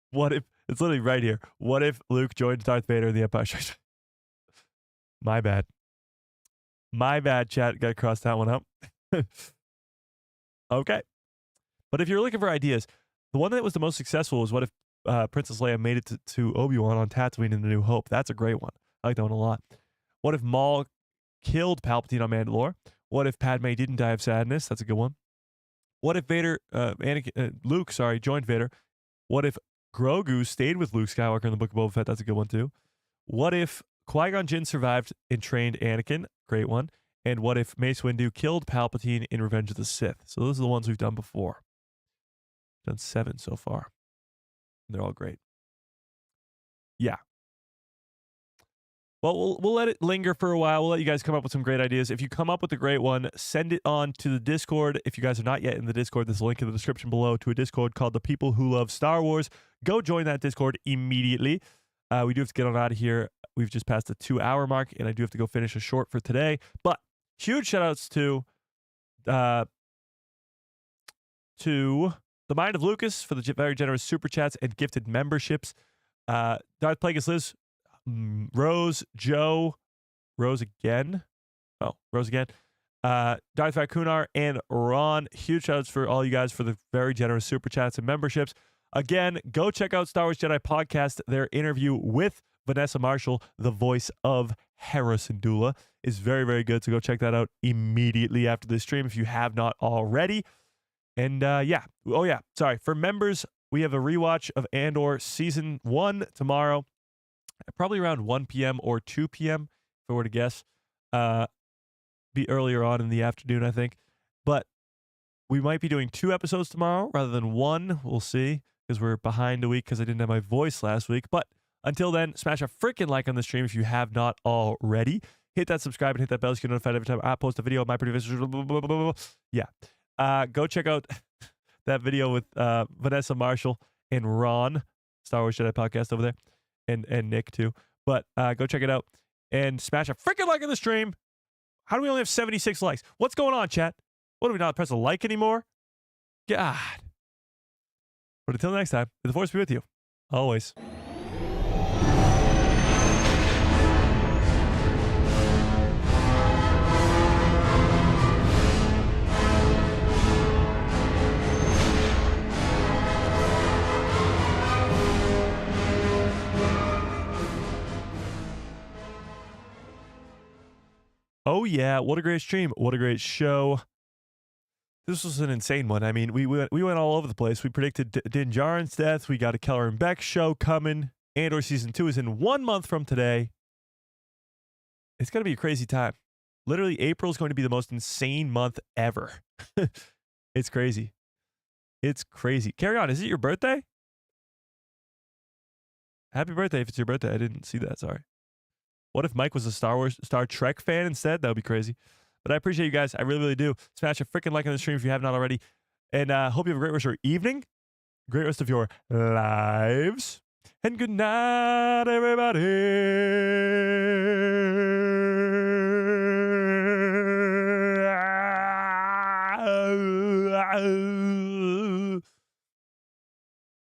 What if... It's literally right here. What if Luke joined Darth Vader in the Empire Strikes Back? My bad. My bad, chat. Got to cross that one out. Okay. But if you're looking for ideas, the one that was the most successful was what if Princess Leia made it to Obi-Wan on Tatooine in A New Hope? That's a great one. I like that one a lot. What if Maul killed Palpatine on Mandalore? What if Padme didn't die of sadness? That's a good one. What if Luke joined Vader? What if Grogu stayed with Luke Skywalker in the Book of Boba Fett? That's a good one too. What if Qui-Gon Jinn survived and trained Anakin? Great one. And what if Mace Windu killed Palpatine in Revenge of the Sith? So those are the ones we've done before. Done 7 so far. They're all great. Yeah. Well, we'll let it linger for a while. We'll let you guys come up with some great ideas. If you come up with a great one, send it on to the Discord. If you guys are not yet in the Discord, there's a link in the description below to a Discord called The People Who Love Star Wars. Go join that Discord immediately. We do have to get on out of here. We've just passed the 2-hour mark, and I do have to go finish a short for today. But huge shout-outs to the Mind of Lucas for the very generous super chats and gifted memberships. Darth Plagueis Liz, Rose, Joe, Rose again. Darth Vacunar, and Ron. Huge shout-outs for all you guys for the very generous super chats and memberships. Again, go check out Star Wars Jedi Podcast. Their interview with Vanessa Marshall, the voice of Hera Syndulla, is very, very good. So go check that out immediately after this stream if you have not already. And yeah. Oh, yeah. Sorry. For members, we have a rewatch of Andor Season 1 tomorrow, probably around 1 p.m. or 2 p.m., if I were to guess. Be earlier on in the afternoon, I think. But we might be doing 2 episodes tomorrow rather than 1. We'll see, because we're behind a week because I didn't have my voice last week. But until then, smash a freaking like on the stream if you have not already. Hit that subscribe and hit that bell so you get notified every time I post a video of my pretty videos. Yeah. Go check out that video with Vanessa Marshall and Ron, Star Wars Jedi Podcast over there, and Nick too. But go check it out and smash a freaking like on the stream. How do we only have 76 likes? What's going on, chat? What, do we not press a like anymore? God. But until next time, may the force be with you. Always. Oh yeah, what a great stream. What a great show. This was an insane one. I mean, we went all over the place. We predicted Din Djarin's death. We got a Kelleran Beq show coming. Andor Season 2 is in 1 month from today. It's going to be a crazy time. Literally, April is going to be the most insane month ever. It's crazy. It's crazy. Carry on. Is it your birthday? Happy birthday if it's your birthday. I didn't see that. Sorry. What if Mike was a Star Trek fan instead? That would be crazy. But I appreciate you guys. I really, really do. Smash a freaking like on the stream if you have not already. And hope you have a great rest of your evening. Great rest of your lives. And good night, everybody.